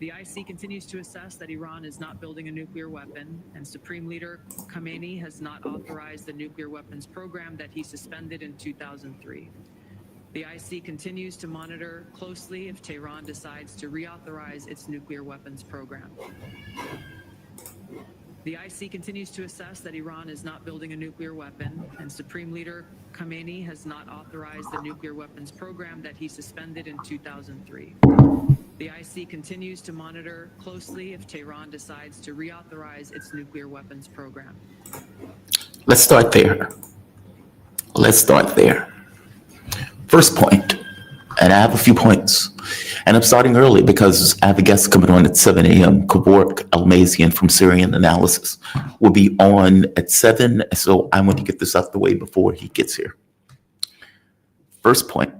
The IC continues to assess that Iran is not building a nuclear weapon, and Supreme Leader Khamenei has not authorized the nuclear weapons program that he suspended in 2003. The IC continues to monitor closely if Tehran decides to reauthorize its nuclear weapons program. The IC continues to assess that Iran is not building a nuclear weapon, and Supreme Leader Khamenei has not authorized the nuclear weapons program that he suspended in 2003. The IC continues to monitor closely if Tehran decides to reauthorize its nuclear weapons program. Let's start there. First point, and I have a few points, and I'm starting early because I have a guest coming on at 7 a.m. Kevork Almassian from Syrian Analysis will be on at 7, so I want to get this out the way before he gets here. First point,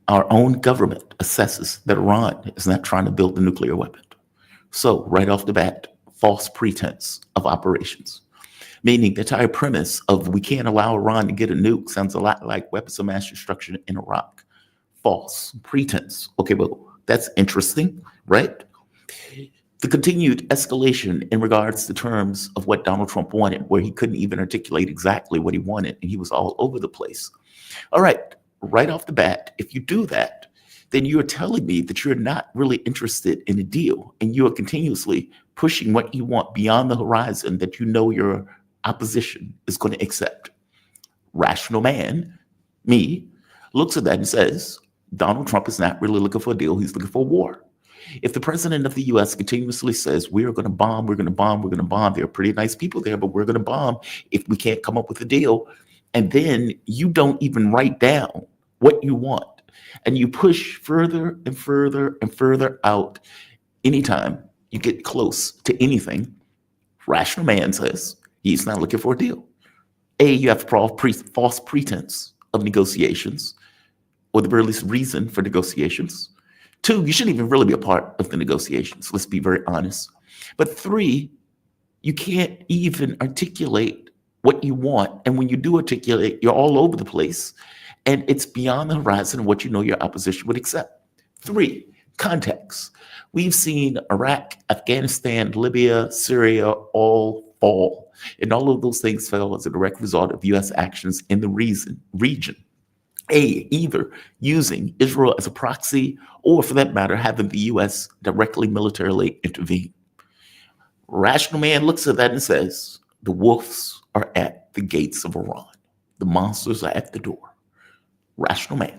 our own government assesses that Iran is not trying to build a nuclear weapon. So right off the bat, false pretense of operations. Meaning the entire premise of we can't allow Iran to get a nuke sounds a lot like weapons of mass destruction in Iraq. False pretense. Okay, well, that's interesting, right? The continued escalation in regards to terms of what Donald Trump wanted, where he couldn't even articulate exactly what he wanted, and he was all over the place. All right off the bat, if you do that, then you're telling me that you're not really interested in a deal, and you are continuously pushing what you want beyond the horizon that you know your opposition is going to accept. Rational man, me, looks at that and says, Donald Trump is not really looking for a deal, he's looking for a war. If the president of the US continuously says, we're going to bomb, there are pretty nice people there, but we're going to bomb if we can't come up with a deal, and then you don't even write down what you want, and you push further and further and further out anytime you get close to anything, rational man says, he's not looking for a deal. A, you have false pretense of negotiations, or the very least reason for negotiations. Two, you shouldn't even really be a part of the negotiations. Let's be very honest. But three, you can't even articulate what you want. And when you do articulate, you're all over the place. And it's beyond the horizon of what you know your opposition would accept. Three, context. We've seen Iraq, Afghanistan, Libya, Syria all fall. And all of those things fell as a direct result of U.S. actions in the region. Either using Israel as a proxy, or for that matter, having the U.S. directly militarily intervene. Rational man looks at that and says, the wolves are at the gates of Iran. The monsters are at the door. Rational man.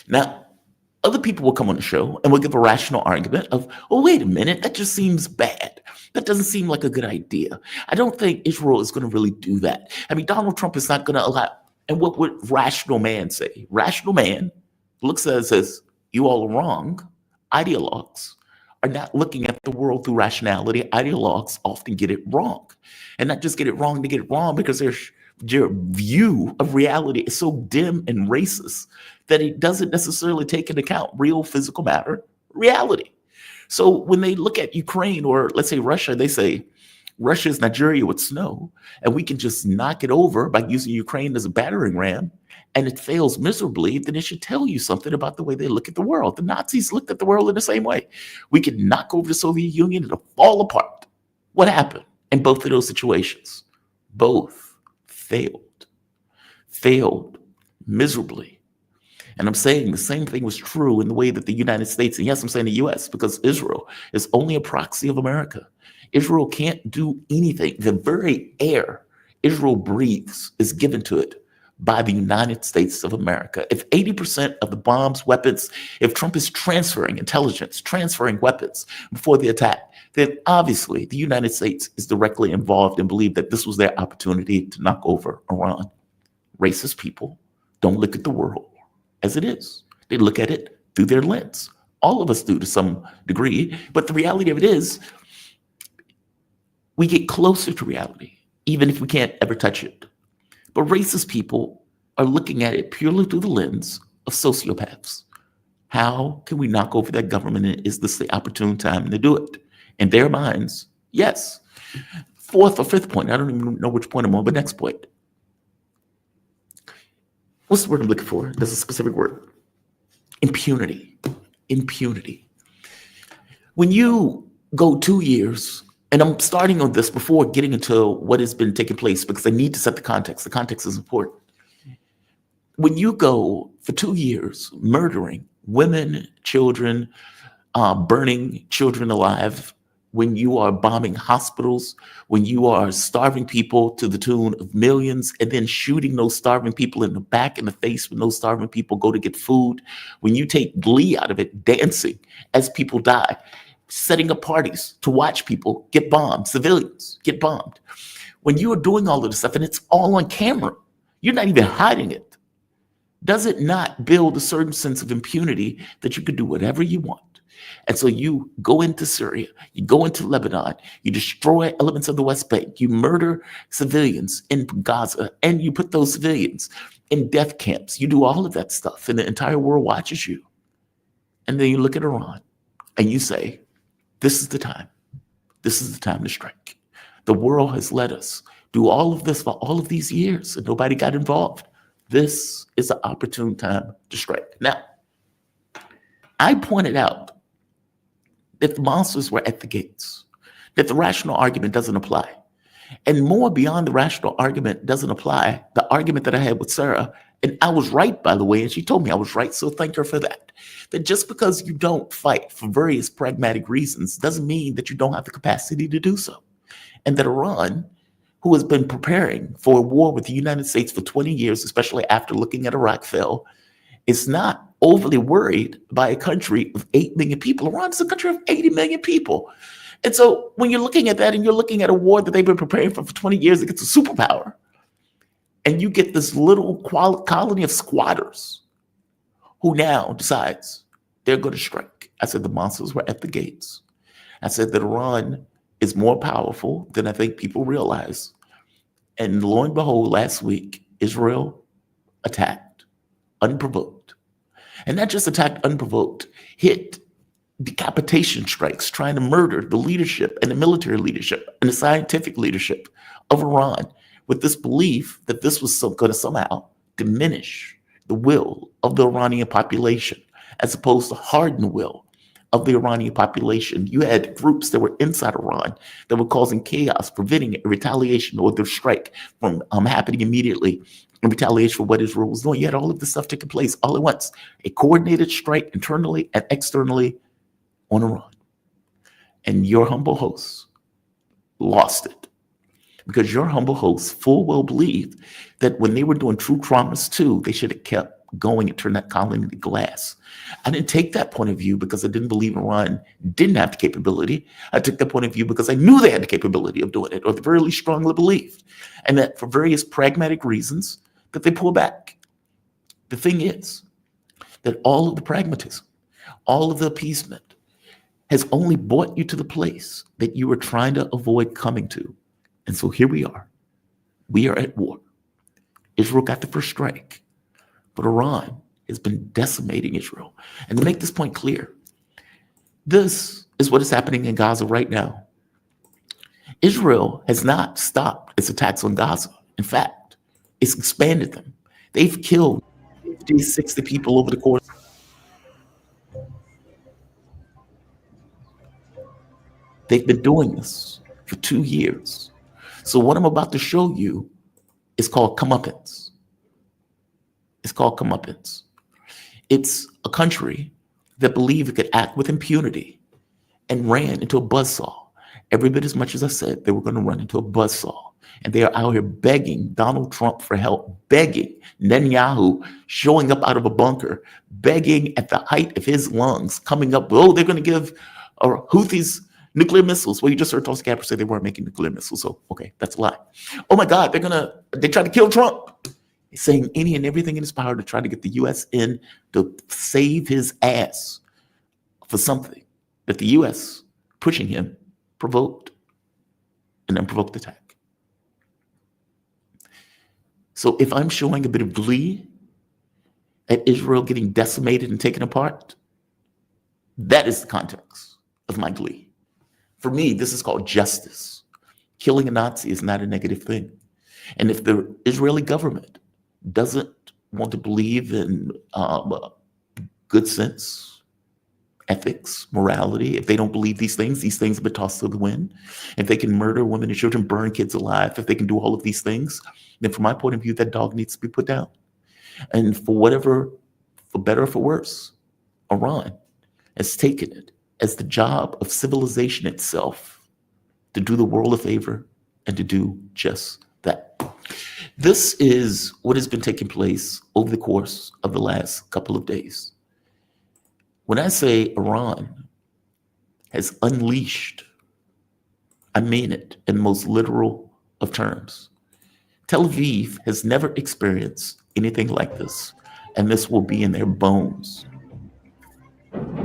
Now, other people will come on the show and will give a rational argument of, oh, wait a minute, that just seems bad. That doesn't seem like a good idea. I don't think Israel is going to really do that. I mean, Donald Trump is not going to allow. And what would rational man say? Rational man looks at it and says, you all are wrong. Ideologues are not looking at the world through rationality. Ideologues often get it wrong. And not just get it wrong to get it wrong because their view of reality is so dim and racist that it doesn't necessarily take into account real physical matter, reality. So when they look at Ukraine or let's say Russia, they say, Russia's Nigeria with snow, and we can just knock it over by using Ukraine as a battering ram, and it fails miserably, then it should tell you something about the way they look at the world. The Nazis looked at the world in the same way. We could knock over the Soviet Union, it'll fall apart. What happened in both of those situations? Both failed miserably. And I'm saying the same thing was true in the way that the United States, and yes, I'm saying the US, because Israel is only a proxy of America. Israel can't do anything. The very air Israel breathes is given to it by the United States of America. If 80% of the bombs, weapons, if Trump is transferring intelligence, transferring weapons before the attack, then obviously the United States is directly involved and believe that this was their opportunity to knock over Iran. Racist people don't look at the world as it is. They look at it through their lens. All of us do to some degree, but the reality of it is, we get closer to reality, even if we can't ever touch it. But racist people are looking at it purely through the lens of sociopaths. How can we knock over that government? And is this the opportune time to do it? In their minds, yes. Fourth or fifth point, I don't even know which point I'm on, but next point. What's the word I'm looking for? There's a specific word. Impunity. When you go 2 years, and I'm starting on this before getting into what has been taking place because I need to set the context. The context is important. When you go for 2 years murdering women, children, burning children alive, when you are bombing hospitals, when you are starving people to the tune of millions, and then shooting those starving people in the back and the face when those starving people go to get food, when you take glee out of it, dancing as people die, setting up parties to watch people get bombed, civilians get bombed. When you are doing all of this stuff and it's all on camera, you're not even hiding it. Does it not build a certain sense of impunity that you can do whatever you want? And so you go into Syria, you go into Lebanon, you destroy elements of the West Bank, you murder civilians in Gaza, and you put those civilians in death camps. You do all of that stuff, and the entire world watches you. And then you look at Iran, and you say, this is the time. This is the time to strike. The world has let us do all of this for all of these years, and nobody got involved. This is an opportune time to strike. Now, I pointed out that the monsters were at the gates, that the rational argument doesn't apply. And more beyond the rational argument doesn't apply, the argument that I had with Sarah, and I was right, by the way, and she told me I was right, so thank her for that. That just because you don't fight for various pragmatic reasons doesn't mean that you don't have the capacity to do so. And that Iran, who has been preparing for a war with the United States for 20 years, especially after looking at Iraq fell, is not overly worried by a country of 8 million people. Iran is a country of 80 million people. And so when you're looking at that and you're looking at a war that they've been preparing for 20 years against a superpower, and you get this little colony of squatters who now decides they're going to strike. I said the monsters were at the gates. I said that Iran is more powerful than I think people realize. And lo and behold, last week, Israel attacked unprovoked. And not just attacked unprovoked, hit decapitation strikes, trying to murder the leadership and the military leadership and the scientific leadership of Iran with this belief that this was going to somehow diminish the will of the Iranian population as opposed to harden the will of the Iranian population. You had groups that were inside Iran that were causing chaos, preventing a retaliation or the strike from happening immediately in retaliation for what Israel was doing. You had all of this stuff taking place all at once. A coordinated strike internally and externally on Iran. And your humble hosts lost it. Because your humble hosts full well believed that when they were doing True Promise 2, they should have kept going and turned that colony into glass. I didn't take that point of view because I didn't believe Iran didn't have the capability. I took that point of view because I knew they had the capability of doing it, or very least strongly believed. And that for various pragmatic reasons, that they pull back. The thing is that all of the pragmatism, all of the appeasement has only brought you to the place that you were trying to avoid coming to. And so here we are. We are at war. Israel got the first strike, but Iran has been decimating Israel. And to make this point clear, this is what is happening in Gaza right now. Israel has not stopped its attacks on Gaza. In fact, it's expanded them. They've killed 50, 60 people over the course. They've been doing this for 2 years. So what I'm about to show you is called comeuppance. It's called comeuppance. It's a country that believed it could act with impunity and ran into a buzzsaw. Every bit as much as I said they were going to run into a buzzsaw. And they are out here begging Donald Trump for help, begging Netanyahu, showing up out of a bunker, begging at the height of his lungs, coming up, oh, they're going to give Houthis nuclear missiles. Well, you just heard Tulsi Gabbard say they weren't making nuclear missiles. So, okay, that's a lie. Oh my God, they tried to kill Trump. He's saying any and everything in his power to try to get the U.S. in to save his ass for something that the U.S. pushing him provoked an unprovoked attack. So if I'm showing a bit of glee at Israel getting decimated and taken apart, that is the context of my glee. For me, this is called justice. Killing a Nazi is not a negative thing. And if the Israeli government doesn't want to believe in good sense, ethics, morality. If they don't believe these things have been tossed to the wind. If they can murder women and children, burn kids alive, if they can do all of these things, then from my point of view, that dog needs to be put down. And for better or for worse, Iran has taken it as the job of civilization itself to do the world a favor and to do just that. This is what has been taking place over the course of the last couple of days. When I say Iran has unleashed, I mean it in the most literal of terms. Tel Aviv has never experienced anything like this, and this will be in their bones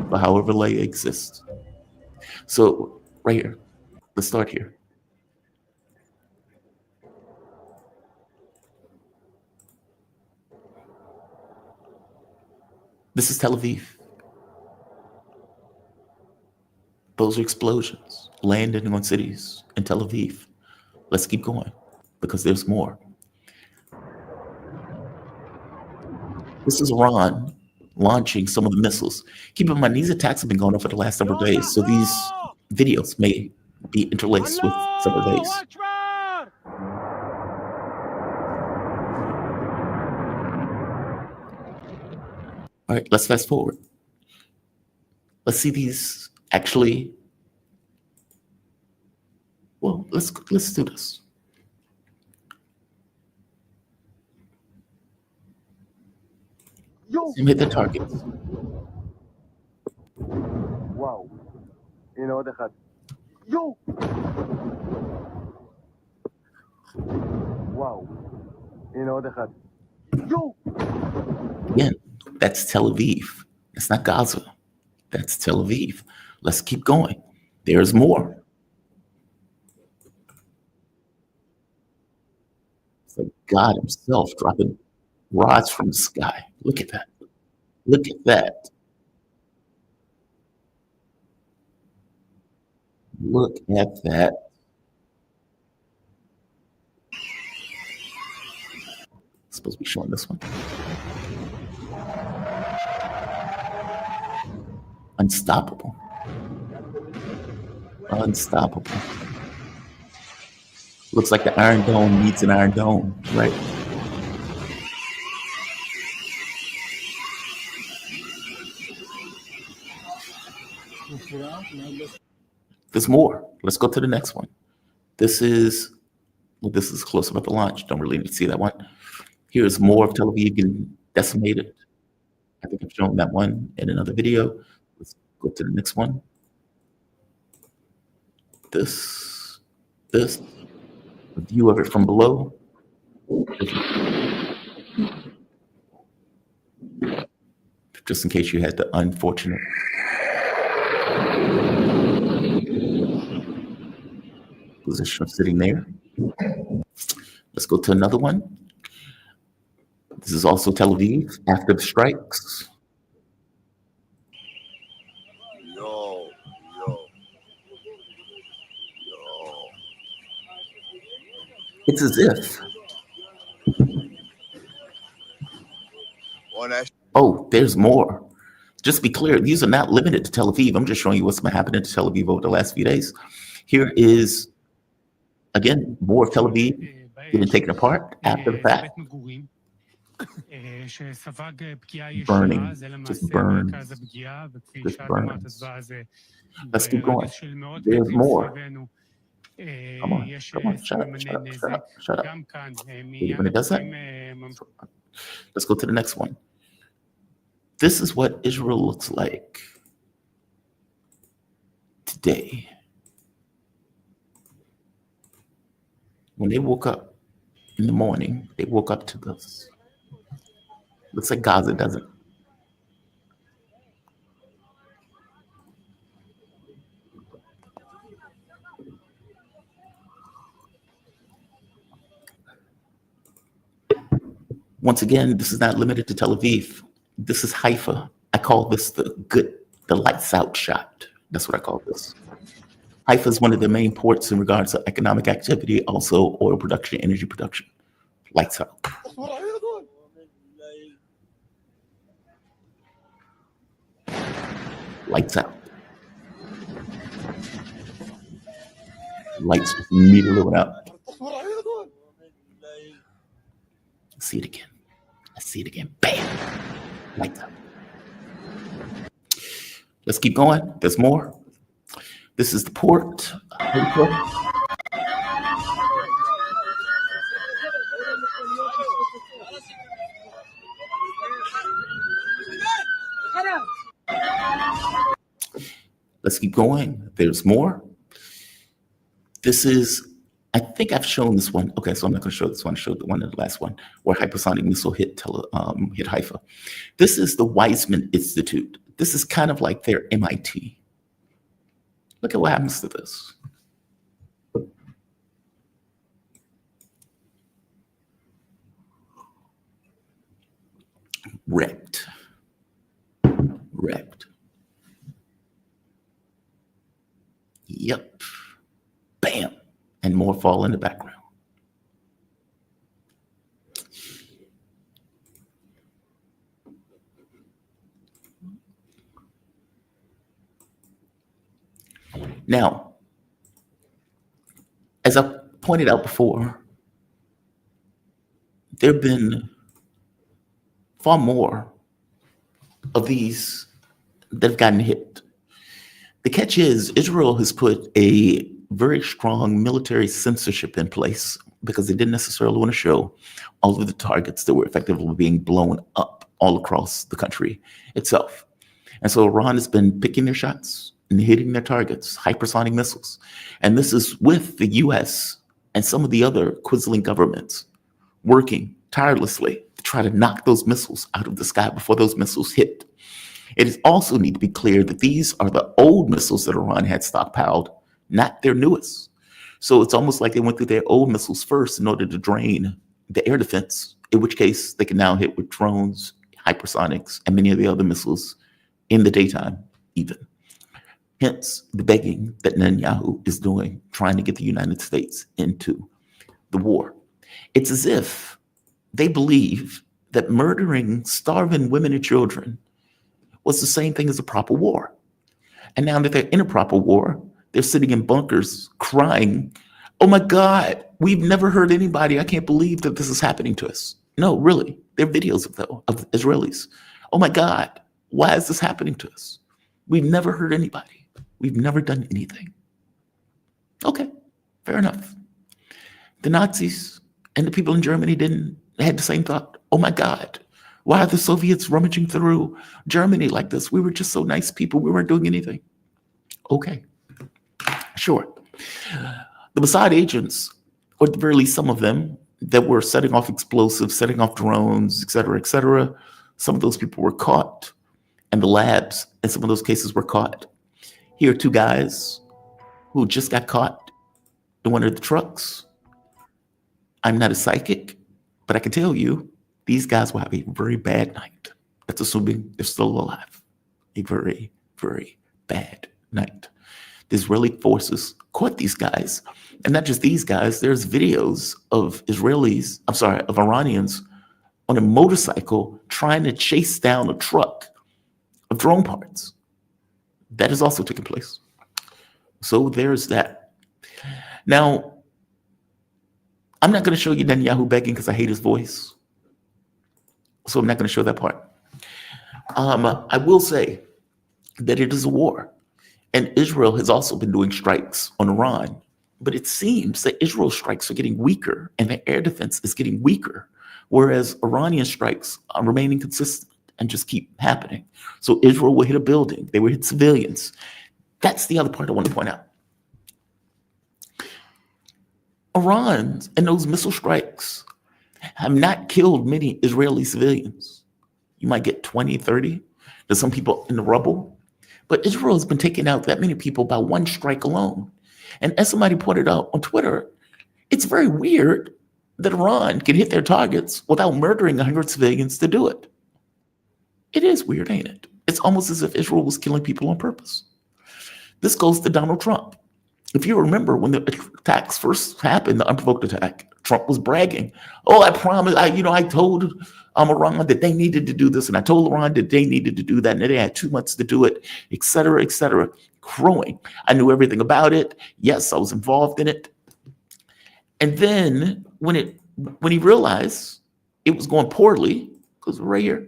for however long it exists. So, right here, let's start here. This is Tel Aviv. Those are explosions landing on cities in Tel Aviv. Let's keep going because there's more. This is Iran launching some of the missiles. Keep in mind, these attacks have been going on for the last several days, so these videos may be interlaced with several days. All right, let's fast forward. Let's see these actually. Well, let's do this. Yo. Hit the targets. Wow. הנה עוד אחד. יו! וואו. הנה עוד אחד. יו! Again, that's Tel Aviv. It's not Gaza. That's Tel Aviv. Let's keep going. There's more. It's like God himself dropping rods from the sky. Look at that. Look at that. Look at that. Supposed to be showing this one. Unstoppable. Unstoppable. Looks like the Iron Dome needs an Iron Dome, right? There's more. Let's go to the next one. This is close up at the launch. Don't really need to see that one. Here's more of Tel Aviv getting decimated. I think I've shown that one in another video. Let's go to the next one. This, a view of it from below. Just in case you had the unfortunate position of sitting there. Let's go to another one. This is also Tel Aviv after the strikes. Yo. It's as if. Oh, there's more. Just to be clear, these are not limited to Tel Aviv. I'm just showing you what's been happening to Tel Aviv over the last few days. Here is, again, more of Tel Aviv getting taken apart after the fact. Burning, just burns, just burns. Let's keep going. There's more. Come on, shut up. When it does that, let's go to the next one. This is what Israel looks like today. When they woke up in the morning, they woke up to this. Looks like Gaza, doesn't it? Once again, this is not limited to Tel Aviv. This is Haifa. I call this the lights out shot. That's what I call this. Haifa is one of the main ports in regards to economic activity, also oil production, energy production. Lights out. Lights out. Lights just immediately went out. See it again. I see it again. Bam. Lights out. Let's keep going. There's more. This is the port. Let's keep going. There's more. This is, I think I've shown this one. Okay, so I'm not going to show this one. I showed the one in the last one where hypersonic missile hit Haifa. This is the Weisman Institute. This is kind of like their MIT. Look at what happens to this. Wrecked. Wrecked. Yep. Bam. And more fall in the background. Now, as I pointed out before, there have been far more of these that have gotten hit. The catch is Israel has put a very strong military censorship in place because they didn't necessarily want to show all of the targets that were effectively being blown up all across the country itself. And so Iran has been picking their shots and hitting their targets, hypersonic missiles. And this is with the US and some of the other quisling governments working tirelessly to try to knock those missiles out of the sky before those missiles hit. It is also need to be clear that these are the old missiles that Iran had stockpiled, not their newest. So it's almost like they went through their old missiles first in order to drain the air defense, in which case they can now hit with drones, hypersonics, and many of the other missiles in the daytime even. Hence the begging that Netanyahu is doing, trying to get the United States into the war. It's as if they believe that murdering starving women and children was the same thing as a proper war. And now that they're in a proper war, they're sitting in bunkers crying, oh my God, we've never heard anybody. I can't believe that this is happening to us. No, really, there are videos of Israelis. Oh my God, why is this happening to us? We've never heard anybody. We've never done anything. Okay, fair enough. The Nazis and the people in Germany had the same thought. Oh my God, why are the Soviets rummaging through Germany like this? We were just so nice people. We weren't doing anything. Okay, sure. The Mossad agents, or at the very least some of them, that were setting off explosives, setting off drones, et cetera, some of those people were caught. And the labs in some of those cases were caught. Here are two guys who just got caught in one of the trucks. I'm not a psychic, but I can tell you these guys will have a very bad night. That's assuming they're still alive. A very, very bad night. The Israeli forces caught these guys. And not just these guys, there's videos of of Iranians on a motorcycle trying to chase down a truck of drone parts. That has also taken place. So there's that. Now, I'm not going to show you Netanyahu begging because I hate his voice. So I'm not going to show that part. I will say that it is a war. And Israel has also been doing strikes on Iran. But it seems that Israel's strikes are getting weaker and the air defense is getting weaker, whereas Iranian strikes are remaining consistent and just keep happening. So Israel will hit a building. They will hit civilians. That's the other part I want to point out. Iran and those missile strikes have not killed many Israeli civilians. You might get 20, 30. There's some people in the rubble. But Israel has been taking out that many people by one strike alone. And as somebody pointed out on Twitter, it's very weird that Iran can hit their targets without murdering 100 civilians to do it. It is weird, ain't it? It's almost as if Israel was killing people on purpose. This goes to Donald Trump. If you remember when the attacks first happened, the Unprovoked attack, Trump was bragging. Oh, I promise. I told Iran that they needed to do this, and I told Iran that they needed to do that, and they had 2 months to do it, et cetera, crowing. I knew everything about it. Yes, I was involved in it. And then when he realized it was going poorly, because right here,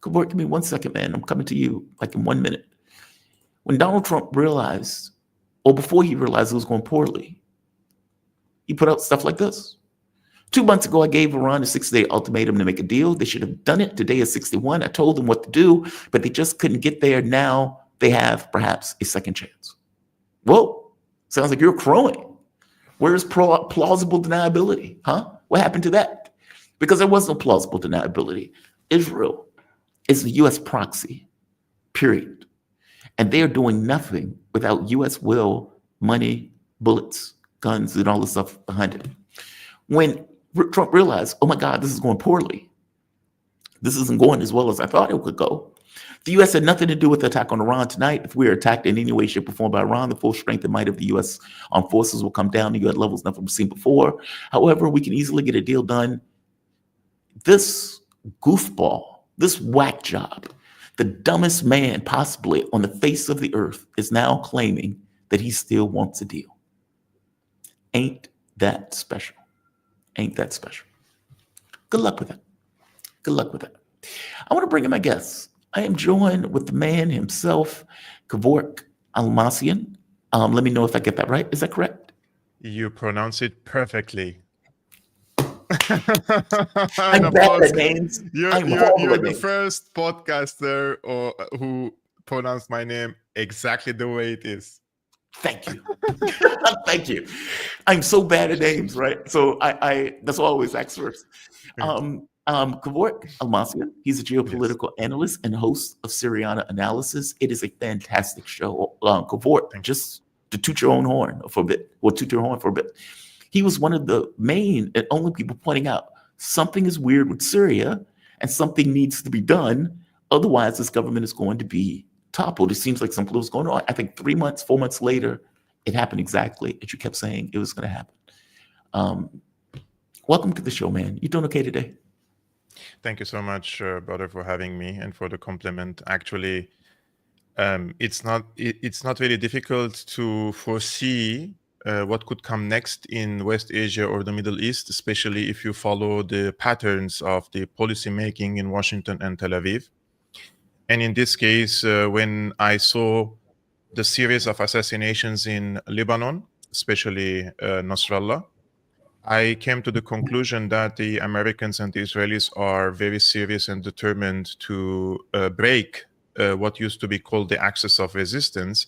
Kevork, give me 1 second, man. I'm coming to you like in 1 minute. When Donald Trump realized, or before he realized it was going poorly, he put out stuff like this. 2 months ago, I gave Iran a 6-day ultimatum to make a deal. They should have done it. Today is 61. I told them what to do, but they just couldn't get there. Now they have perhaps a second chance. Whoa, sounds like you're crowing. Where's plausible deniability? Huh? What happened to that? Because there was no plausible deniability. Israel is the U.S. proxy, period. And they are doing nothing without U.S. will, money, bullets, guns, and all the stuff behind it. When Trump realized, oh my God, this is going poorly. This isn't going as well as I thought it could go. The U.S. had nothing to do with the attack on Iran tonight. If we are attacked in any way, shape, or form by Iran, the full strength and might of the U.S. armed forces will come down to levels never seen before. However, we can easily get a deal done. This goofball, this whack job, the dumbest man possibly on the face of the earth, is now claiming that he still wants a deal. Ain't that special? Ain't that special? Good luck with it. Good luck with it. I want to bring in my guests. I am joined with the man himself, Gavor Alamasian. Let me know if I get that right. Is that correct? You pronounce it perfectly. I'm bad at names. You're the first podcaster who pronounced my name exactly the way it is. Thank you. Thank you. I'm so bad at names, right? So I that's why I always ask first. Gavor Alamasian, he's a geopolitical analyst and host of Syriana Analysis. It is a fantastic show. Gavor, just to toot your own horn for a bit, or toot your horn for a bit. He was one of the main and only people pointing out something is weird with Syria and something needs to be done. Otherwise, this government is going to be toppled. It seems like something was going on. I think 3 months, 4 months later, it happened exactly as you kept saying it was going to happen. Welcome to the show, man. You doing okay today? Thank you so much, brother, for having me and for the compliment. Actually, it's not really difficult to foresee what could come next in West Asia or the Middle East, especially if you follow the patterns of the policy making in Washington and Tel Aviv. And in this case, when I saw the series of assassinations in Lebanon, especially Nasrallah, I came to the conclusion that the Americans and the Israelis are very serious and determined to break what used to be called the axis of resistance.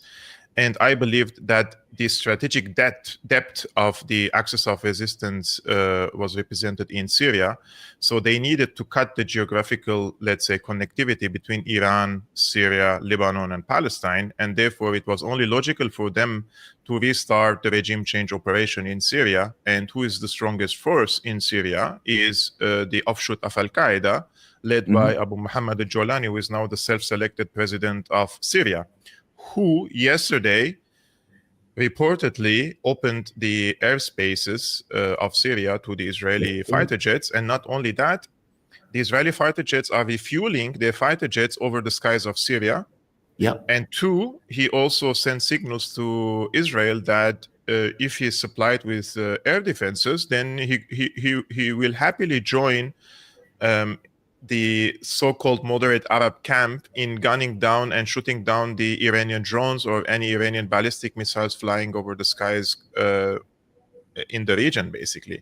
And I believed that the strategic depth of the axis of resistance was represented in Syria. So they needed to cut the geographical, let's say, connectivity between Iran, Syria, Lebanon, and Palestine. And therefore, it was only logical for them to restart the regime change operation in Syria. And who is the strongest force in Syria is the offshoot of Al-Qaeda, led by Abu Muhammad al-Jolani, who is now the self-selected president of Syria, who yesterday reportedly opened the airspaces of Syria to the Israeli fighter jets. And not only that, the Israeli fighter jets are refueling their fighter jets over the skies of Syria. Yep. And two, he also sent signals to Israel that if he is supplied with air defenses, then he will happily join the so-called moderate Arab camp in gunning down and shooting down the Iranian drones or any Iranian ballistic missiles flying over the skies in the region, basically.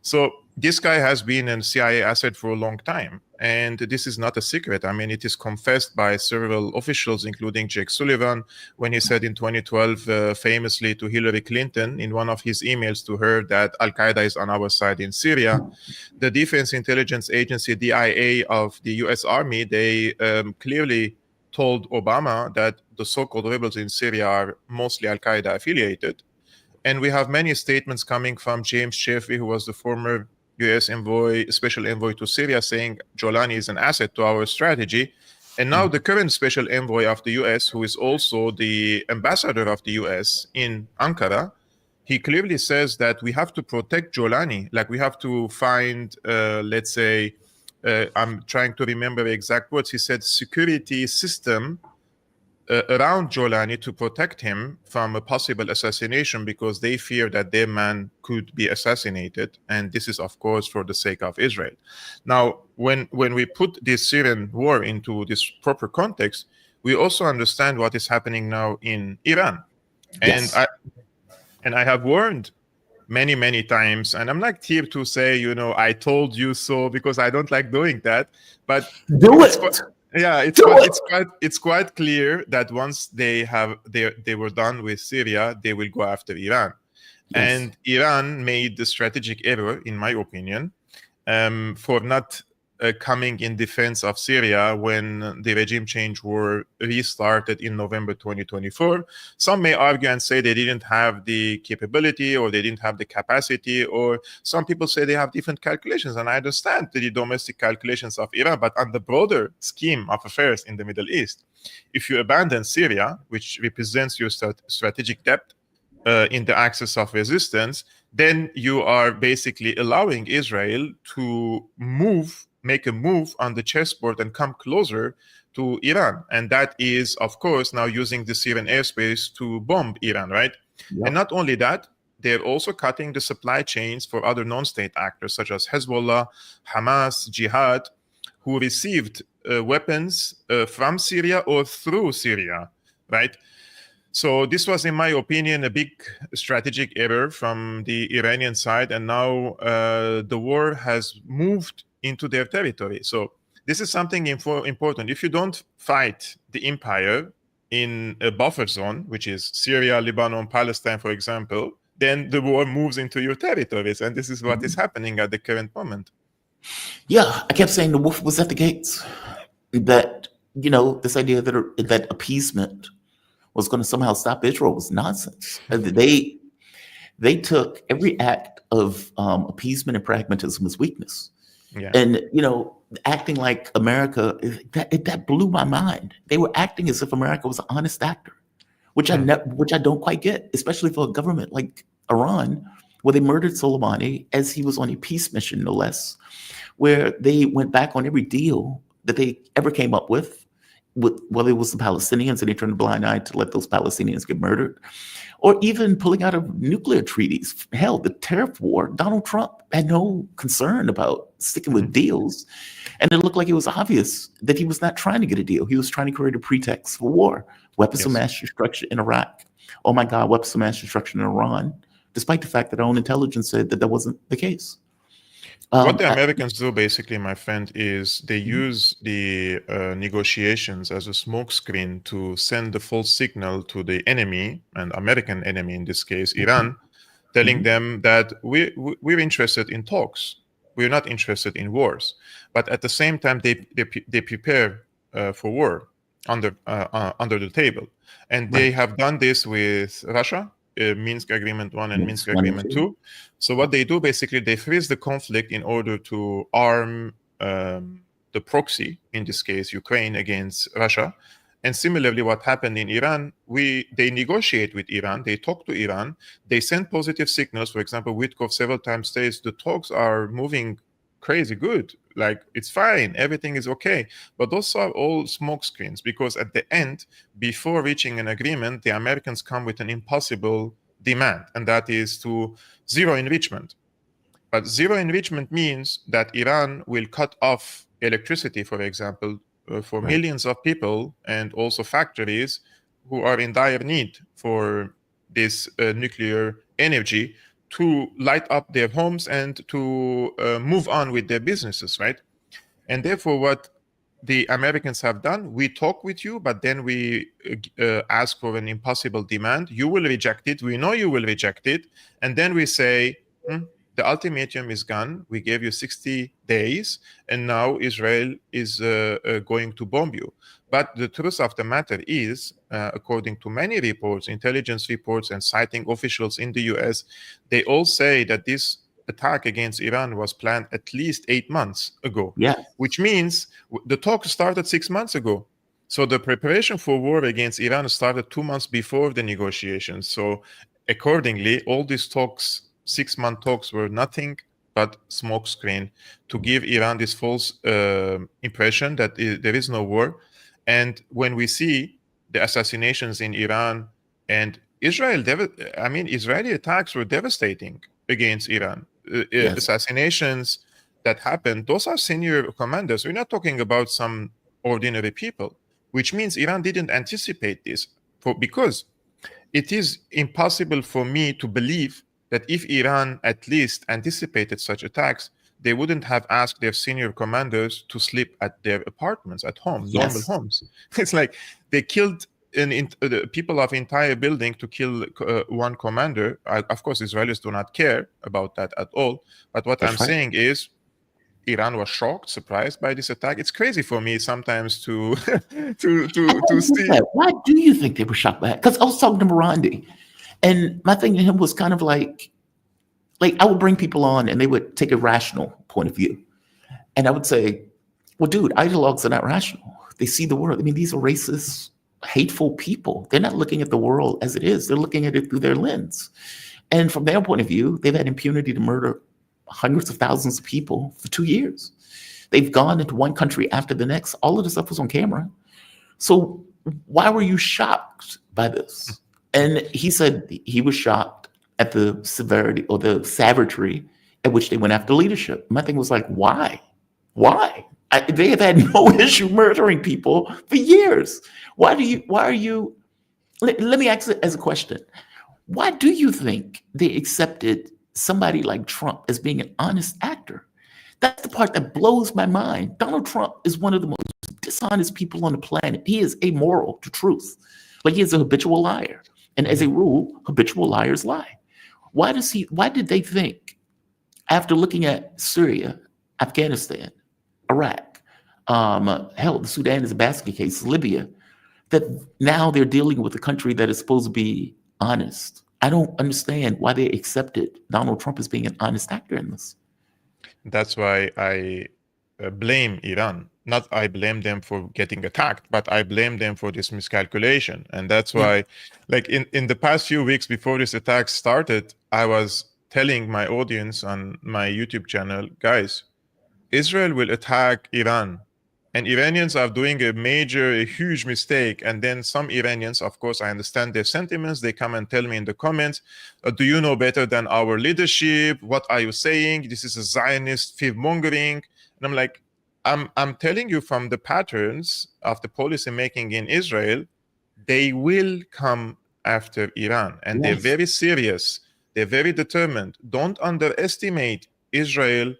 So this guy has been a CIA asset for a long time, and this is not a secret. I mean, it is confessed by several officials, including Jake Sullivan, when he said in 2012 famously to Hillary Clinton in one of his emails to her that Al-Qaeda is on our side in Syria. The Defense Intelligence Agency, DIA, of the US Army, they clearly told Obama that the so-called rebels in Syria are mostly Al-Qaeda affiliated. And we have many statements coming from James Jeffrey, who was the former U.S. envoy, special envoy to Syria, saying Jolani is an asset to our strategy. And now the current special envoy of the U.S., who is also the ambassador of the U.S. in Ankara, he clearly says that we have to protect Jolani. Like we have to find, let's say, I'm trying to remember the exact words. He said security system around Jolani to protect him from a possible assassination because they fear that their man could be assassinated. And this is, of course, for the sake of Israel. Now, when we put this Syrian war into this proper context, we also understand what is happening now in Iran. Yes. And I have warned many times, and I'm not here to say, you know, I told you so, because I don't like doing that. But Do it's it. it's quite clear that once they were done with Syria, they will go after Iran. Yes. And Iran made the strategic error, in my opinion, for not coming in defense of Syria when the regime change war restarted in November 2024. Some may argue and say they didn't have the capability or they didn't have the capacity, or some people say they have different calculations. And I understand the domestic calculations of Iran, but on the broader scheme of affairs in the Middle East, if you abandon Syria, which represents your strategic depth in the axis of resistance, then you are basically allowing Israel to make a move on the chessboard and come closer to Iran. And that is, of course, now using the Syrian airspace to bomb Iran, right? Yep. And not only that, they're also cutting the supply chains for other non-state actors such as Hezbollah, Hamas, Jihad, who received weapons from Syria or through Syria, right? So this was, in my opinion, a big strategic error from the Iranian side. And now the war has moved into their territory. So this is something important. If you don't fight the empire in a buffer zone, which is Syria, Lebanon, Palestine, for example, then the war moves into your territories. And this is what is happening at the current moment. Yeah, I kept saying the wolf was at the gates. That, you know, this idea that appeasement was going to somehow stop Israel was nonsense. They took every act of appeasement and pragmatism as weakness. Yeah. And, you know, acting like America, that blew my mind. They were acting as if America was an honest actor, which I don't quite get, especially for a government like Iran, where they murdered Soleimani as he was on a peace mission, no less, where they went back on every deal that they ever came up with, whether it was the Palestinians and they turned a blind eye to let those Palestinians get murdered, or even pulling out of nuclear treaties. Hell, the tariff war, Donald Trump had no concern about sticking with deals. And it looked like it was obvious that he was not trying to get a deal. He was trying to create a pretext for war. Weapons of mass destruction in Iraq. Oh my God, weapons of mass destruction in Iran, despite the fact that our own intelligence said that wasn't the case. What the Americans do, basically, my friend, is they use the negotiations as a smokescreen to send the false signal to the enemy, and American enemy in this case, Iran, telling them that we're interested in talks. We're not interested in wars. But at the same time, they prepare for war under the table. And they have done this with Russia, Minsk Agreement 1 and Minsk Agreement 2. So what they do, basically, they freeze the conflict in order to arm the proxy, in this case, Ukraine, against Russia. And similarly, what happened in Iran, they negotiate with Iran, they talk to Iran, they send positive signals. For example, Witkoff several times says the talks are moving crazy good, like it's fine, everything is okay. But those are all smoke screens, because at the end, before reaching an agreement, the Americans come with an impossible demand, and that is to zero enrichment. But zero enrichment means that Iran will cut off electricity, for example, for millions of people and also factories who are in dire need for this nuclear energy to light up their homes and to move on with their businesses, right? And therefore, what the Americans have done, we talk with you, but then we ask for an impossible demand. You will reject it. We know you will reject it. And then we say, the ultimatum is gone. We gave you 60 days, and now Israel is going to bomb you. But the truth of the matter is, according to many reports, intelligence reports, and citing officials in the US, they all say that this attack against Iran was planned at least 8 months ago. Yeah. Which means the talk started 6 months ago. So the preparation for war against Iran started 2 months before the negotiations. So accordingly, all these talks, 6-month talks, were nothing but smokescreen to give Iran this false impression that there is no war. And when we see the assassinations in Iran and Israel, Israeli attacks were devastating against Iran. Yes. Assassinations that happened, those are senior commanders. We're not talking about some ordinary people, which means Iran didn't anticipate this, because it is impossible for me to believe that if Iran at least anticipated such attacks, they wouldn't have asked their senior commanders to sleep at their apartments, at home, normal Yes. homes. It's like they killed the people of entire building to kill one commander. Of course, Israelis do not care about that at all. But what I'm saying is, Iran was shocked, surprised by this attack. It's crazy for me sometimes to see. Why do you think they were shocked by it? Because I was talking to Morandi, and my thing to him was kind of like I would bring people on, and they would take a rational point of view, and I would say, "Well, dude, ideologues are not rational. They see the world. I mean, these are racist, hateful people. They're not looking at the world as it is. They're looking at it through their lens, and from their point of view, they've had impunity to murder hundreds of thousands of people for 2 years. They've gone into one country after the next. All of the stuff was on camera. So why were you shocked by this?" And he said he was shocked at the severity or the savagery at which they went after leadership. My thing was like, why? Why? They have had no issue murdering people for years. Let me ask it as a question. Why do you think they accepted somebody like Trump as being an honest actor? That's the part that blows my mind. Donald Trump is one of the most dishonest people on the planet. He is amoral to truth. Like, he is a habitual liar. And as a rule, habitual liars lie. Why did they think, after looking at Syria, Afghanistan, Iraq, the Sudan is a basket case, Libya, that now they're dealing with a country that is supposed to be honest? I don't understand why they accepted Donald Trump as being an honest actor in this. That's why I blame Iran. Not I blame them for getting attacked, but I blame them for this miscalculation. And that's why, like in the past few weeks before this attack started, I was telling my audience on my YouTube channel, guys, Israel will attack Iran. And Iranians are doing a huge mistake. And then some Iranians, of course, I understand their sentiments. They come and tell me in the comments, do you know better than our leadership? What are you saying? This is a Zionist fear-mongering. And I'm like, I'm telling you from the patterns of the policy making in Israel, they will come after Iran. And they're very serious. They're very determined. Don't underestimate Israel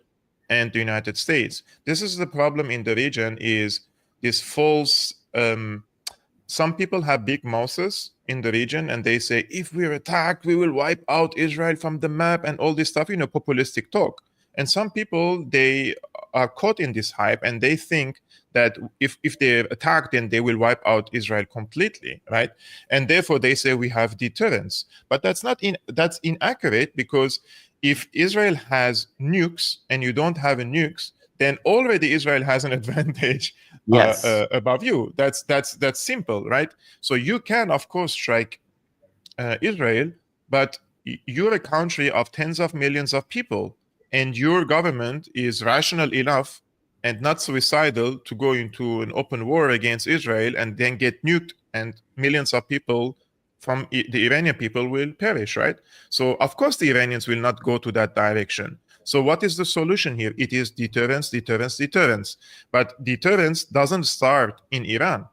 and the United States. This is the problem in the region, is this false, some people have big mouths in the region and they say, if we're attacked, we will wipe out Israel from the map and all this stuff, populistic talk. And some people, they are caught in this hype and they think that if they're attacked, then they will wipe out Israel completely, right? And therefore they say we have deterrence. But that's inaccurate, because if Israel has nukes and you don't have a nukes, then already Israel has an advantage above you. That's simple, right? So you can, of course, strike Israel, but you're a country of tens of millions of people, and your government is rational enough and not suicidal to go into an open war against Israel and then get nuked, and millions of people from the Iranian people will perish, right? So, of course, the Iranians will not go to that direction. So what is the solution here? It is deterrence, deterrence, deterrence. But deterrence doesn't start in Iran.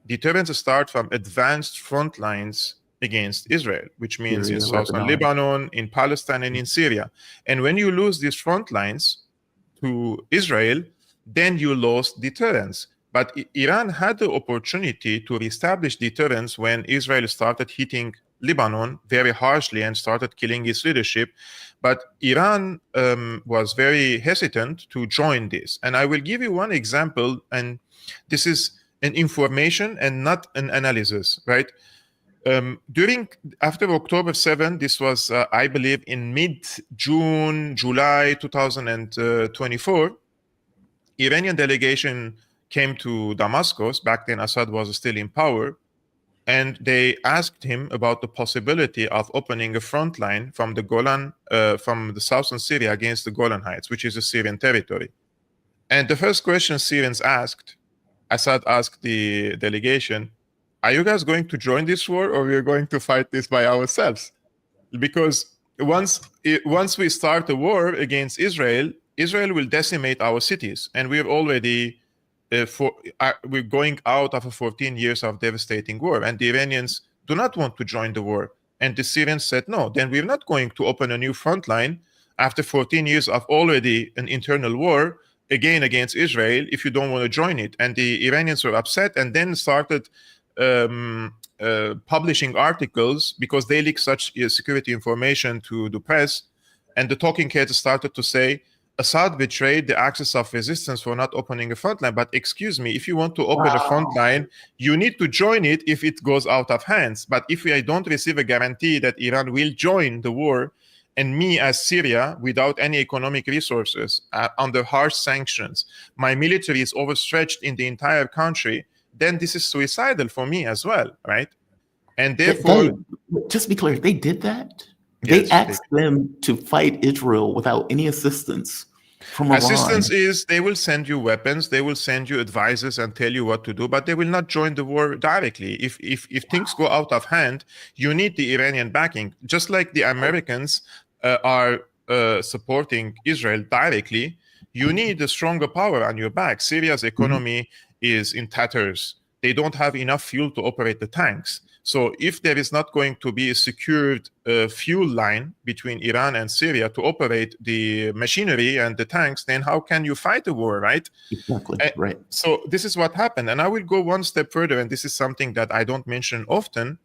Deterrence starts from advanced front lines against Israel, which means in southern Lebanon, in Palestine, and in Syria. And when you lose these front lines to Israel, then you lost deterrence. But Iran had the opportunity to reestablish deterrence when Israel started hitting Lebanon very harshly and started killing its leadership. But Iran was very hesitant to join this. And I will give you one example, and this is an information and not an analysis, right? After October 7, this was, I believe, in mid-June, July 2024, Iranian delegation came to Damascus. Back then, Assad was still in power. and they asked him about the possibility of opening a front line from the Golan, from the southern Syria against the Golan Heights, which is a Syrian territory. And the first question Syrians asked, Assad asked the delegation, are you guys going to join this war, or we're going to fight this by ourselves? Because once we start a war against Israel, Israel will decimate our cities, and we're already we're going out of a 14 years of devastating war, and the Iranians do not want to join the war. And the Syrians said, no, then we're not going to open a new front line after 14 years of already an internal war again against Israel if you don't want to join it. And the Iranians were upset and then started publishing articles because they leaked such security information to the press. And the talking heads started to say, Assad betrayed the axis of resistance for not opening a front line. But excuse me, if you want to open a front line, you need to join it if it goes out of hands. But if I don't receive a guarantee that Iran will join the war, and me as Syria, without any economic resources, under harsh sanctions, my military is overstretched in the entire country, then this is suicidal for me as well, right? And therefore... Just be clear, they did that? Yes, they asked them to fight Israel without any assistance from Iran. Assistance is they will send you weapons, they will send you advisors and tell you what to do, but they will not join the war directly. If things go out of hand, you need the Iranian backing. Just like the Americans are supporting Israel directly, you need a stronger power on your back. Syria's economy is in tatters. They don't have enough fuel to operate the tanks. So if there is not going to be a secured fuel line between Iran and Syria to operate the machinery and the tanks, then how can you fight a war, right? Exactly, right. So this is what happened. And I will go one step further, and this is something that I don't mention often.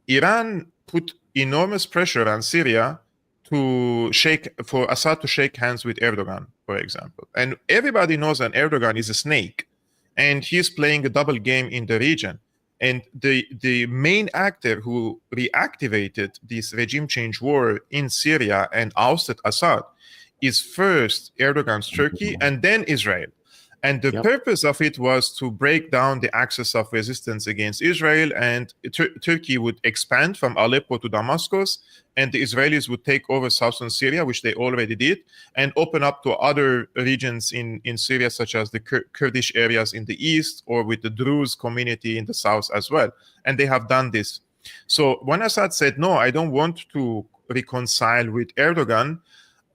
Iran put enormous pressure on Syria for Assad to shake hands with Erdogan, for example. And everybody knows that Erdogan is a snake, and he's playing a double game in the region. And the main actor who reactivated this regime change war in Syria and ousted Assad is first Erdogan's Turkey and then Israel. And the purpose of it was to break down the axis of resistance against Israel, and Turkey would expand from Aleppo to Damascus, and the Israelis would take over southern Syria, which they already did, and open up to other regions in Syria, such as the Kurdish areas in the east, or with the Druze community in the south as well. And they have done this. So when Assad said, no, I don't want to reconcile with Erdogan,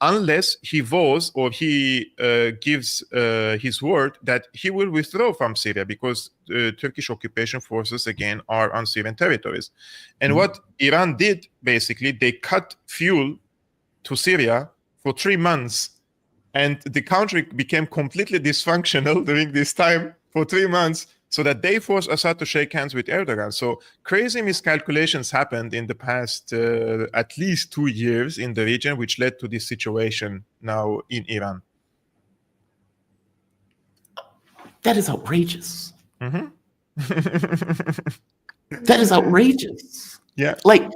unless he vows or he gives his word that he will withdraw from Syria, because Turkish occupation forces, again, are on Syrian territories. And what Iran did, basically, they cut fuel to Syria for 3 months, and the country became completely dysfunctional during this time for 3 months, so that they forced Assad to shake hands with Erdogan. So crazy miscalculations happened in the past at least 2 years in the region, which led to this situation now in Iran. That is outrageous. That is outrageous. Yeah. Like,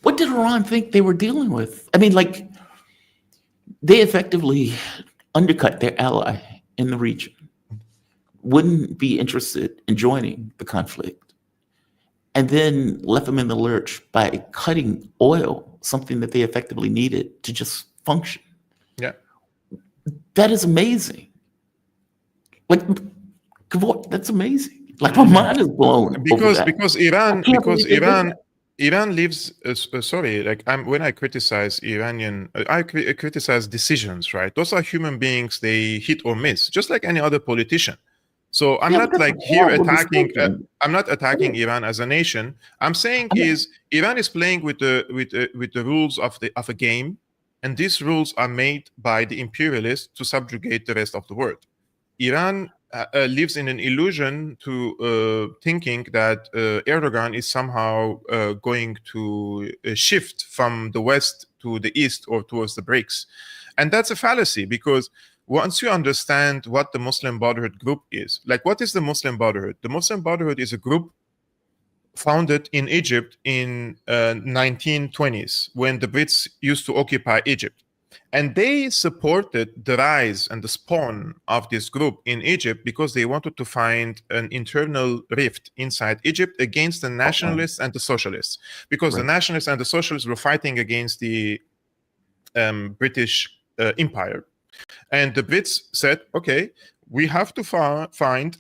what did Iran think they were dealing with? I mean, like, they effectively undercut their ally in the region, wouldn't be interested in joining the conflict, and then left them in the lurch by cutting oil, something that they effectively needed to just function. Yeah. That is amazing. Like, Kevork, that's amazing. Like, my mind is blown. Because Iran lives. When I criticize Iranian, I criticize decisions, right? Those are human beings. They hit or miss, just like any other politician. So I'm not like here attacking. I'm not attacking Iran as a nation. I'm saying Iran is playing with the rules of a game, and these rules are made by the imperialists to subjugate the rest of the world. Iran lives in an illusion to thinking that Erdogan is somehow going to shift from the west to the east or towards the BRICS. And that's a fallacy, because once you understand what the Muslim Brotherhood group is, like, what is the Muslim Brotherhood? The Muslim Brotherhood is a group founded in Egypt in 1920s, when the Brits used to occupy Egypt. And they supported the rise and the spawn of this group in Egypt because they wanted to find an internal rift inside Egypt against the nationalists and the socialists. Because the nationalists and the socialists were fighting against the British Empire. And the Brits said, okay, we have to find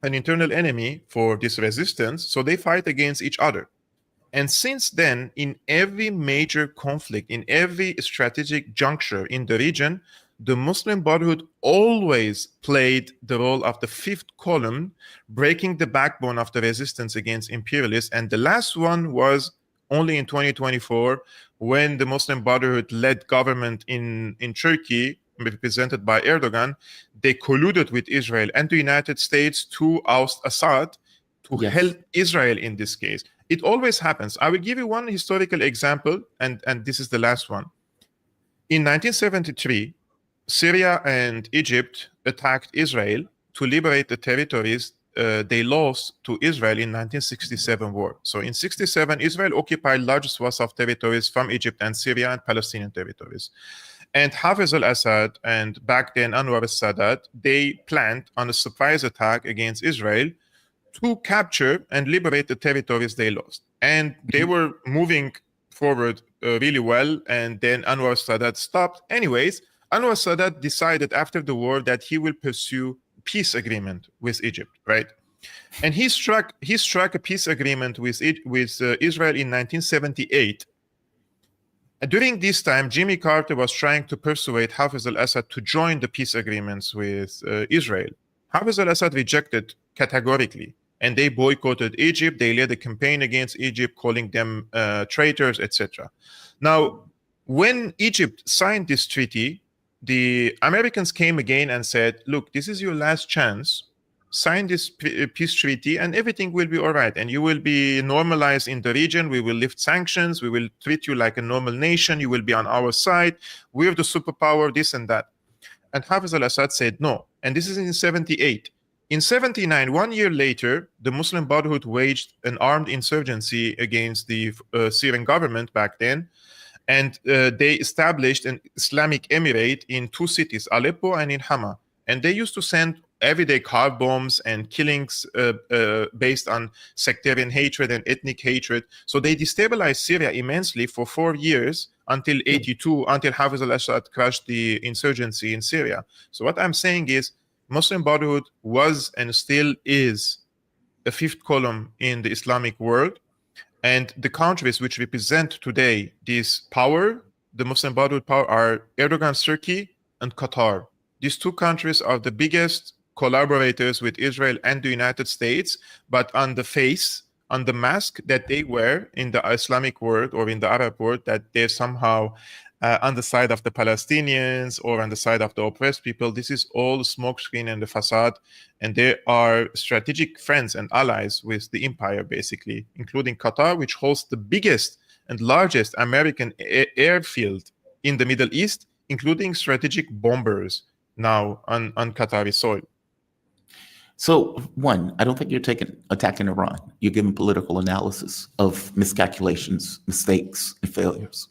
an internal enemy for this resistance, so they fight against each other. And since then, in every major conflict, in every strategic juncture in the region, the Muslim Brotherhood always played the role of the fifth column, breaking the backbone of the resistance against imperialists. And the last one was only in 2024, when the Muslim Brotherhood-led government in Turkey, represented by Erdogan, they colluded with Israel and the United States to oust Assad, to help Israel in this case. It always happens. I will give you one historical example, and this is the last one. In 1973, Syria and Egypt attacked Israel to liberate the territories they lost to Israel in 1967 war. So in 67, Israel occupied large swaths of territories from Egypt and Syria and Palestinian territories. And Hafez al-Assad and back then Anwar al-Sadat, they planned on a surprise attack against Israel to capture and liberate the territories they lost. And they were moving forward really well, and then Anwar al-Sadat stopped. Anyways, Anwar al-Sadat decided after the war that he will pursue peace agreement with Egypt, right? And he struck a peace agreement with Israel in 1978. During this time, Jimmy Carter was trying to persuade Hafez al-Assad to join the peace agreements with Israel. Hafez al-Assad rejected categorically, and they boycotted Egypt. They led a campaign against Egypt, calling them traitors, etc. Now, when Egypt signed this treaty, the Americans came again and said, look, this is your last chance. Sign this peace treaty and everything will be all right. And you will be normalized in the region. We will lift sanctions. We will treat you like a normal nation. You will be on our side. We're the superpower, this and that. And Hafez al-Assad said no. And this is in 78. In 79, 1 year later, the Muslim Brotherhood waged an armed insurgency against the Syrian government back then. And they established an Islamic emirate in two cities, Aleppo and in Hama. And they used to send everyday car bombs and killings based on sectarian hatred and ethnic hatred. So they destabilized Syria immensely for 4 years until 82, until Hafez al-Assad crushed the insurgency in Syria. So what I'm saying is Muslim Brotherhood was and still is a fifth column in the Islamic world. And the countries which represent today this power, the Muslim Brotherhood power, are Erdogan's Turkey and Qatar. These two countries are the biggest collaborators with Israel and the United States, but on the face, on the mask that they wear in the Islamic world or in the Arab world, that they're somehow on the side of the Palestinians or on the side of the oppressed people. This is all smokescreen and the facade, and they are strategic friends and allies with the empire, basically, including Qatar, which hosts the biggest and largest American airfield in the Middle East, including strategic bombers now on Qatari soil. So, one, I don't think you're attacking Iran. You're giving political analysis of miscalculations, mistakes, and failures.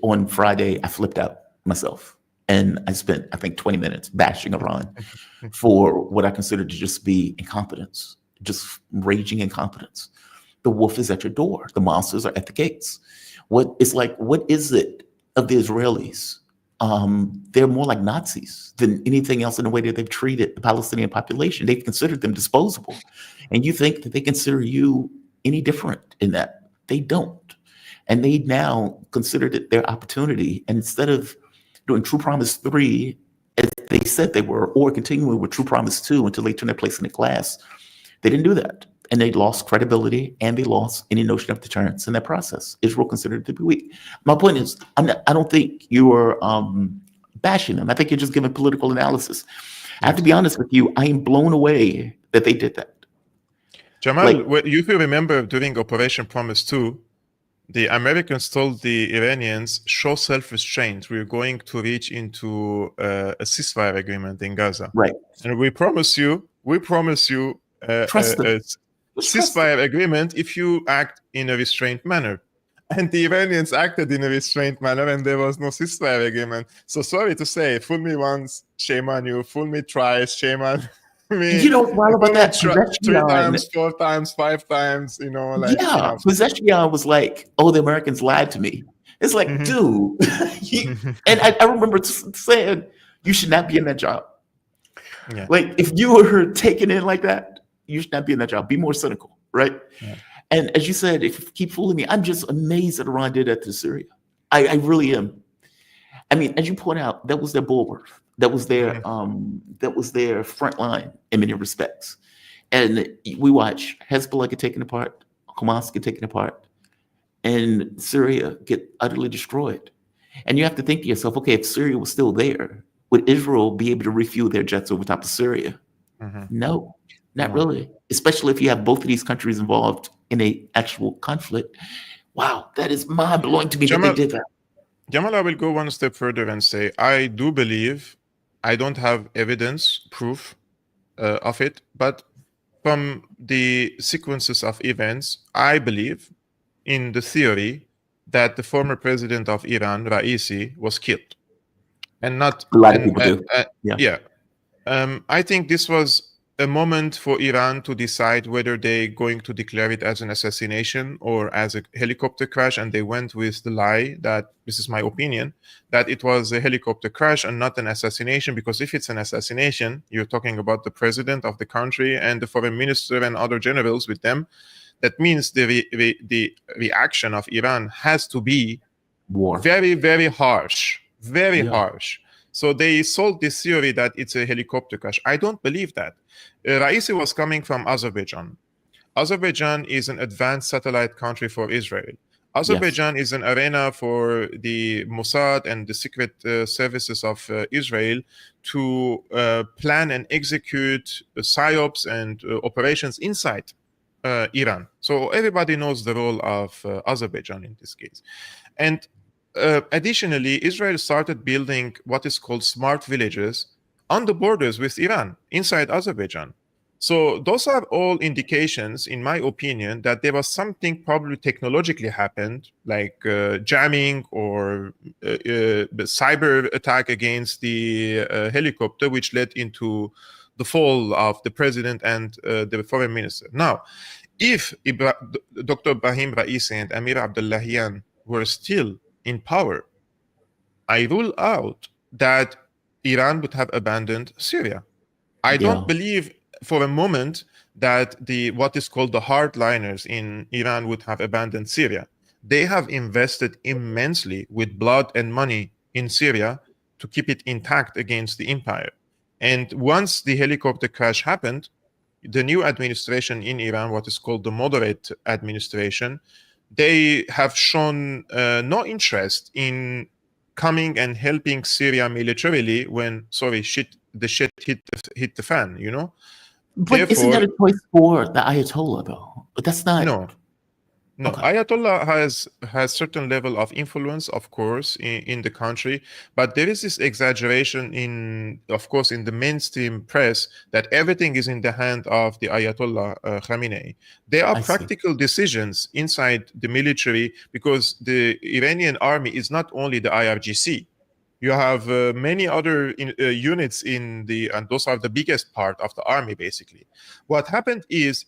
On Friday, I flipped out myself, and I spent, I think, 20 minutes bashing Iran for what I consider to just be incompetence, just raging incompetence. The wolf is at your door. The monsters are at the gates. What is it of the Israelis? They're more like Nazis than anything else in the way that they've treated the Palestinian population. They've considered them disposable. And you think that they consider you any different in that? They don't. And they now considered it their opportunity. And instead of doing True Promise 3, as they said they were, or continuing with True Promise 2 until they turned their place in the class, they didn't do that. And they lost credibility and they lost any notion of deterrence in that process. Israel considered it to be weak. My point is, I don't think you're bashing them. I think you're just giving political analysis. I have to be honest with you, I am blown away that they did that. Jamal, if you remember during Operation Promise 2, the Americans told the Iranians, show self-restraint. We're going to reach into a ceasefire agreement in Gaza. Right. And we promise you a ceasefire agreement if you act in a restrained manner. And the Iranians acted in a restrained manner, and there was no ceasefire agreement. So sorry to say, fool me once, shame on you. Fool me twice, shame on me. You know what's wild about that? Three Possession, times, 4 times, 5 times, yeah, Possession was like, oh, the Americans lied to me. It's like, Mhm. dude. And I remember saying, you should not be in that job. Yeah. Like, if you were taken in like that, you should not be in that job. Be more cynical, right? Yeah. And as you said, if you keep fooling me, I'm just amazed that Iran did that to Syria. I really am. I mean, as you point out, that was their bulwark. That was their front line in many respects. And we watch Hezbollah get taken apart, Hamas get taken apart, and Syria get utterly destroyed. And you have to think to yourself, okay, if Syria was still there, would Israel be able to refuel their jets over top of Syria? No, not really. Especially if you have both of these countries involved in a actual conflict. Wow, that is mind-blowing to me that they did that. Jamal, I will go one step further and say, I do believe, I don't have evidence, proof of it, but from the sequences of events, I believe in the theory that the former president of Iran, Raisi, was killed. And not a lot of people do. Yeah. I think this was a moment for Iran to decide whether they're going to declare it as an assassination or as a helicopter crash, and they went with the lie that, this is my opinion, that it was a helicopter crash and not an assassination, because if it's an assassination, you're talking about the president of the country and the foreign minister and other generals with them. That means the reaction of Iran has to be war. Very, very harsh, harsh. So they sold this theory that it's a helicopter crash. I don't believe that. Raisi was coming from Azerbaijan. Azerbaijan is an advanced satellite country for Israel. Azerbaijan is an arena for the Mossad and the secret services of Israel to plan and execute psyops and operations inside Iran. So everybody knows the role of Azerbaijan in this case. And additionally, Israel started building what is called smart villages on the borders with Iran, inside Azerbaijan. So those are all indications, in my opinion, that there was something probably technologically happened, like jamming or cyber attack against the helicopter, which led into the fall of the president and the foreign minister. Now, if Dr. Ibrahim Raisi and Amir Abdullahian were still in power, I rule out that Iran would have abandoned Syria. I don't believe for a moment that what is called the hardliners in Iran would have abandoned Syria. They have invested immensely with blood and money in Syria to keep it intact against the empire. And once the helicopter crash happened, the new administration in Iran, what is called the moderate administration, they have shown no interest in coming and helping Syria militarily when, the shit hit the fan, you know? But therefore, isn't that a choice for the Ayatollah, though? But that's not. No. Okay. Ayatollah has certain level of influence, of course, in the country, but there is this exaggeration of course, in the mainstream press that everything is in the hand of the Ayatollah Khamenei. There are practical decisions inside the military, because the Iranian army is not only the IRGC. You have many other units and those are the biggest part of the army, basically. What happened is,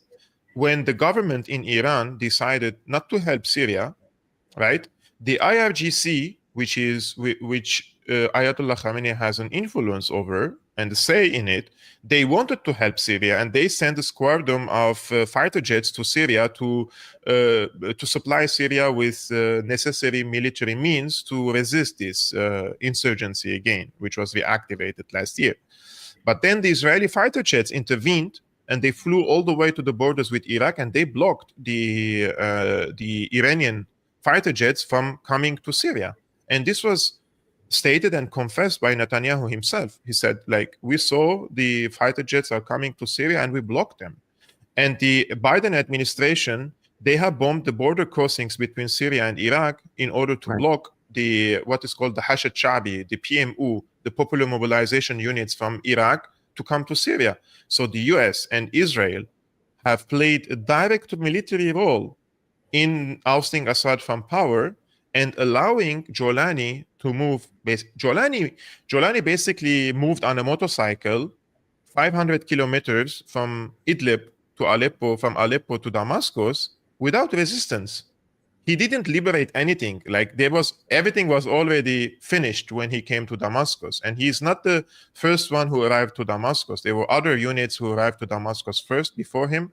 when the government in Iran decided not to help Syria, right? The IRGC, which Ayatollah Khamenei has an influence over and a say in it, they wanted to help Syria, and they sent a squadron of fighter jets to Syria to supply Syria with necessary military means to resist this insurgency again, which was reactivated last year. But then the Israeli fighter jets intervened, and they flew all the way to the borders with Iraq, and they blocked the Iranian fighter jets from coming to Syria. And this was stated and confessed by Netanyahu himself. He said, we saw the fighter jets are coming to Syria and we blocked them. And the Biden administration, they have bombed the border crossings between Syria and Iraq in order to block what is called the Hashd Sha'bi, the PMU, the Popular Mobilization Units from Iraq, to come to Syria. So the US and Israel have played a direct military role in ousting Assad from power and allowing Jolani to move. Jolani basically moved on a motorcycle 500 kilometers from Idlib to Aleppo, from Aleppo to Damascus without resistance. He didn't liberate anything. Like everything was already finished when he came to Damascus. And he's not the first one who arrived to Damascus. There were other units who arrived to Damascus first before him.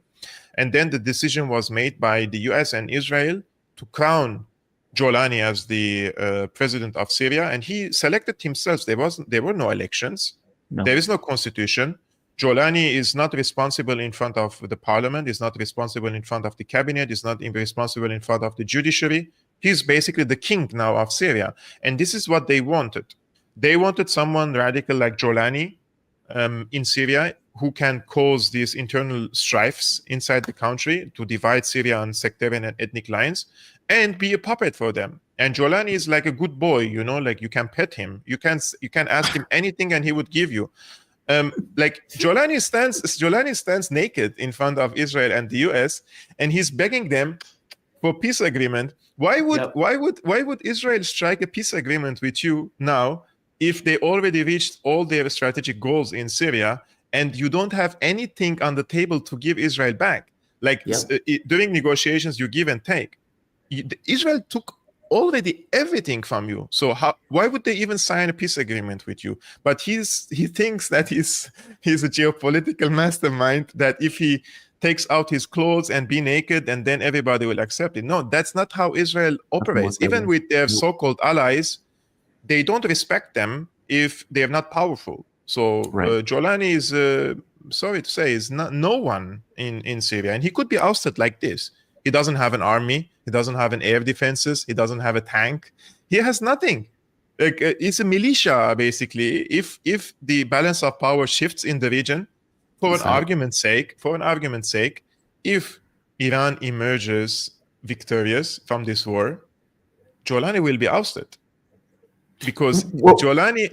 And then the decision was made by the US and Israel to crown Jolani as the president of Syria. And he selected himself. There were no elections. No. There is no constitution. Jolani is not responsible in front of the parliament, is not responsible in front of the cabinet, is not responsible in front of the judiciary. He's basically the king now of Syria. And this is what they wanted. They wanted someone radical like Jolani in Syria who can cause these internal strifes inside the country to divide Syria on sectarian and ethnic lines and be a puppet for them. And Jolani is like a good boy, like you can pet him. You can ask him anything and he would give you. Like Jolani stands naked in front of Israel and the US, and he's begging them for peace agreement. Why would Israel strike a peace agreement with you now if they already reached all their strategic goals in Syria and you don't have anything on the table to give Israel back? Like during negotiations, you give and take. Israel took already everything from you. So why would they even sign a peace agreement with you? But he thinks that he's a geopolitical mastermind, that if he takes out his clothes and be naked and then everybody will accept it. No, that's not how Israel operates. Even with their so-called allies, they don't respect them if they're not powerful. So Jolani is, sorry to say, is no one in Syria. And he could be ousted like this. He doesn't have an army. He doesn't have an air defenses. He doesn't have a tank. He has nothing. Like it's a militia, basically. If the balance of power shifts in the region, for an argument's sake, if Iran emerges victorious from this war, Jolani will be ousted. Because Jolani...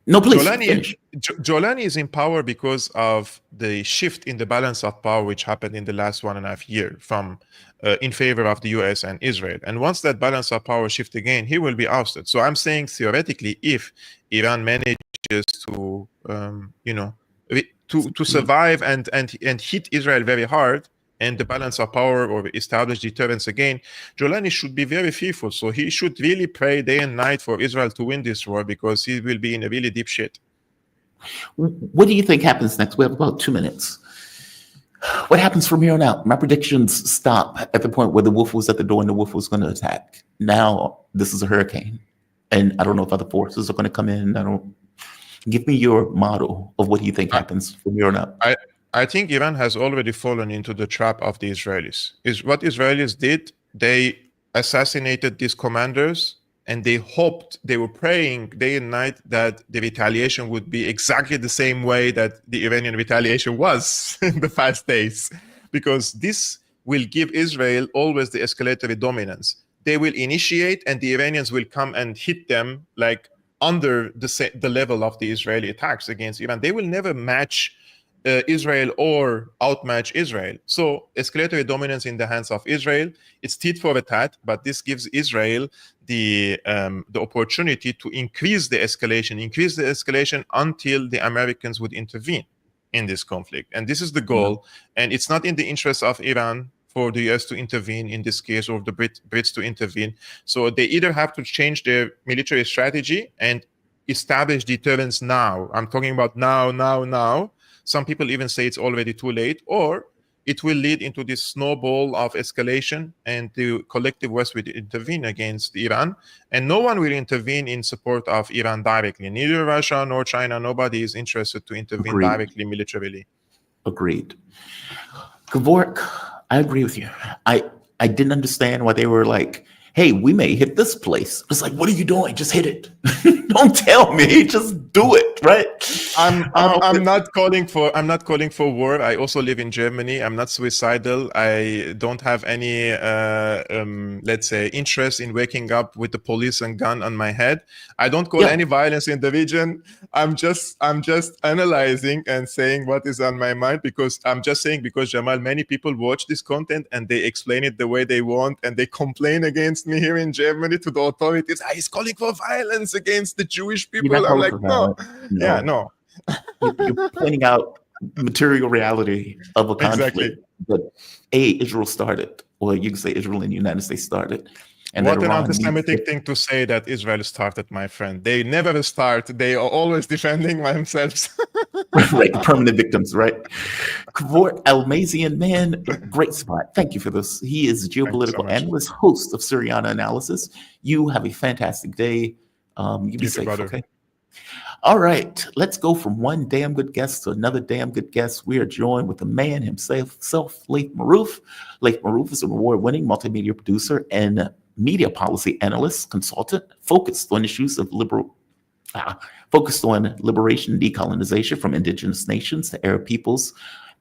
No, please finish. Jolani is in power because of the shift in the balance of power which happened in the last 1.5 years from in favor of the US and Israel. And once that balance of power shifts again, he will be ousted. So I'm saying theoretically, if Iran manages to to survive and hit Israel very hard, and the balance of power or establish deterrence again, Jolani should be very fearful. So he should really pray day and night for Israel to win this war, because he will be in a really deep shit. What do you think happens next? We have about 2 minutes. What happens from here on out? My predictions stop at the point where the wolf was at the door and the wolf was going to attack. Now this is a hurricane, and I don't know if other forces are going to come in. Give me your model of what you think happens from here on out. I think Iran has already fallen into the trap of the Israelis. What Israelis did, they assassinated these commanders, and they were praying day and night that the retaliation would be exactly the same way that the Iranian retaliation was in the past days, because this will give Israel always the escalatory dominance. They will initiate, and the Iranians will come and hit them like under the level of the Israeli attacks against Iran. They will never match Israel or outmatch Israel. So escalatory dominance in the hands of Israel, it's tit for tat, but this gives Israel the opportunity to increase the escalation until the Americans would intervene in this conflict. And this is the goal. And it's not in the interest of Iran for the US to intervene in this case, or the Brits to intervene. So they either have to change their military strategy and establish deterrence now. I'm talking about now. Some people even say it's already too late, or it will lead into this snowball of escalation, and the collective West will intervene against Iran, and no one will intervene in support of Iran directly. Neither Russia nor China, nobody is interested to intervene directly militarily. Agreed. Kevork, I agree with you. I didn't understand why they were like, hey, we may hit this place. It's like, what are you doing? Just hit it. Don't tell me. Just do it. right? I'm not calling for war. I also live in Germany. I'm not suicidal. I don't have any let's say interest in waking up with the police and gun on my head. I don't call any violence in the region. I'm just analyzing and saying what is on my mind, because I'm just saying, because Jamal, many people watch this content and they explain it the way they want, and they complain against me here in Germany to the authorities. He's calling for violence against the Jewish people. I'm like, no. Yeah, no. You're pointing out material reality of a conflict Exactly. that Israel started, or you can say Israel and the United States started. And what that an Iran anti-Semitic thing to say, that Israel started, my friend. They never start. They are always defending themselves. Right, the permanent victims, right? Gavor Alamasian, man, great spot. Thank you for this. He is a geopolitical analyst, host of Syriana Analysis. You have a fantastic day. You be safe, okay? All right, let's go from one damn good guest to another damn good guest. We are joined with the man himself, Laith Marouf. Laith Marouf is an award-winning multimedia producer and media policy analyst, consultant, focused on issues of liberation and decolonization from indigenous nations to Arab peoples,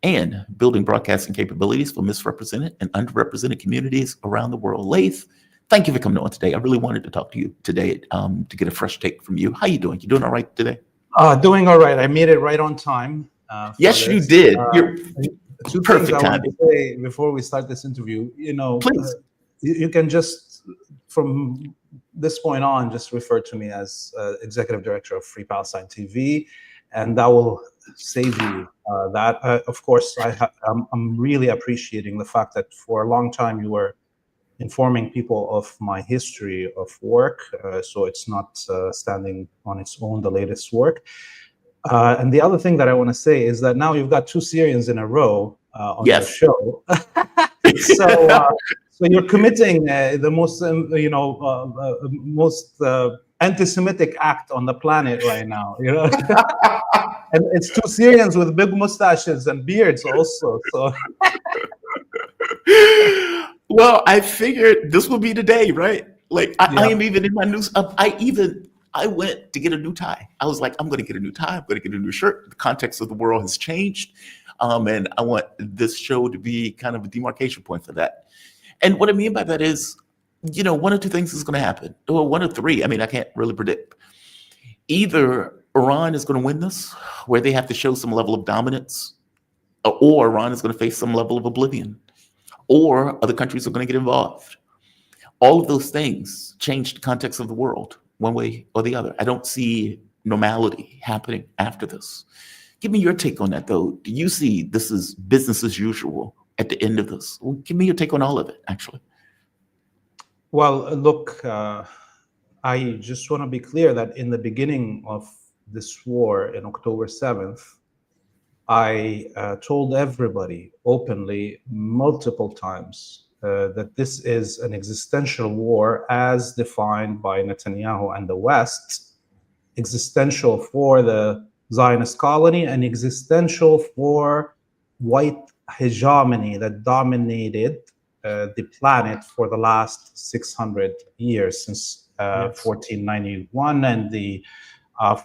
and building broadcasting capabilities for misrepresented and underrepresented communities around the world. Laith, thank you for coming on today. I really wanted to talk to you today to get a fresh take from you. How you doing? You doing all right today? Doing all right. I made it right on time. Yes, you did. You're two perfect things I timing. want to say before we start this interview. Please. You can just, from this point on, just refer to me as executive director of FreePalestineTV, and that will save you that. Of course, I'm really appreciating the fact that for a long time you were informing people of my history of work, so it's not standing on its own, the latest work. And the other thing that I want to say is that now you've got 2 Syrians in a row on your show. So you're committing the most, most anti-Semitic act on the planet right now. And it's 2 Syrians with big mustaches and beards also. So. Well, I figured this would be the day, right? Like I am even in my news. I went to get a new tie. I was like, I'm going to get a new tie. I'm going to get a new shirt. The context of the world has changed. And I want this show to be kind of a demarcation point for that. And what I mean by that is, one or two things is going to happen. Or 1 or 3. I mean, I can't really predict. Either Iran is going to win this, where they have to show some level of dominance, or Iran is going to face some level of oblivion, or other countries are going to get involved. All of those things change the context of the world one way or the other. I don't see normality happening after this. Give me your take on that, though. Do you see this as business as usual at the end of this? Well, give me your take on all of it, actually. Well, look, I just want to be clear that in the beginning of this war in October 7th, I told everybody openly multiple times that this is an existential war as defined by Netanyahu and the West, existential for the Zionist colony and existential for white hegemony that dominated the planet for the last 600 years, since 1491 and the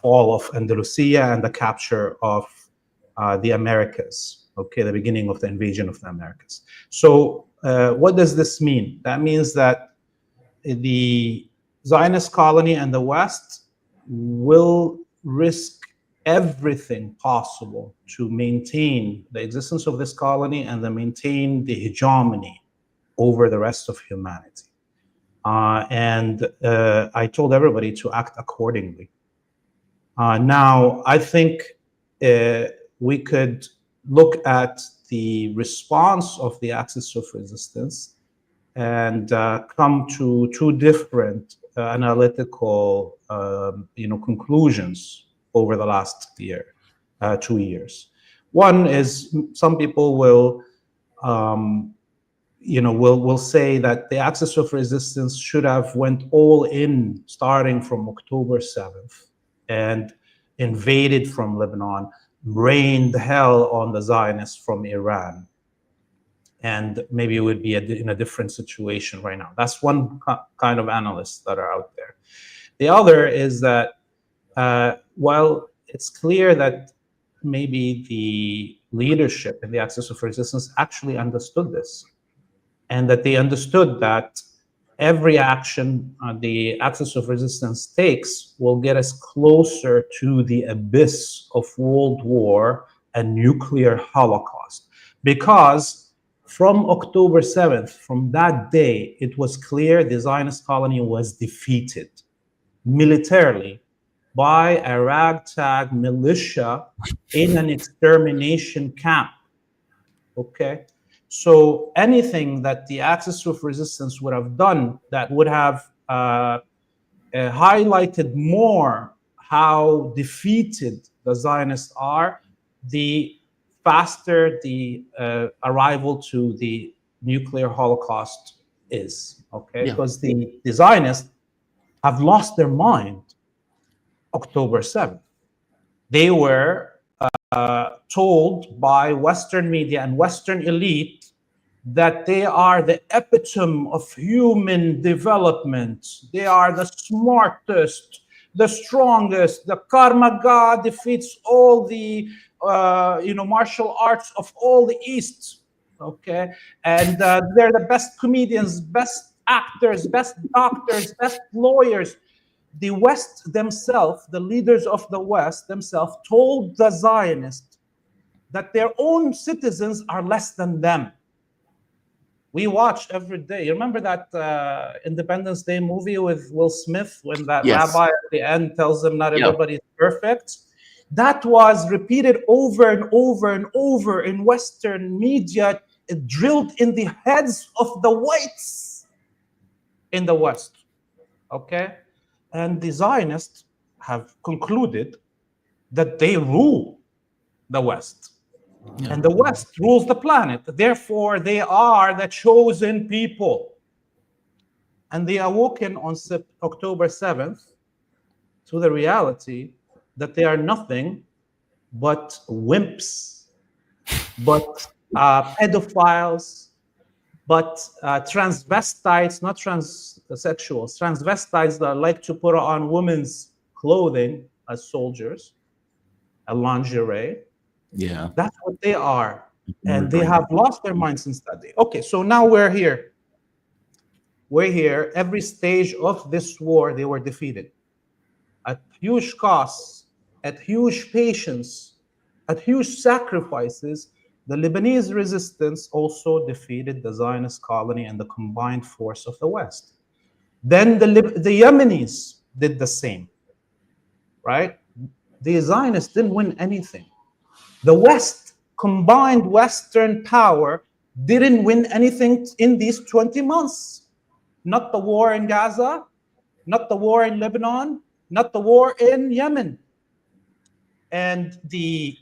fall of Andalusia and the capture of the Americas, the beginning of the invasion of the Americas. So what does this mean? That means that the Zionist colony and the West will risk everything possible to maintain the existence of this colony and to maintain the hegemony over the rest of humanity. And I told everybody to act accordingly. Now, I think we could look at the response of the axis of resistance and come to 2 different analytical conclusions over the last 2 years. One is some people will say that the axis of resistance should have went all in starting from October 7th and invaded from Lebanon, rained hell on the Zionists from Iran, and maybe it would be in a different situation right now. That's one kind of analysts that are out there. The other is that while it's clear that maybe the leadership in the Axis of Resistance actually understood this, and that they understood that every action the Axis of Resistance takes will get us closer to the abyss of world war and nuclear holocaust. Because from October 7th, from that day, it was clear the Zionist colony was defeated militarily by a ragtag militia in an extermination camp. Okay? So anything that the Axis of Resistance would have done that would have highlighted more how defeated the Zionists are, the faster the arrival to the nuclear holocaust is. Okay, because the Zionists have lost their mind October 7th. They were told by Western media and Western elite that they are the epitome of human development. They are the smartest, the strongest. The Karma God defeats all the martial arts of all the East. Okay, and they're the best comedians, best actors, best doctors, best lawyers. The West themselves, the leaders of the West themselves, told the Zionists that their own citizens are less than them. We watch every day. You remember that Independence Day movie with Will Smith when that rabbi at the end tells them not everybody is perfect? That was repeated over and over and over in Western media. It drilled in the heads of the whites in the West. Okay? And the Zionists have concluded that they rule the West. Yeah. And the West rules the planet. Therefore, they are the chosen people. And they awoken on October 7th to the reality that they are nothing but wimps, but pedophiles, but transvestites, not transsexuals, transvestites that like to put on women's clothing as soldiers, a lingerie. Yeah. That's what they are. And they have lost their mind since that day. Okay, so now we're here. We're here. Every stage of this war, they were defeated. At huge costs, at huge patience, at huge sacrifices, the Lebanese resistance also defeated the Zionist colony and the combined force of the West. Then the Yemenis did the same, right? The Zionists didn't win anything. The West, combined Western power, didn't win anything in these 20 months. Not the war in Gaza, not the war in Lebanon, not the war in Yemen. And the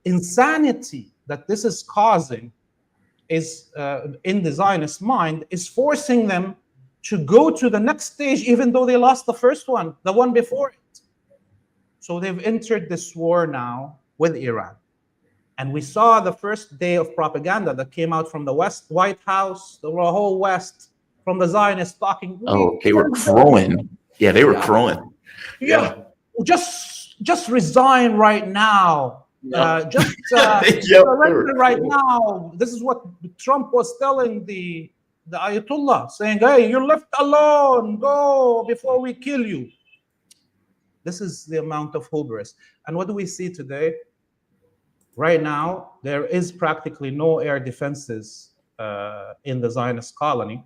insanity that this is causing is, in the Zionist mind, is forcing them to go to the next stage, even though they lost the first one, the one before it. So they've entered this war now with Iran. And we saw the first day of propaganda that came out from the White House, the whole West, from the Zionists talking. Oh, they were crowing. Yeah, they were crowing. Yeah. Just resign right now. Just surrender right now. This is what Trump was telling the Ayatollah, saying, hey, you're left alone. Go before we kill you. This is the amount of hubris. And what do we see today? Right now, there is practically no air defenses in the Zionist colony.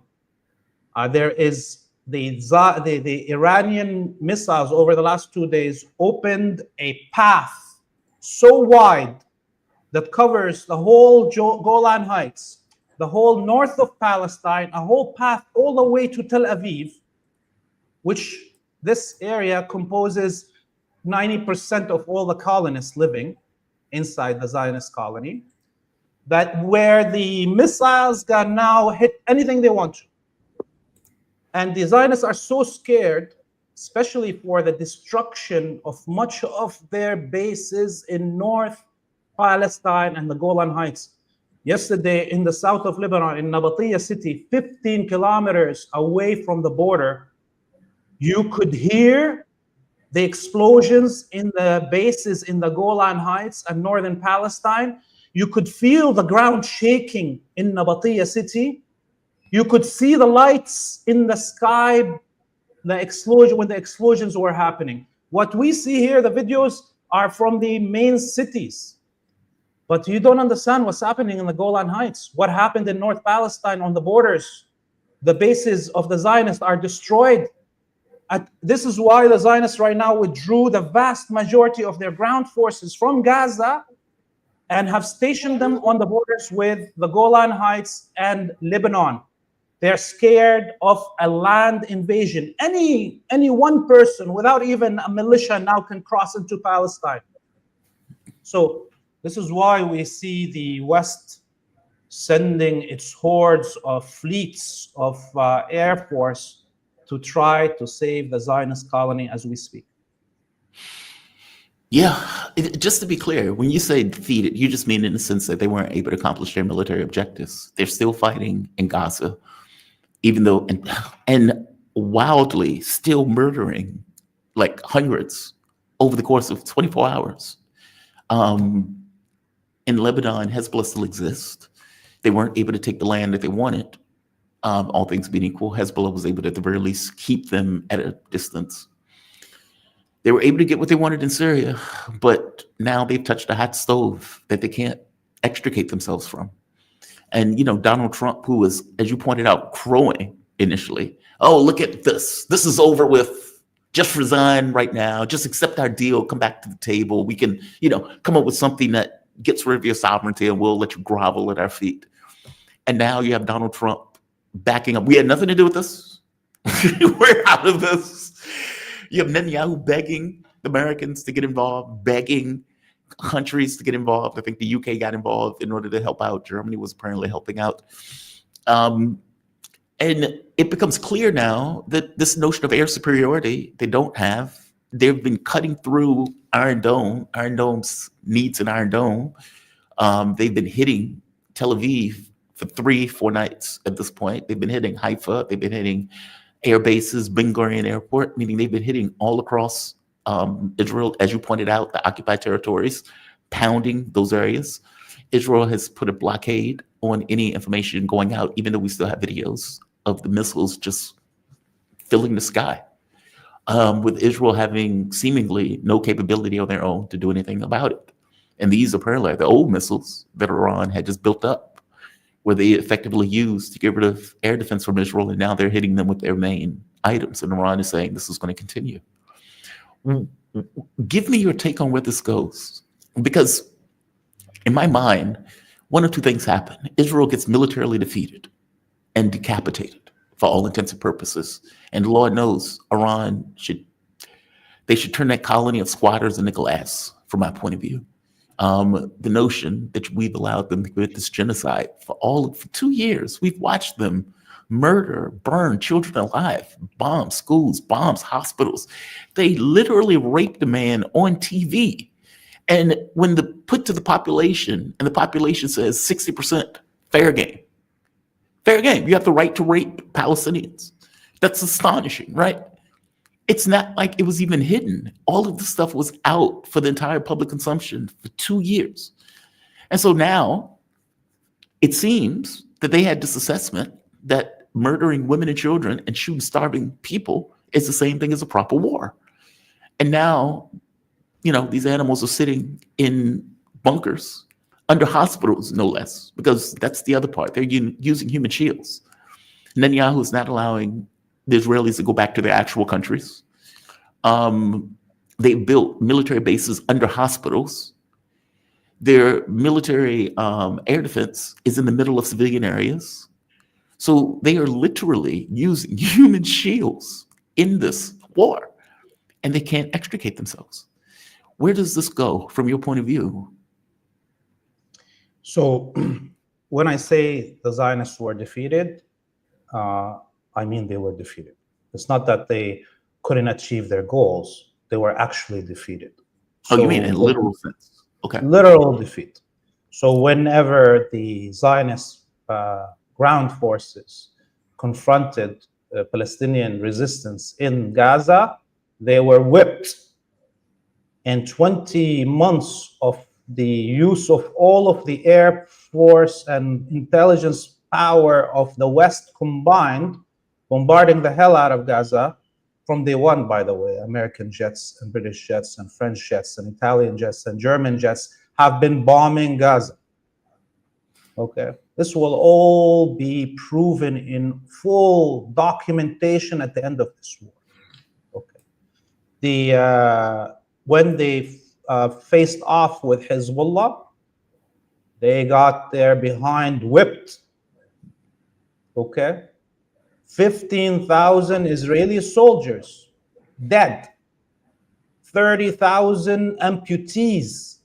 There is the Iranian missiles over the last 2 days opened a path so wide that covers the whole Golan Heights, the whole north of Palestine, a whole path all the way to Tel Aviv, which this area composes 90% of all the colonists living inside the Zionist colony, that where the missiles can now hit anything they want to. And the Zionists are so scared, especially for the destruction of much of their bases in North Palestine and the Golan Heights. Yesterday, in the south of Lebanon, in Nabatiyah city, 15 kilometers away from the border, you could hear the explosions in the bases in the Golan Heights and northern Palestine. You could feel the ground shaking in Nabateeh city. You could see the lights in the sky, the explosion when the explosions were happening. What we see here, the videos are from the main cities. But you don't understand what's happening in the Golan Heights. What happened in North Palestine on the borders? The bases of the Zionists are destroyed. This is why the Zionists right now withdrew the vast majority of their ground forces from Gaza and have stationed them on the borders with the Golan Heights and Lebanon. They're scared of a land invasion. Any one person without even a militia now can cross into Palestine. So this is why we see the West sending its hordes of fleets of Air Force to try to save the Zionist colony as we speak. Yeah, just to be clear, when you say defeated, you just mean in the sense that they weren't able to accomplish their military objectives. They're still fighting in Gaza, even though, and wildly still murdering like hundreds over the course of 24 hours. In Lebanon, Hezbollah still exists. They weren't able to take the land that they wanted. All things being equal, Hezbollah was able to, at the very least, keep them at a distance. They were able to get what they wanted in Syria, but now they've touched a hot stove that they can't extricate themselves from. And, you know, Donald Trump, who was, as you pointed out, crowing initially, oh, look at this. This is over with. Just resign right now. Just accept our deal. Come back to the table. We can, you know, come up with something that gets rid of your sovereignty and we'll let you grovel at our feet. And now you have Donald Trump backing up. We had nothing to do with this. We're out of this. You have Netanyahu begging Americans to get involved, begging countries to get involved. I think the UK got involved in order to help out. Germany was apparently helping out. And it becomes clear now that this notion of air superiority they don't have. They've been cutting through Iron Dome. Iron Dome's needs an Iron Dome. They've been hitting Tel Aviv for 3-4 nights at this point. They've been hitting Haifa. They've been hitting air bases, Ben Gurion Airport, meaning they've been hitting all across Israel, as you pointed out, the occupied territories, pounding those areas. Israel has put a blockade on any information going out, even though we still have videos of the missiles just filling the sky, with Israel having seemingly no capability on their own to do anything about it. And these apparently are the old missiles that Iran had just built up, where they effectively used to get rid of air defense from Israel, and now they're hitting them with their main items. And Iran is saying this is going to continue. Give me your take on where this goes. Because in my mind, one of two things happen. Israel gets militarily defeated and decapitated for all intents and purposes. And Lord knows, Iran should turn that colony of squatters into glass, from my point of view. The notion that we've allowed them to commit this genocide for 2 years. We've watched them murder, burn children alive, bomb schools, bombs hospitals. They literally raped a man on TV. And when put to the population, and the population says 60% fair game. Fair game. You have the right to rape Palestinians. That's astonishing, right? It's not like it was even hidden. All of this stuff was out for the entire public consumption for 2 years. And so now it seems that they had this assessment that murdering women and children and shooting starving people is the same thing as a proper war. And now, you know, these animals are sitting in bunkers under hospitals, no less, because that's the other part. They're using human shields. Netanyahu is not allowing the Israelis to go back to their actual countries. They built military bases under hospitals. Their military air defense is in the middle of civilian areas. So they are literally using human shields in this war, and they can't extricate themselves. Where does this go from your point of view? So when I say the Zionists were defeated, I mean they were defeated. It's not that they couldn't achieve their goals. They were actually defeated. Oh, you mean in literal sense? Okay. Literal defeat. So whenever the Zionist ground forces confronted Palestinian resistance in Gaza, They were whipped. In 20 months of the use of all of the air force and intelligence power of the West combined, bombarding the hell out of Gaza, from day one, by the way, American jets and British jets and French jets and Italian jets and German jets have been bombing Gaza. Okay, this will all be proven in full documentation at the end of this war. Okay, when they faced off with Hezbollah, they got their behind whipped. Okay, 15,000 Israeli soldiers dead, 30,000 amputees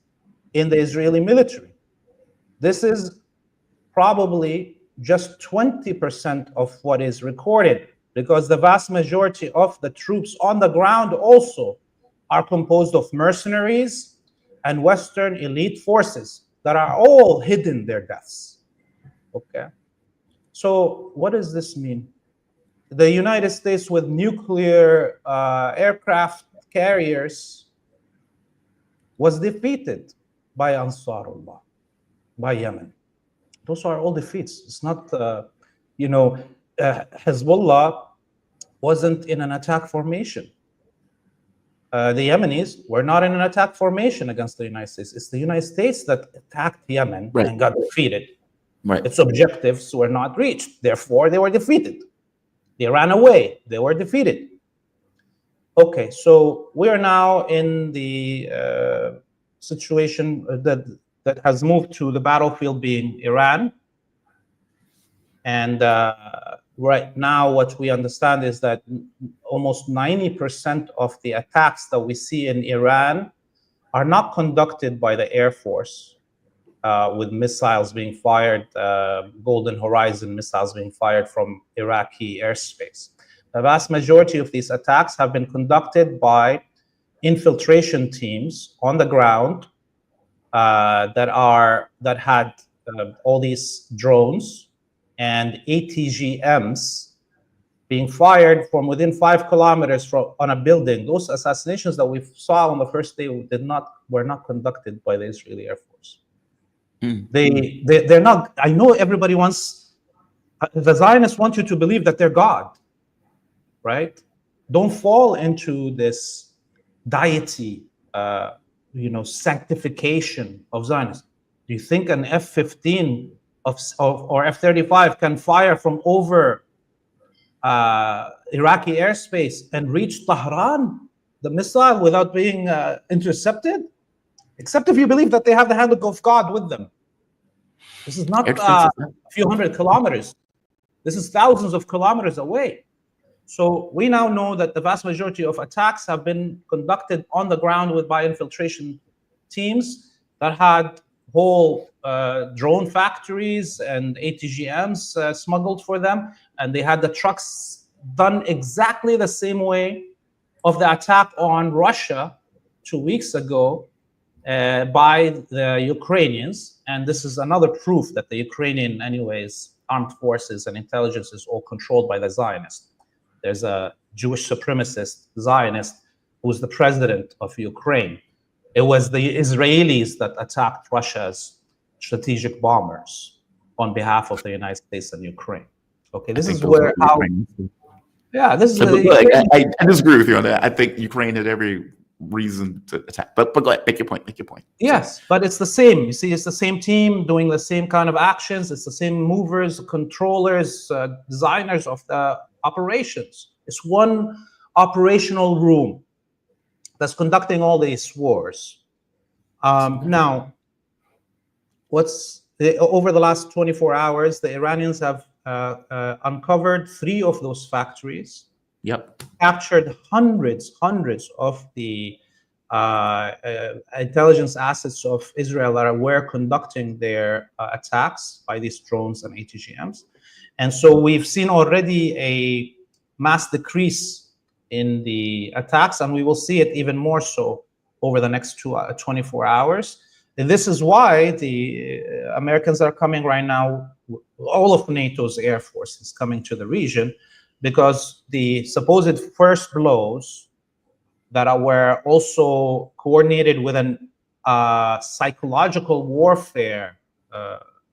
in the Israeli military. This is probably just 20% of what is recorded, because the vast majority of the troops on the ground also are composed of mercenaries and Western elite forces that are all hidden their deaths. Okay, so what does this mean? The United States with nuclear aircraft carriers was defeated by Ansarullah, by Yemen. Those are all defeats. It's not, Hezbollah wasn't in an attack formation. The Yemenis were not in an attack formation against the United States. It's the United States that attacked Yemen and got defeated. Right. Its objectives were not reached. Therefore, they were defeated. They ran away. They were defeated. Okay, so we are now in the situation that has moved to the battlefield being Iran. And right now, what we understand is that almost 90% of the attacks that we see in Iran are not conducted by the Air Force, with missiles being fired, Golden Horizon missiles being fired from Iraqi airspace. The vast majority of these attacks have been conducted by infiltration teams on the ground that had all these drones and ATGMs being fired from within 5 kilometers on a building. Those assassinations that we saw on the first day were not conducted by the Israeli Air Force. They're not. I know everybody wants, the Zionists want you to believe that they're God, right? Don't fall into this deity, sanctification of Zionists. Do you think an F-15 or F-35 can fire from over Iraqi airspace and reach Tehran, the missile, without being intercepted? Except if you believe that they have the hand of God with them. This is not a few hundred kilometers. This is thousands of kilometers away. So we now know that the vast majority of attacks have been conducted on the ground by infiltration teams that had whole drone factories and ATGMs smuggled for them. And they had the trucks done exactly the same way of the attack on Russia 2 weeks ago by the Ukrainians. And this is another proof that the Ukrainian, anyways, armed forces and intelligence is all controlled by the Zionists. There's a Jewish supremacist Zionist who's the president of Ukraine. It was the Israelis that attacked Russia's strategic bombers on behalf of the United States and Ukraine. Okay, this is where how. Yeah, this is. I disagree with you on that. I think Ukraine had every reason to attack. But go ahead, make your point. Yes, but it's the same. You see, it's the same team doing the same kind of actions. It's the same movers, controllers, designers of the operations. It's one operational room that's conducting all these wars. Now, over the last 24 hours, the Iranians have uncovered 3 of those factories. Yep. Captured hundreds of the intelligence assets of Israel that were conducting their attacks by these drones and ATGMs. And so we've seen already a mass decrease in the attacks, and we will see it even more so over the next 24 hours. And this is why the Americans are coming right now, all of NATO's air force is coming to the region, because the supposed first blows that were also coordinated with an psychological warfare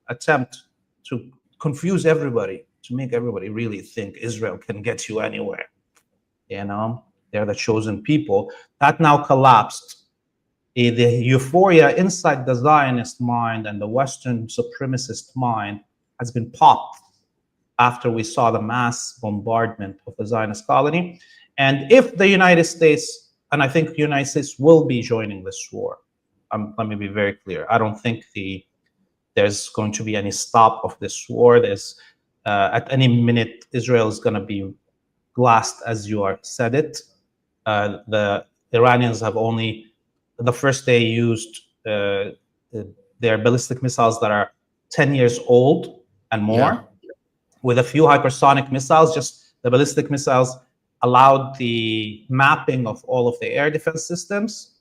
attempt to confuse everybody, to make everybody really think Israel can get you anywhere. You know, they're the chosen people. That now collapsed. The euphoria inside the Zionist mind and the Western supremacist mind has been popped after we saw the mass bombardment of the Zionist colony. And if the United States, and I think the United States will be joining this war, let me be very clear. I don't think there's going to be any stop of this war. There's at any minute, Israel is going to be glassed, as you said it. The Iranians have only, the first day, used their ballistic missiles that are 10 years old and more, with a few hypersonic missiles. Just the ballistic missiles allowed the mapping of all of the air defense systems,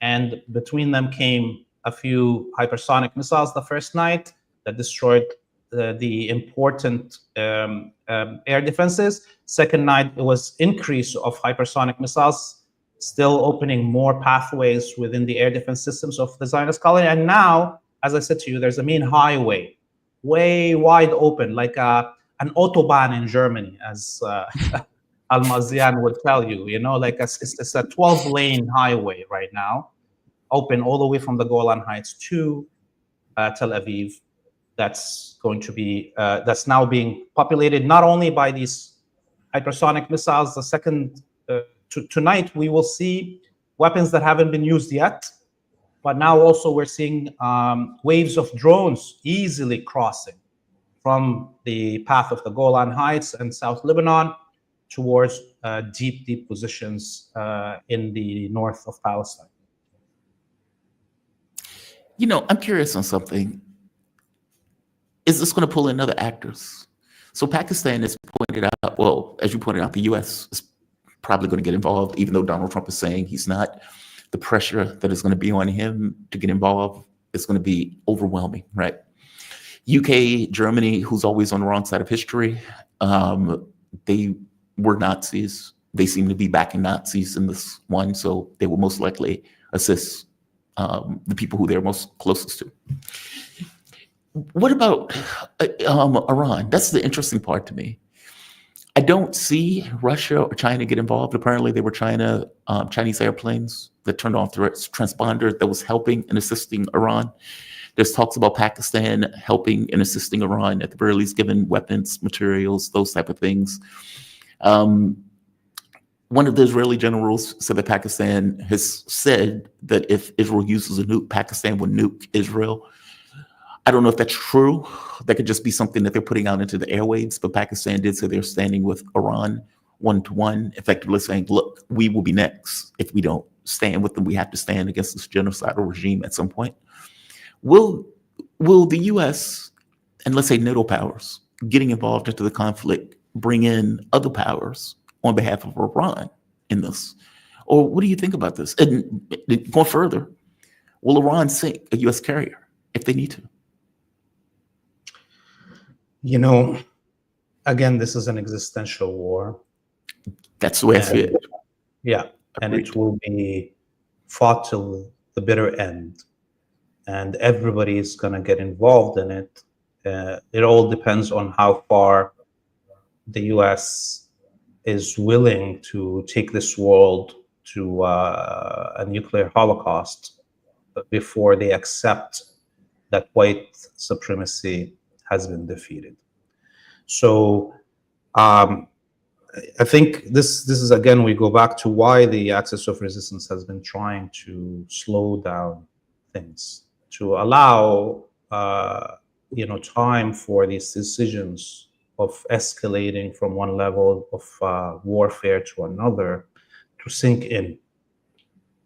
and between them came a few hypersonic missiles the first night that destroyed the important air defenses. Second night, it was increase of hypersonic missiles, still opening more pathways within the air defense systems of the Zionist colony. And now, as I said to you, there's a main highway, way wide open, like an autobahn in Germany, as Almassian would tell you. You know, like it's a 12-lane highway right now, open all the way from the Golan Heights to Tel Aviv. That's going to be that's now being populated not only by these hypersonic missiles. The second tonight we will see weapons that haven't been used yet, but now also we're seeing waves of drones easily crossing from the path of the Golan Heights and South Lebanon towards deep positions in the north of Palestine. You know, I'm curious on something. Is this going to pull in other actors? So Pakistan has pointed out, well, as you pointed out, the U.S. is probably going to get involved, even though Donald Trump is saying he's not. The pressure that is going to be on him to get involved is going to be overwhelming, right? UK, Germany, who's always on the wrong side of history, they were Nazis. They seem to be backing Nazis in this one, so they will most likely assist the people who they're most closest to. What about Iran? That's the interesting part to me. I don't see Russia or China get involved. Apparently, they were Chinese airplanes that turned off the transponder that was helping and assisting Iran. There's talks about Pakistan helping and assisting Iran, at the very least, giving weapons, materials, those type of things. One of the Israeli generals said that Pakistan has said that if Israel uses a nuke, Pakistan would nuke Israel. I don't know if that's true. That could just be something that they're putting out into the airwaves, but Pakistan did say they're standing with Iran one-to-one, effectively saying, look, we will be next. If we don't stand with them, we have to stand against this genocidal regime at some point. Will the U.S. and let's say NATO powers getting involved into the conflict bring in other powers on behalf of Iran in this? Or what do you think about this? And going further, will Iran sink a U.S. carrier if they need to? You know, again, this is an existential war. That's the way I see it. Yeah, and it will be fought till the bitter end. And everybody is going to get involved in it. It all depends on how far the U.S. is willing to take this world to a nuclear holocaust before they accept that white supremacy has been defeated. So I think this is, again, we go back to why the axis of resistance has been trying to slow down things, to allow time for these decisions of escalating from one level of warfare to another to sink in.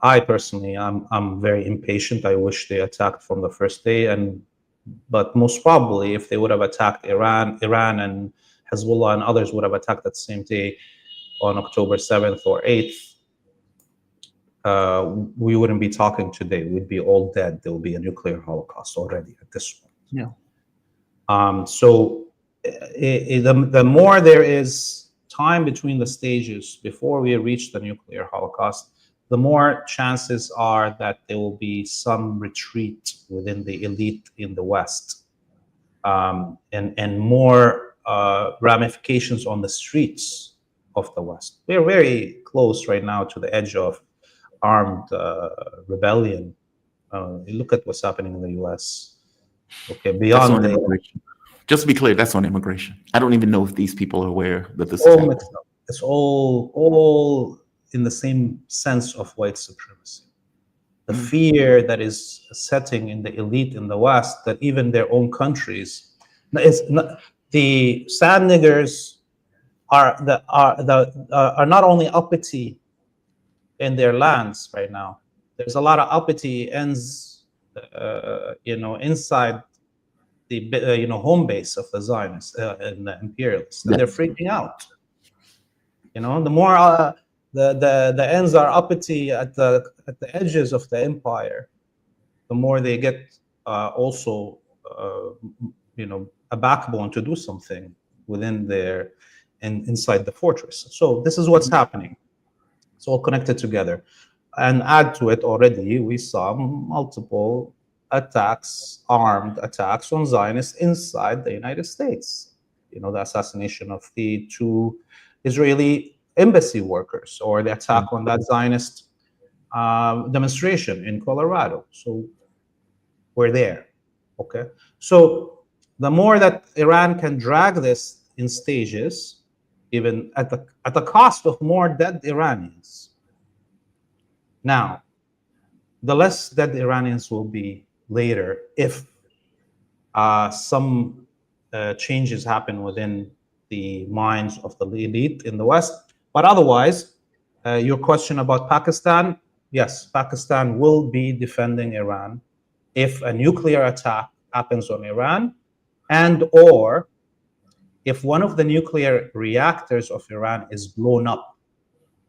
I personally, I'm very impatient. I wish they attacked from the first day, but most probably, if they would have attacked Iran and Hezbollah and others would have attacked that same day on October 7th or 8th, we wouldn't be talking today. We'd be all dead. There will be a nuclear holocaust already at this point. Yeah. So the more there is time between the stages before we reach the nuclear holocaust, the more chances are that there will be some retreat within the elite in the West, and more ramifications on the streets of the West. We're very close right now to the edge of armed rebellion. You look at what's happening in the U.S. Okay, That's beyond on the immigration. Just to be clear, that's on immigration. I don't even know if these people are aware that this is all happening. mixed up. It's all in the same sense of white supremacy. The fear that is setting in the elite in the West, that even their own countries, the sand niggers are not only uppity in their lands right now. There's a lot of uppity ends, inside the home base of the Zionists and the imperialists, and they're freaking out. The more the ends are uppity at the edges of the empire, the more they get also a backbone to do something within their inside the fortress. So this is what's happening. It's all connected together. And add to it, already we saw multiple attacks, armed attacks on Zionists inside the United States. The assassination of the 2 Israeli embassy workers, or the attack on that Zionist demonstration in Colorado. So we're there. Okay. So the more that Iran can drag this in stages, even at the cost of more dead Iranians. Now, the less dead Iranians will be later if some changes happen within the minds of the elite in the West. But otherwise, your question about Pakistan, yes, Pakistan will be defending Iran if a nuclear attack happens on Iran, and or if one of the nuclear reactors of Iran is blown up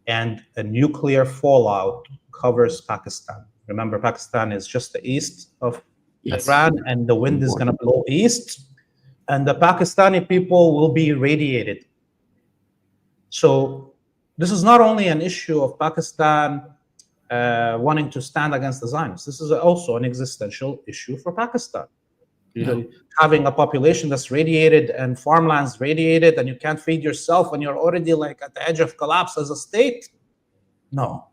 and a nuclear fallout covers Pakistan. Remember, Pakistan is just the east of Iran, and the wind is going to blow east, and the Pakistani people will be radiated. So this is not only an issue of Pakistan wanting to stand against the Zionists. This is also an existential issue for Pakistan. Having a population that's radiated and farmlands radiated, and you can't feed yourself when you're already like at the edge of collapse as a state. No.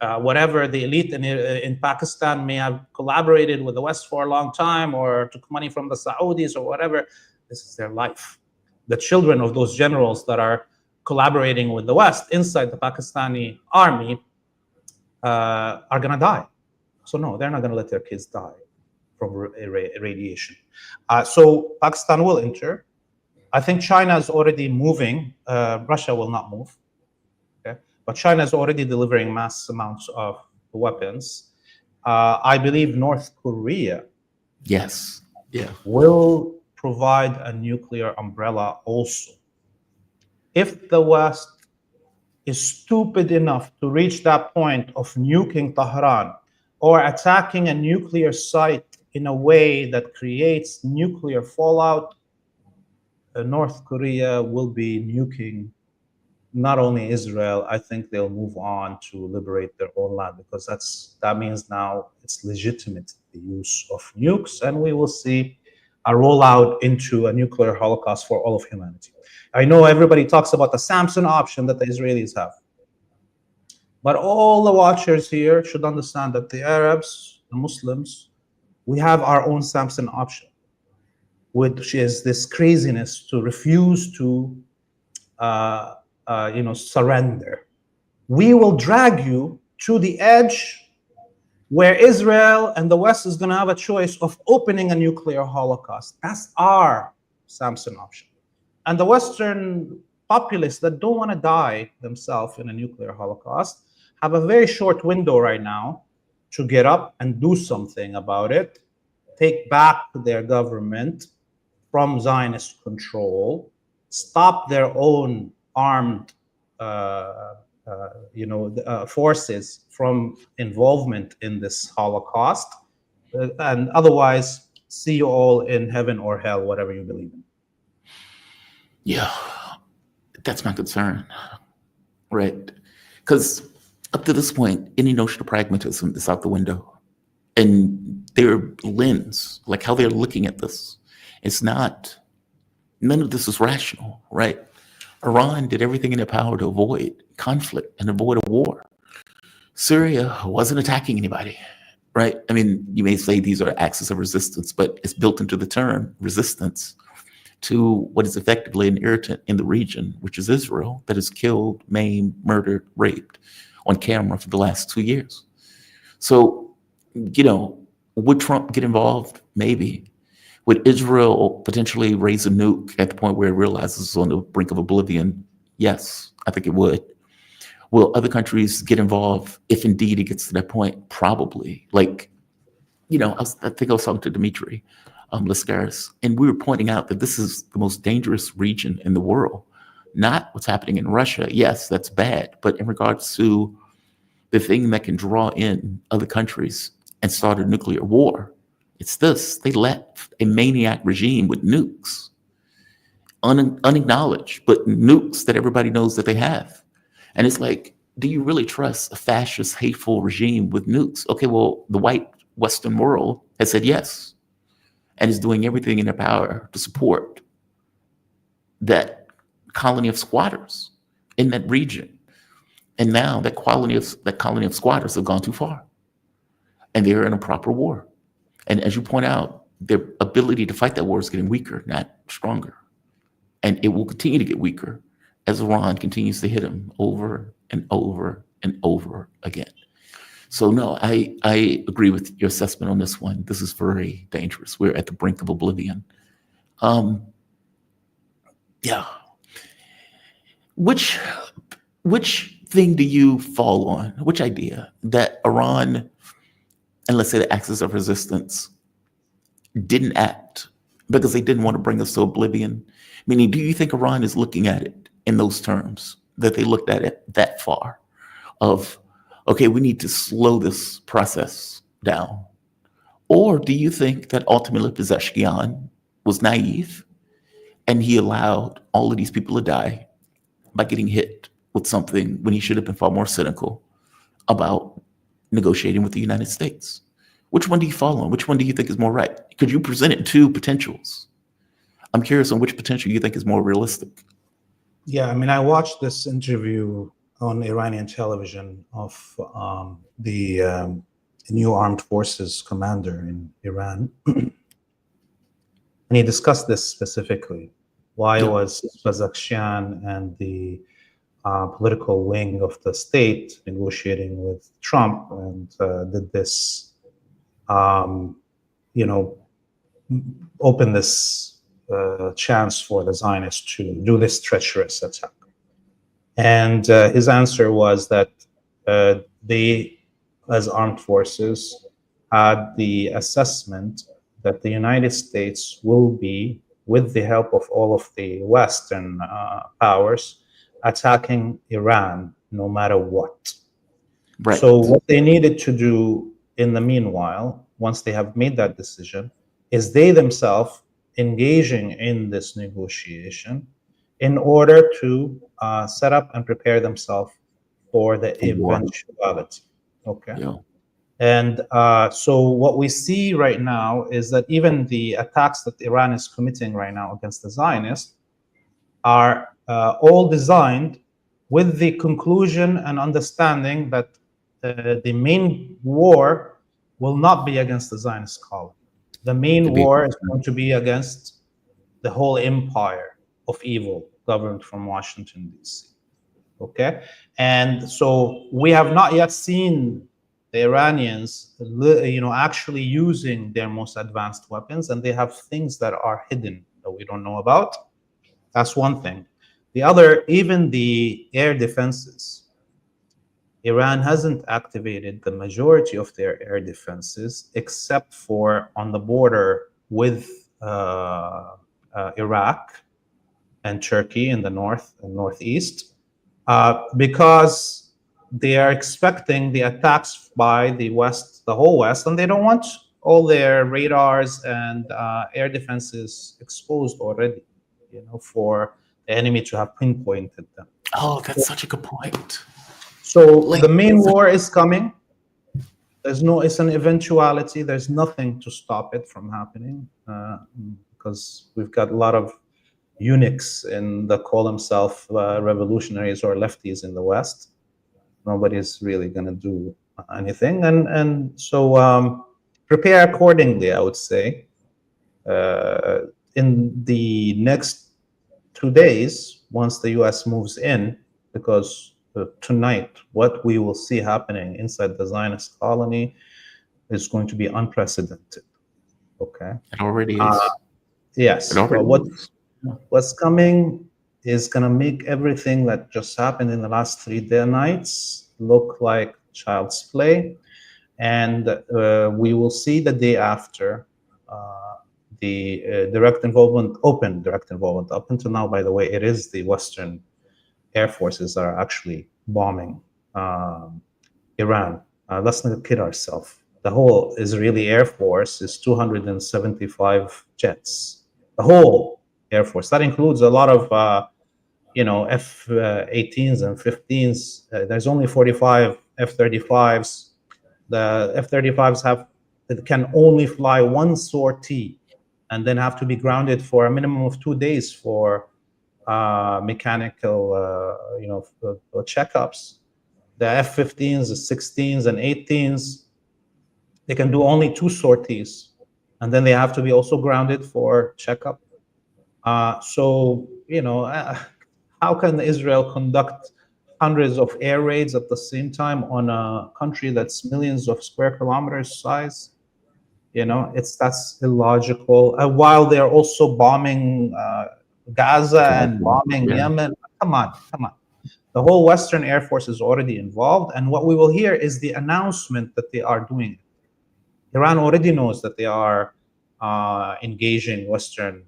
Whatever the elite in Pakistan may have collaborated with the West for a long time, or took money from the Saudis or whatever, this is their life. The children of those generals that are collaborating with the West inside the Pakistani army are going to die. So no, they're not going to let their kids die from radiation. So Pakistan will enter. I think China is already moving. Russia will not move. Okay? But China is already delivering mass amounts of weapons. I believe North Korea will provide a nuclear umbrella also. If the West is stupid enough to reach that point of nuking Tehran or attacking a nuclear site in a way that creates nuclear fallout, North Korea will be nuking not only Israel. I think they'll move on to liberate their own land, because that means now it's legitimate, the use of nukes, and we will see a rollout into a nuclear holocaust for all of humanity. I know everybody talks about the Samson option that the Israelis have, but all the watchers here should understand that the Arabs, the Muslims, we have our own Samson option, which is this craziness to refuse to surrender. We will drag you to the edge where Israel and the West is going to have a choice of opening a nuclear holocaust. That's our Samson option. And the Western populace that don't want to die themselves in a nuclear holocaust have a very short window right now to get up and do something about it, take back their government from Zionist control, stop their own armed forces from involvement in this Holocaust, and otherwise see you all in heaven or hell, whatever you believe in. Yeah, that's my concern, right? Because up to this point, any notion of pragmatism is out the window. And their lens, like how they're looking at this, it's not, none of this is rational, right? Iran did everything in their power to avoid conflict and avoid a war. Syria wasn't attacking anybody, right? I mean, you may say these are axes of resistance, but it's built into the term resistance to what is effectively an irritant in the region, which is Israel, that has killed, maimed, murdered, raped on camera for the last 2 years. So, you know, would Trump get involved? Maybe. Would Israel potentially raise a nuke at the point where it realizes it's on the brink of oblivion? Yes, I think it would. Will other countries get involved if indeed it gets to that point? Probably. Like, you know, I think I was talking to Dimitri Lascaris, and we were pointing out that this is the most dangerous region in the world. Not what's happening in Russia. Yes, that's bad. But in regards to the thing that can draw in other countries and start a nuclear war, it's this. They left a maniac regime with nukes, unacknowledged, but nukes that everybody knows that they have. And it's like, do you really trust a fascist, hateful regime with nukes? Okay, well, the white Western world has said yes and is doing everything in their power to support that colony of squatters in that region. And now that colony of squatters have gone too far. And they're in a proper war. And as you point out, their ability to fight that war is getting weaker, not stronger. And it will continue to get weaker as Iran continues to hit them over and over and over again. So no, I agree with your assessment on this one. This is very dangerous. We're at the brink of oblivion. Yeah. Which thing do you fall on? Which idea? That Iran, and let's say the axis of resistance, didn't act because they didn't want to bring us to oblivion? Meaning, do you think Iran is looking at it in those terms, that they looked at it that far of, okay, we need to slow this process down? Or do you think that ultimately Pezeshkian was naive and he allowed all of these people to die by getting hit with something when he should have been far more cynical about negotiating with the United States? Which one do you fall on? Which one do you think is more right? Because you presented two potentials. I'm curious on which potential you think is more realistic. Yeah, I mean, I watched this interview on Iranian television of the new armed forces commander in Iran. And he discussed this specifically. Why was Pezeshkian and the political wing of the state negotiating with Trump and did this, open this chance for the Zionists to do this treacherous attack? And his answer was that they, as armed forces, had the assessment that the United States will be, with the help of all of the Western powers, attacking Iran no matter what. Right. So what they needed to do in the meanwhile, once they have made that decision, is they themselves engaging in this negotiation in order to set up and prepare themselves for the eventuality. Okay. Yeah. And so what we see right now is that even the attacks that Iran is committing right now against the Zionists are all designed with the conclusion and understanding that the main war will not be against the Zionist colony. The main war is going to be against the whole empire of evil governed from Washington, D.C. Okay? And so we have not yet seen the Iranians, actually using their most advanced weapons, and they have things that are hidden that we don't know about. That's one thing. The other, even the air defenses. Iran hasn't activated the majority of their air defenses except for on the border with Iraq and Turkey in the north and northeast, because they are expecting the attacks by the West, the whole West, and they don't want all their radars and air defenses exposed already, for the enemy to have pinpointed them. Oh, that's such a good point. So the main war is coming. It's an eventuality. There's nothing to stop it from happening because we've got a lot of eunuchs that call themselves revolutionaries or lefties in the West. Nobody's really going to do anything. And so prepare accordingly, I would say. In the next 2 days, once the US moves in, because tonight, what we will see happening inside the Zionist colony is going to be unprecedented. Okay. It already is. Yes. It already But is. what's coming is going to make everything that just happened in the last 3 nights look like child's play. And we will see the day after the direct involvement, open direct involvement. Up until now, by the way, it is the Western air forces that are actually bombing Iran. Let's not kid ourselves. The whole Israeli Air Force is 275 jets. The whole Air Force. That includes a lot of, F-18s and 15s. There's only 45 F-35s. The F-35s can only fly one sortie and then have to be grounded for a minimum of 2 days for mechanical, checkups. The F-15s, the 16s, and 18s, they can do only 2 sorties, and then they have to be also grounded for checkup. How can Israel conduct hundreds of air raids at the same time on a country that's millions of square kilometers size? That's illogical. While they're also bombing Gaza and bombing Yemen. Come on. The whole Western Air Force is already involved, and what we will hear is the announcement that they are doing it. Iran already knows that they are engaging Western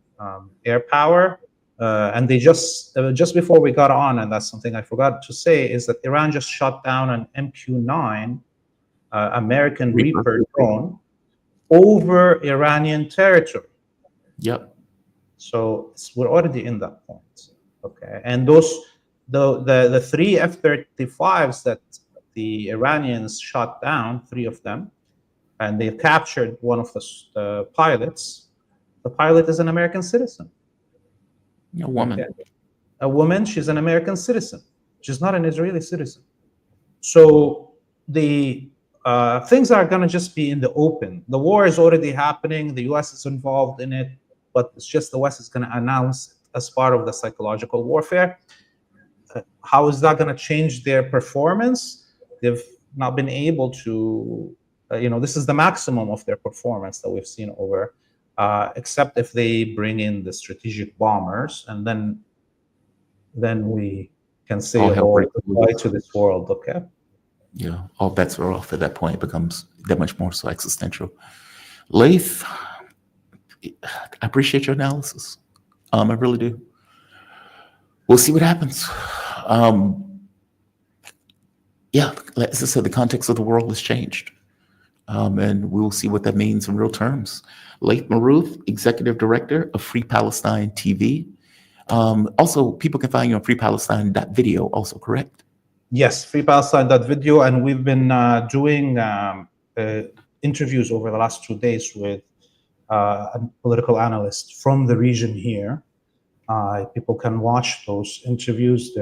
air power, and they just before we got on, and that's something I forgot to say, is that Iran just shot down an MQ-9 American Reaper drone over Iranian territory. Yep. So we're already in that point. Okay, and the 3 F-35s that the Iranians shot down, 3 of them, and they captured one of the pilots. The pilot is an American citizen. A woman. Okay. A woman, she's an American citizen. She's not an Israeli citizen. So the things are going to just be in the open. The war is already happening. The US is involved in it, but it's just the West is going to announce it as part of the psychological warfare. How is that going to change their performance? They've not been able to, this is the maximum of their performance that we've seen over, except if they bring in the strategic bombers, and then we can say goodbye to this world, okay? Yeah, all bets are off at that point. It becomes that much more so existential. Laith, I appreciate your analysis. I really do. We'll see what happens. As I said, the context of the world has changed. And we will see what that means in real terms. Laith Marouf, Executive Director of FreePalestineTV. Also, people can find you on FreePalestine.video, also, correct? Yes, FreePalestine.video, and we've been doing interviews over the last 2 days with a political analyst from the region here. People can watch those interviews.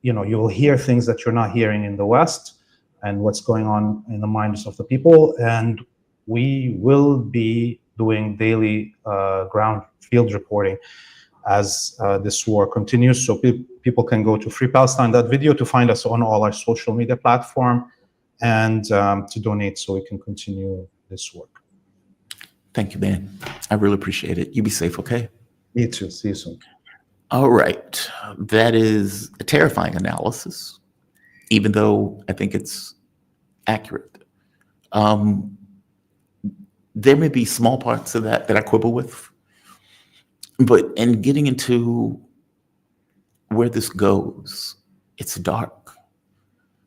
You'll hear things that you're not hearing in the West and what's going on in the minds of the people. And we will be doing daily ground field reporting as this war continues. So people can go to FreePalestine.video to find us on all our social media platform and to donate so we can continue this work. Thank you, man. I really appreciate it. You be safe, okay? You too. See you soon. All right. That is a terrifying analysis, even though I think it's accurate. There may be small parts of that I quibble with, but in getting into where this goes, it's dark.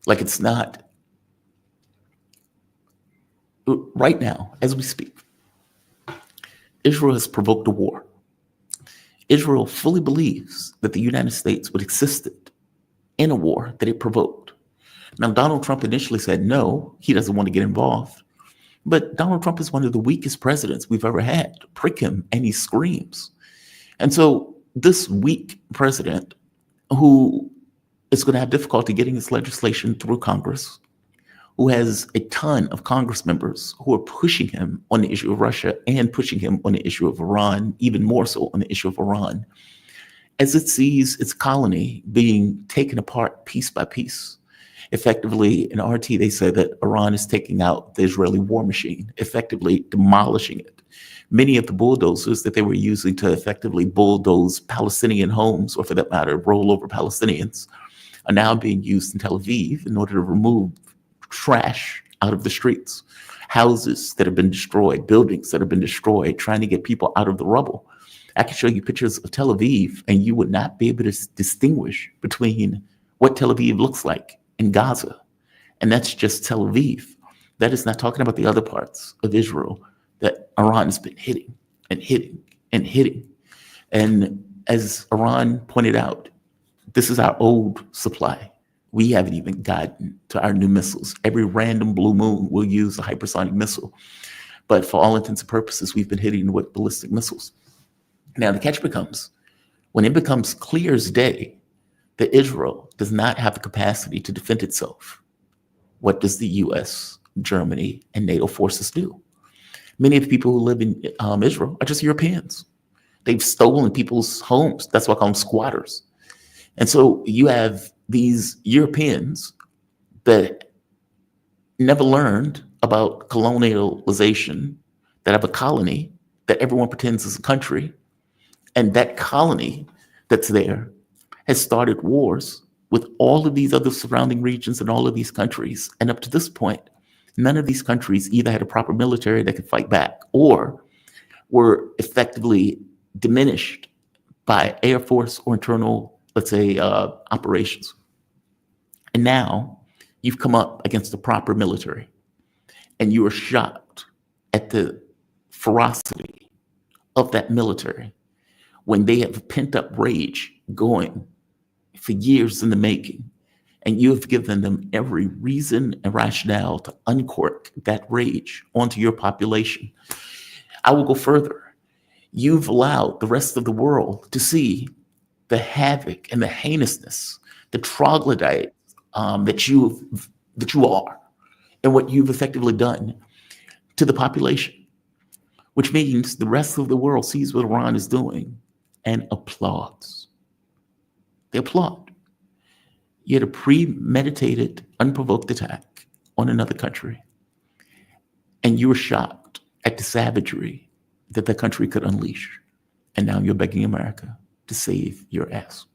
Like, it's not right now, as we speak. Israel has provoked a war. Israel fully believes that the United States would have assisted in a war that it provoked. Now, Donald Trump initially said no, he doesn't want to get involved. But Donald Trump is one of the weakest presidents we've ever had. Prick him and he screams. And so this weak president who is going to have difficulty getting his legislation through Congress, who has a ton of Congress members who are pushing him on the issue of Russia and pushing him on the issue of Iran, even more so on the issue of Iran, as it sees its colony being taken apart piece by piece. Effectively, in RT, they say that Iran is taking out the Israeli war machine, effectively demolishing it. Many of the bulldozers that they were using to effectively bulldoze Palestinian homes, or for that matter, roll over Palestinians, are now being used in Tel Aviv in order to remove trash out of the streets, houses that have been destroyed, buildings that have been destroyed, trying to get people out of the rubble. I can show you pictures of Tel Aviv, and you would not be able to distinguish between what Tel Aviv looks like in Gaza. And that's just Tel Aviv. That is not talking about the other parts of Israel that Iran has been hitting and hitting and hitting. And as Iran pointed out, this is our old supply. We haven't even gotten to our new missiles. Every random blue moon will use a hypersonic missile. But for all intents and purposes, we've been hitting with ballistic missiles. Now, the catch becomes, when it becomes clear as day that Israel does not have the capacity to defend itself, what does the US, Germany, and NATO forces do? Many of the people who live in Israel are just Europeans. They've stolen people's homes. That's why I call them squatters. And so you have these Europeans that never learned about colonialization, that have a colony that everyone pretends is a country. And that colony that's there has started wars with all of these other surrounding regions and all of these countries. And up to this point, none of these countries either had a proper military that could fight back or were effectively diminished by Air Force or internal, let's say, operations. And now you've come up against the proper military, and you are shocked at the ferocity of that military when they have pent up rage going for years in the making, and you have given them every reason and rationale to uncork that rage onto your population. I will go further. You've allowed the rest of the world to see the havoc and the heinousness, the troglodyte that you are, and what you've effectively done to the population, which means the rest of the world sees what Iran is doing and applauds. They applaud. You had a premeditated, unprovoked attack on another country, and you were shocked at the savagery that the country could unleash. And now you're begging America to save your ass.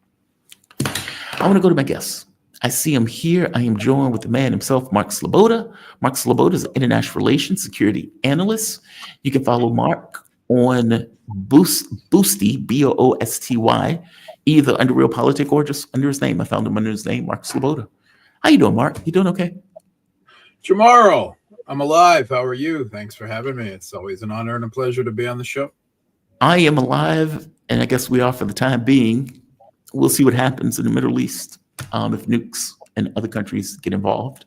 I want to go to my guests. I see him here. I am joined with the man himself, Mark Sleboda. Mark Sleboda is an international relations security analyst. You can follow Mark on Boosty, Boosty, either under Real Politic or just under his name. I found him under his name, Mark Sleboda. How you doing, Mark? You doing okay? Jamaro, I'm alive. How are you? Thanks for having me. It's always an honor and a pleasure to be on the show. I am alive, and I guess we are for the time being. We'll see what happens in the Middle East if nukes and other countries get involved.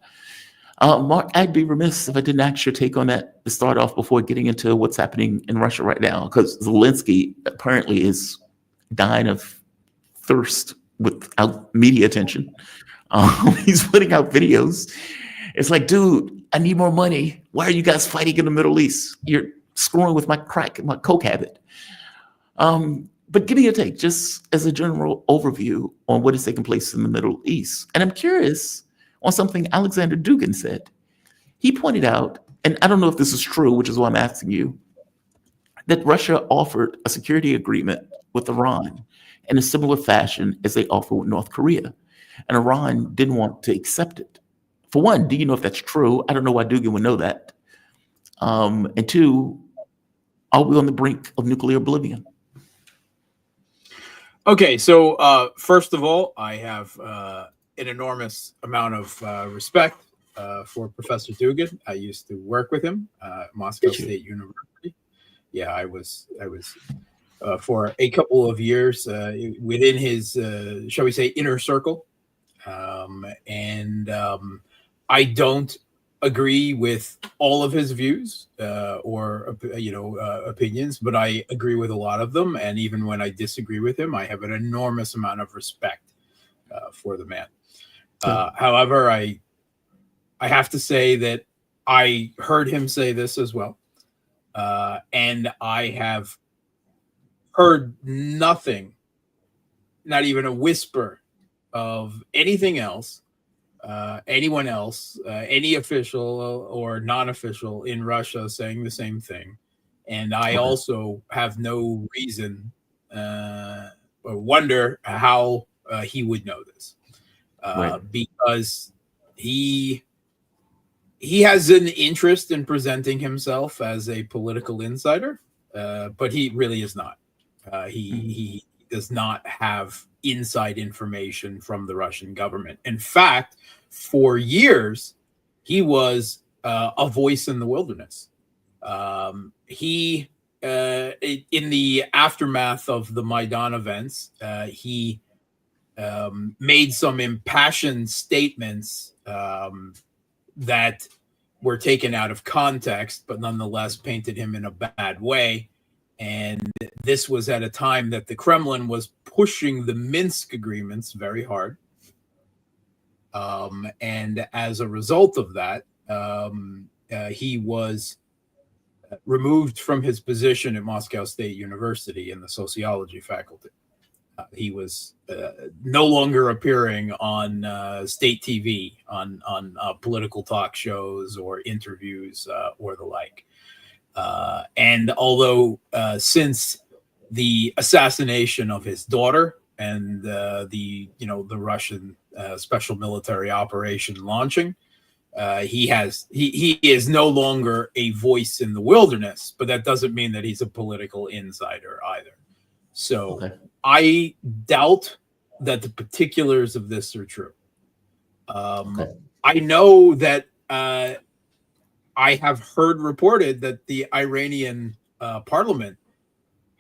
Mark, I'd be remiss if I didn't ask your take on that to start off before getting into what's happening in Russia right now, because Zelensky apparently is dying of thirst without media attention. He's putting out videos. It's like, dude, I need more money. Why are you guys fighting in the Middle East? You're screwing with my crack and my coke habit. But give me your take, just as a general overview on what is taking place in the Middle East. And I'm curious on something Alexander Dugin said. He pointed out, and I don't know if this is true, which is why I'm asking you, that Russia offered a security agreement with Iran in a similar fashion as they offer with North Korea. And Iran didn't want to accept it. For one, do you know if that's true? I don't know why Dugin would know that. And two, are we on the brink of nuclear oblivion? Okay, so first of all, I have an enormous amount of respect for Professor Dugin. I used to work with him at Moscow State University. Yeah, I was for a couple of years within his, shall we say, inner circle. I don't agree with all of his views or opinions, but I agree with a lot of them. And even when I disagree with him, I have an enormous amount of respect for the man. However, I have to say that I heard him say this as well, and I have heard nothing, not even a whisper of anything else, anyone else, any official or non-official in Russia saying the same thing. And I also have no reason or wonder how he would know this, because he has an interest in presenting himself as a political insider, but he really is not. He does not have inside information from the Russian government. In fact, for years, he was a voice in the wilderness. He, in the aftermath of the Maidan events, he made some impassioned statements that were taken out of context, but nonetheless painted him in a bad way. And this was at a time that the Kremlin was pushing the Minsk agreements very hard. And as a result of that, he was removed from his position at Moscow State University in the sociology faculty. He was no longer appearing on state TV, on political talk shows or interviews or the like. And although since the assassination of his daughter and the Russian special military operation launching, he is no longer a voice in the wilderness, but that doesn't mean that he's a political insider either. So I doubt that the particulars of this are true. I know that I have heard reported that the Iranian parliament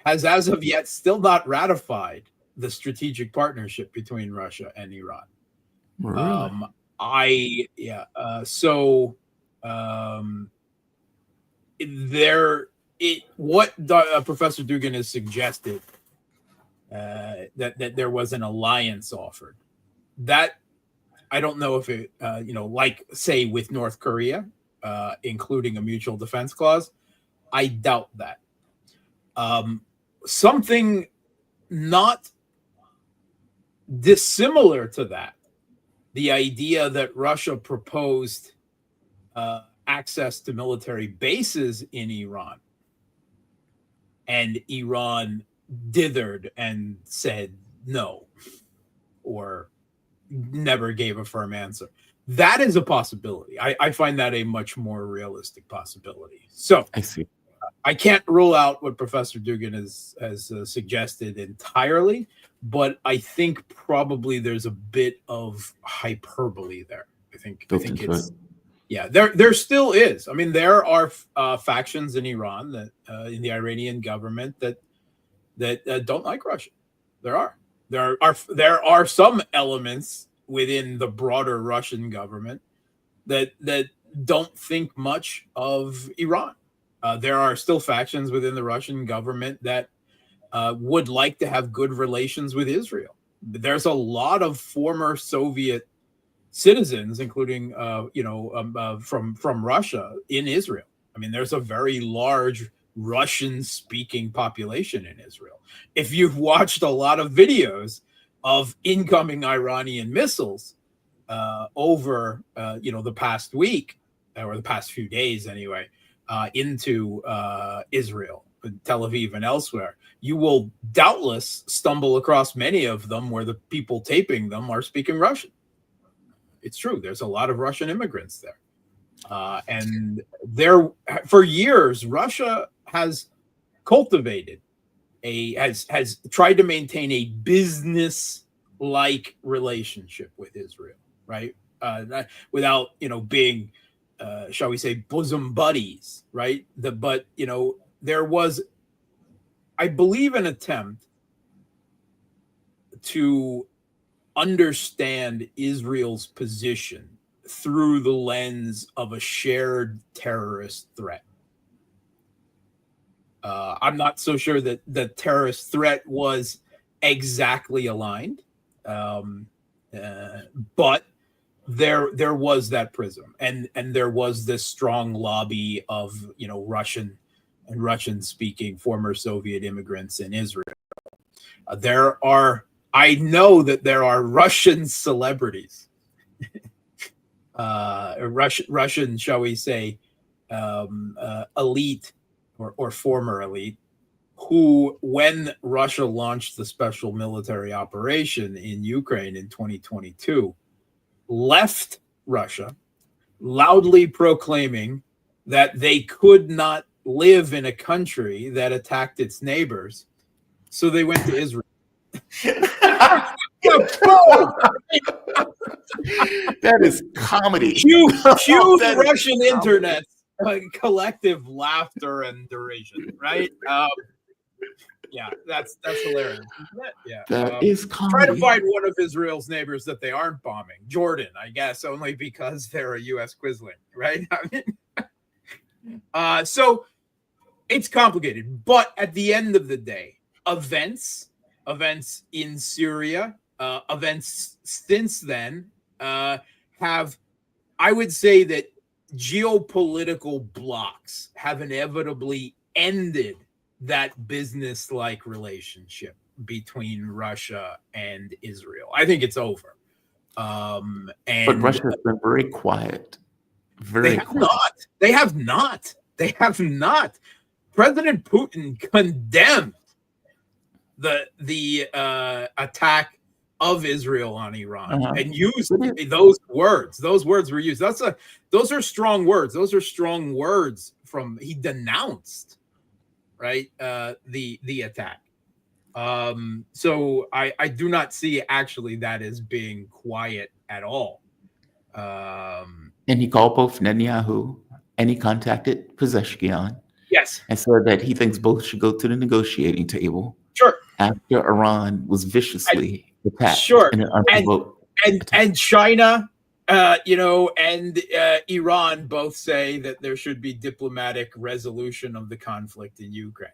has, as of yet, still not ratified the strategic partnership between Russia and Iran. Really? What Professor Dugan has suggested, that there was an alliance offered, that I don't know if it, like say with North Korea, including a mutual defense clause, I doubt that. Something not dissimilar to that, the idea that Russia proposed access to military bases in Iran, and Iran dithered and said no, or never gave a firm answer. That is a possibility. I find that a much more realistic possibility. So I see. I can't rule out what Professor Dugan has suggested entirely, but I think probably there's a bit of hyperbole there. I think it's there still is. I mean, there are factions in Iran that in the Iranian government that don't like Russia. There are some elements within the broader Russian government that don't think much of Iran. There are still factions within the Russian government that would like to have good relations with Israel. There's a lot of former Soviet citizens, including from Russia in Israel. I mean, there's a very large Russian-speaking population in Israel. If you've watched a lot of videos of incoming Iranian missiles over the past week, or the past few days anyway, into Israel, Tel Aviv and elsewhere, you will doubtless stumble across many of them where the people taping them are speaking Russian. It's true. There's a lot of Russian immigrants there. And there, for years, Russia has cultivated has tried to maintain a business-like relationship with Israel, right? Without being, shall we say, bosom buddies, right? But there was, I believe, an attempt to understand Israel's position through the lens of a shared terrorist threat. I'm not so sure that the terrorist threat was exactly aligned, but there was that prism, and there was this strong lobby of Russian speaking former Soviet immigrants in Israel. I know that there are Russian celebrities, Russian, shall we say, elite or former elite, who, when Russia launched the special military operation in Ukraine in 2022, left Russia, loudly proclaiming that they could not live in a country that attacked its neighbors. So they went to Israel. That is comedy. Huge That is Russian comedy. internet collective laughter and derision, right? Yeah, that's hilarious. Yeah, That is comedy. try to find one of Israel's neighbors that they aren't bombing. Jordan, I guess, only because they're a U.S. Quisling, right? I mean, so it's complicated, but at the end of the day, events in Syria, events since then have, I would say that geopolitical blocks have inevitably ended that business-like relationship between Russia and Israel. I think it's over. And But Russia has been very quiet. Very quiet. They have not. President Putin condemned the attack of Israel on Iran and used those words. Those words were used. Those are strong words. Those are strong words from, he denounced, right, the attack. So I do not see actually that as being quiet at all. And he called both Netanyahu and he contacted Pezeshkian. Yes. And said that he thinks both should go to the negotiating table. Sure. After Iran was viciously attacked. Sure. In an unprovoked attack. And China, and Iran both say that there should be diplomatic resolution of the conflict in Ukraine.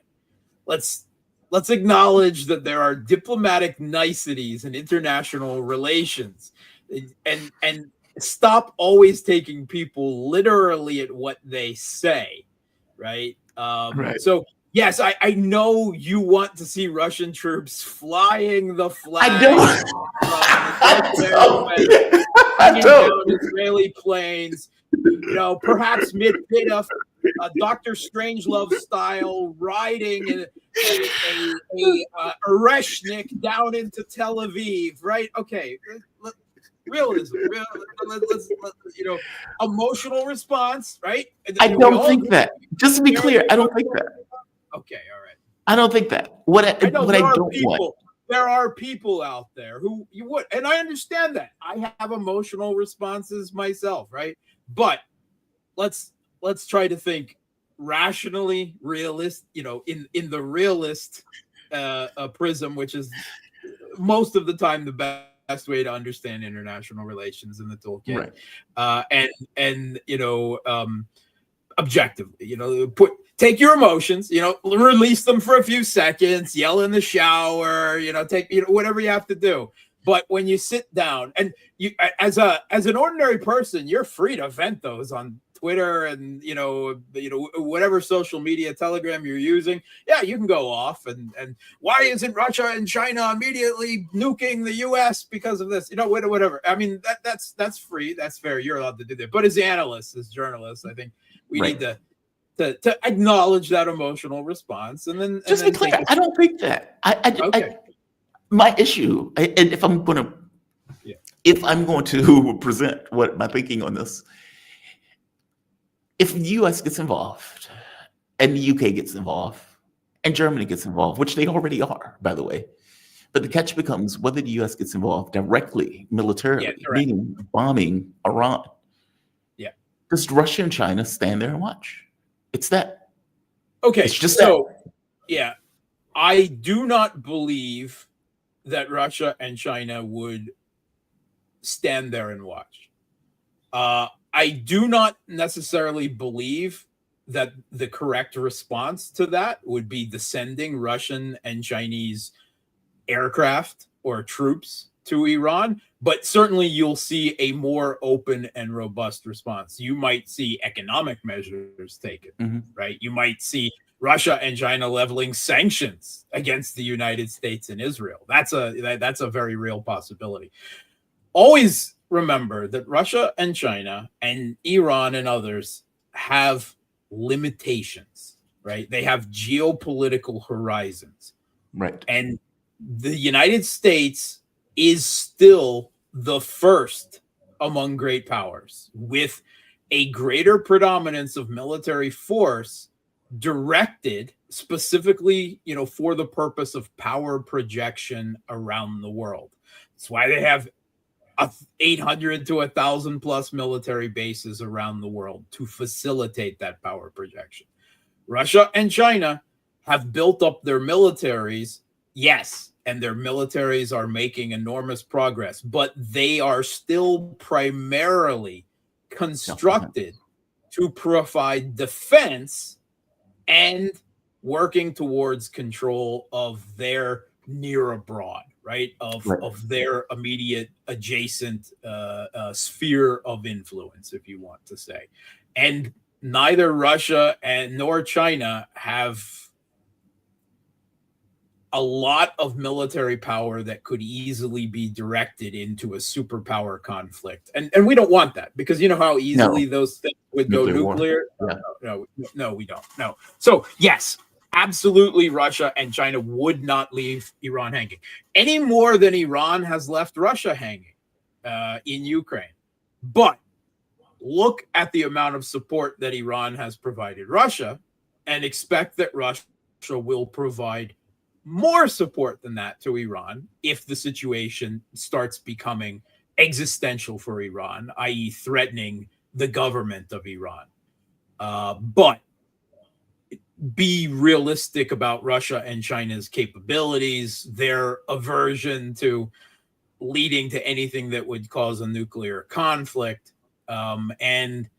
Let's acknowledge that there are diplomatic niceties in international relations, and stop always taking people literally at what they say, right? Right. So yes, I know you want to see Russian troops flying the flag. I don't. Down Israeli planes, perhaps mid-bit of Dr. Strangelove style, riding a Oreshnik down into Tel Aviv, right? Okay, realism, emotional response, right? I don't think that. Just to be clear, I don't think that. Okay, all right. I don't think that. What I don't want. There are people out there who you would, and I understand that. I have emotional responses myself, right? But let's try to think rationally, realist, in the realist prism, which is most of the time the best way to understand international relations in the toolkit. Right. And objectively, take your emotions, release them for a few seconds, yell in the shower, take whatever you have to do. But when you sit down, and you as an ordinary person, you're free to vent those on Twitter and whatever social media, Telegram you're using. Yeah, you can go off and why isn't Russia and China immediately nuking the US because of this? Whatever. I mean, that's free, that's fair. You're allowed to do that. But as analysts, as journalists, I think we need to acknowledge that emotional response, and then just be clear. I don't think that. My issue, and if I'm going to present what my thinking on this, if the U.S. gets involved, and the U.K. gets involved, and Germany gets involved, which they already are, by the way, but the catch becomes whether the U.S. gets involved directly, militarily, meaning bombing Iran. Yeah, does Russia and China stand there and watch? It's that. Okay, it's just so that. Yeah, I do not believe that Russia and China would stand there and watch. I do not necessarily believe that the correct response to that would be descending Russian and Chinese aircraft or troops to Iran, but certainly you'll see a more open and robust response. You might see economic measures taken, right? You might see Russia and China leveling sanctions against the United States and Israel. That's a very real possibility. Always remember that Russia and China and Iran and others have limitations, right? They have geopolitical horizons. Right. And the United States is still the first among great powers with a greater predominance of military force directed specifically, for the purpose of power projection around the world. That's why they have 800 to 1,000 plus military bases around the world to facilitate that power projection. Russia and China have built up their militaries, yes, and their militaries are making enormous progress, but they are still primarily constructed to provide defense and working towards control of their near abroad, right? Of their immediate adjacent sphere of influence, if you want to say. And neither Russia nor China have a lot of military power that could easily be directed into a superpower conflict. And we don't want that, because you know how easily those things would go nuclear? No, we don't. No. So yes, absolutely, Russia and China would not leave Iran hanging any more than Iran has left Russia hanging in Ukraine. But look at the amount of support that Iran has provided Russia and expect that Russia will provide more support than that to Iran if the situation starts becoming existential for Iran, i.e. threatening the government of Iran. But be realistic about Russia and China's capabilities, their aversion to leading to anything that would cause a nuclear conflict. And,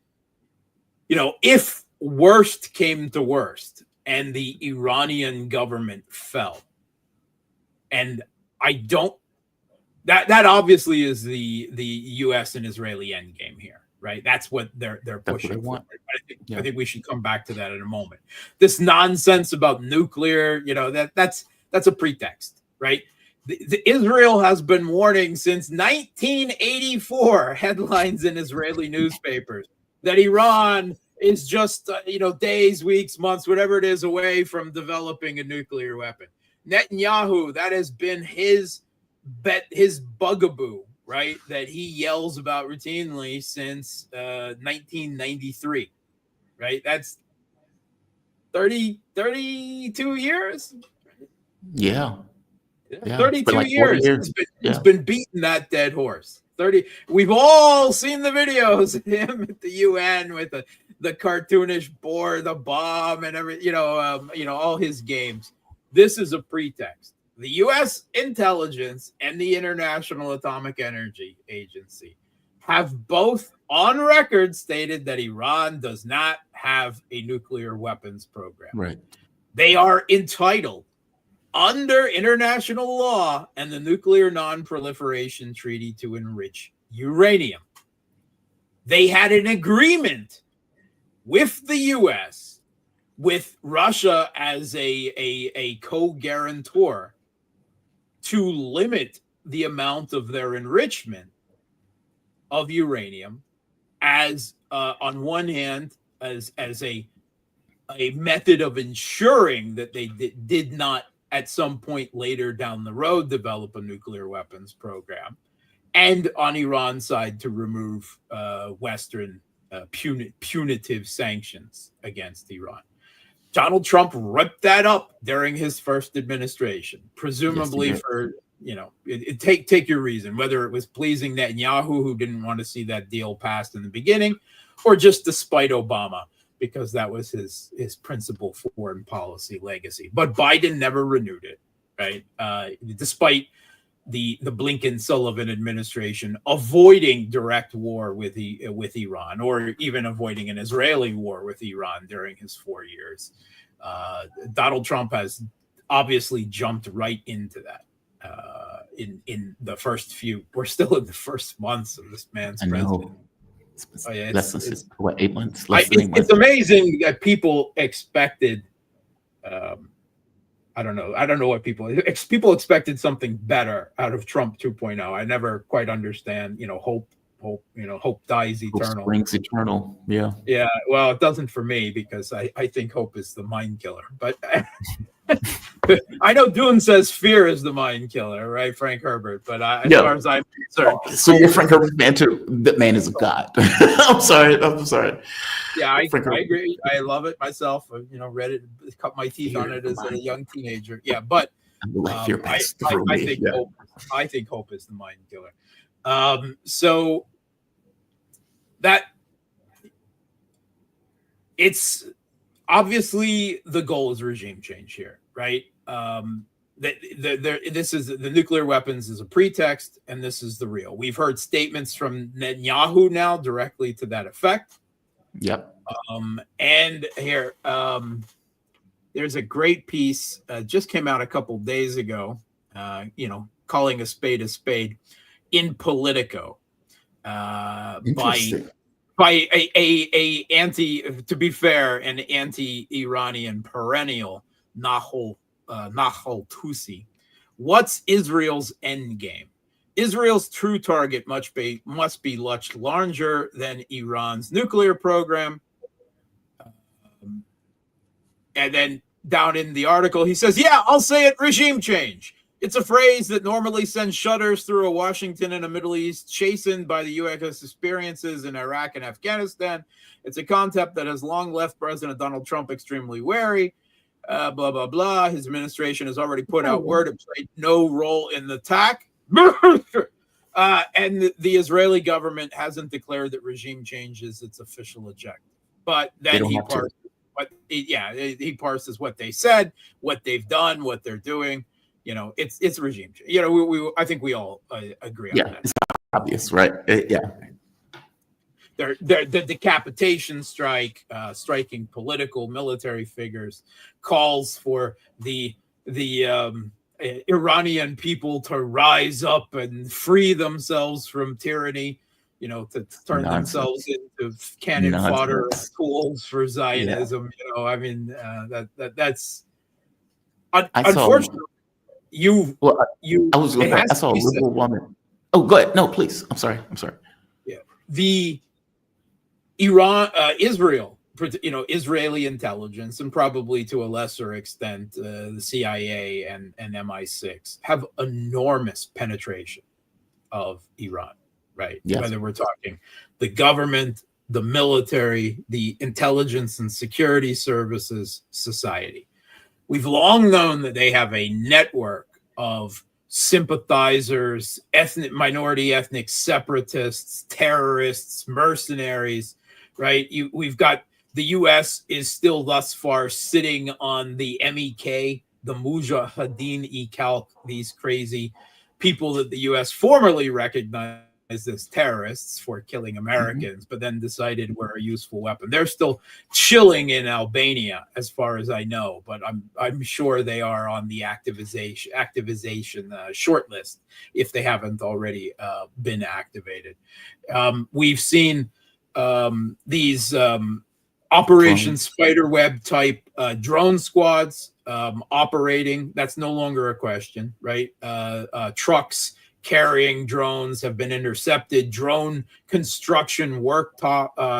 if worst came to worst and the Iranian government fell, and that obviously is the U.S. and Israeli endgame here, right? That's what they're pushing for. I think we should come back to that in a moment. This nonsense about nuclear, that's a pretext, right? The Israel has been warning since 1984, headlines in Israeli newspapers, that Iran is just, days, weeks, months, whatever it is, away from developing a nuclear weapon. Netanyahu, that has been his bugaboo, right, that he yells about routinely since 1993, right? That's 32 years? Yeah. 32 years. He's been beating that dead horse. We've all seen the videos of him at the UN with the cartoonish board, the bomb, and everything, all his games. This is a pretext. The U.S. intelligence and the International Atomic Energy Agency have both on record stated that Iran does not have a nuclear weapons program. Right. They are entitled under international law and the Nuclear Non-Proliferation Treaty to enrich uranium. They had an agreement with the U.S., with Russia as a co-guarantor, to limit the amount of their enrichment of uranium as on one hand as a method of ensuring that they did not at some point later down the road develop a nuclear weapons program, and on Iran's side to remove Western punitive sanctions against Iran. Donald Trump ripped that up during his first administration, presumably for, take your reason, whether it was pleasing Netanyahu, who didn't want to see that deal passed in the beginning, or just despite Obama, because that was his principal foreign policy legacy. But Biden never renewed it, right? Despite the Blinken-Sullivan administration avoiding direct war with Iran, or even avoiding an Israeli war with Iran during his 4 years. Donald Trump has obviously jumped right into that. In the first few, we're still in the first months of this man's presidency. Oh, yeah, less than 8 months? Less than 8 months. It's amazing that people expected. I don't know what people expected something better out of Trump 2.0. I never quite understand. Hope dies eternal. Hope springs eternal. Yeah. Yeah. Well, it doesn't for me, because I think hope is the mind killer. But I know Dune says fear is the mind killer, right, Frank Herbert? But as far as I'm concerned, so you're Frank Herbert fan too. That man is a god. I'm sorry. Yeah, I agree. I love it myself. Read it, cut my teeth on it as a young teenager. Yeah, but I think hope is the mind killer. So that it's obviously the goal is regime change here, right? This is the nuclear weapons is a pretext, and this is the real. We've heard statements from Netanyahu now directly to that effect. Yep. And here, there's a great piece just came out a couple days ago. Calling a spade in Politico by a anti, to be fair, an anti-Iranian perennial, Nahal Tusi. What's Israel's end game? Israel's true target must be much larger than Iran's nuclear program. And then down in the article, he says, yeah, I'll say it, regime change. It's a phrase that normally sends shudders through a Washington and a Middle East chastened by the U.S. experiences in Iraq and Afghanistan. It's a concept that has long left President Donald Trump extremely wary. Blah, blah, blah. His administration has already put out word it played no role in the attack. And the Israeli government hasn't declared that regime change is its official objective. But then he parses what they said, what they've done, what they're doing. It's regime change. I think we all agree on that. Yeah, it's obvious, right? Yeah. The decapitation strike, striking political military figures, calls for the Iranian people to rise up and free themselves from tyranny, to turn themselves into cannon fodder tools for Zionism. Yeah. That's unfortunately. I saw a liberal woman. Oh, go ahead. No, please. I'm sorry. Yeah. The Israel, Israeli intelligence, and probably to a lesser extent, the CIA and MI6 have enormous penetration of Iran, right? Yes. Whether we're talking the government, the military, the intelligence and security services, society. We've long known that they have a network of sympathizers, minority ethnic separatists, terrorists, mercenaries, right? We've got the U.S. is still thus far sitting on the MEK, the Mujahideen-e-Khalq, these crazy people that the U.S. formerly recognized as terrorists for killing Americans, but then decided were a useful weapon. They're still chilling in Albania, as far as I know, but I'm sure they are on the activization short list if they haven't already been activated. We've seen these Operation Spiderweb type drone squads operating. That's no longer a question, right? Trucks carrying drones have been intercepted. Drone construction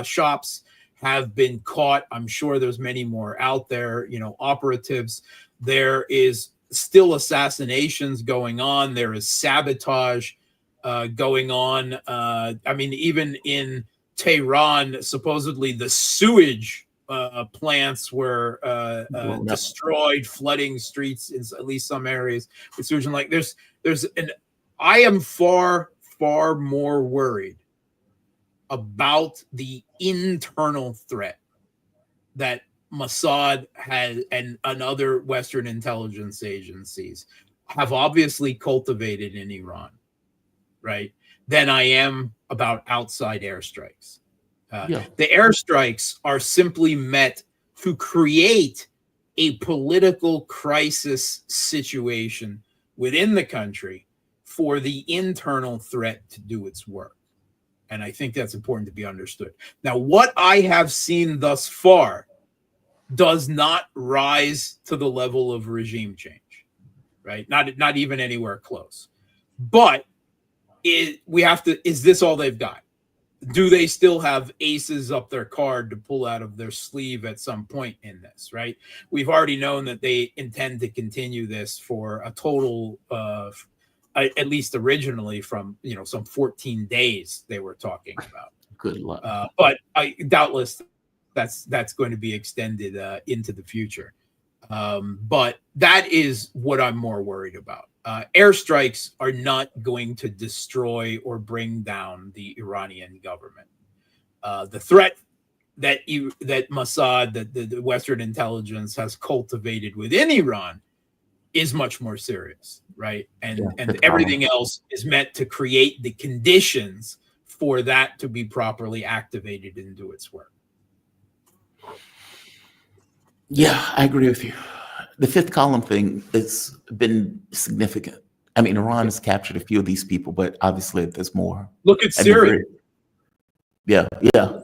shops have been caught. I'm sure there's many more out there, operatives. There is still assassinations going on. There is sabotage going on. Even in Tehran, supposedly the sewage plants were destroyed, flooding streets in at least some areas with sewage. And I am far, far more worried about the internal threat that Mossad has and other Western intelligence agencies have obviously cultivated in Iran, right, than I am about outside airstrikes. The airstrikes are simply meant to create a political crisis situation within the country for the internal threat to do its work. And I think that's important to be understood. Now, what I have seen thus far does not rise to the level of regime change, right? Not even anywhere close. But we have to, is this all they've got? Do they still have aces up their card to pull out of their sleeve at some point in this, right? We've already known that they intend to continue this for a total of, at least originally, from some 14 days they were talking about. Good luck. But doubtless that's going to be extended into the future. But that is what I'm more worried about. Airstrikes are not going to destroy or bring down the Iranian government. The threat that Mossad, that the Western intelligence has cultivated within Iran, is much more serious, right? And everything else is meant to create the conditions for that to be properly activated and do its work. Yeah, I agree with you. The fifth column thing has been significant. I mean, Iran has captured a few of these people, but obviously there's more. Look at Syria. Yeah.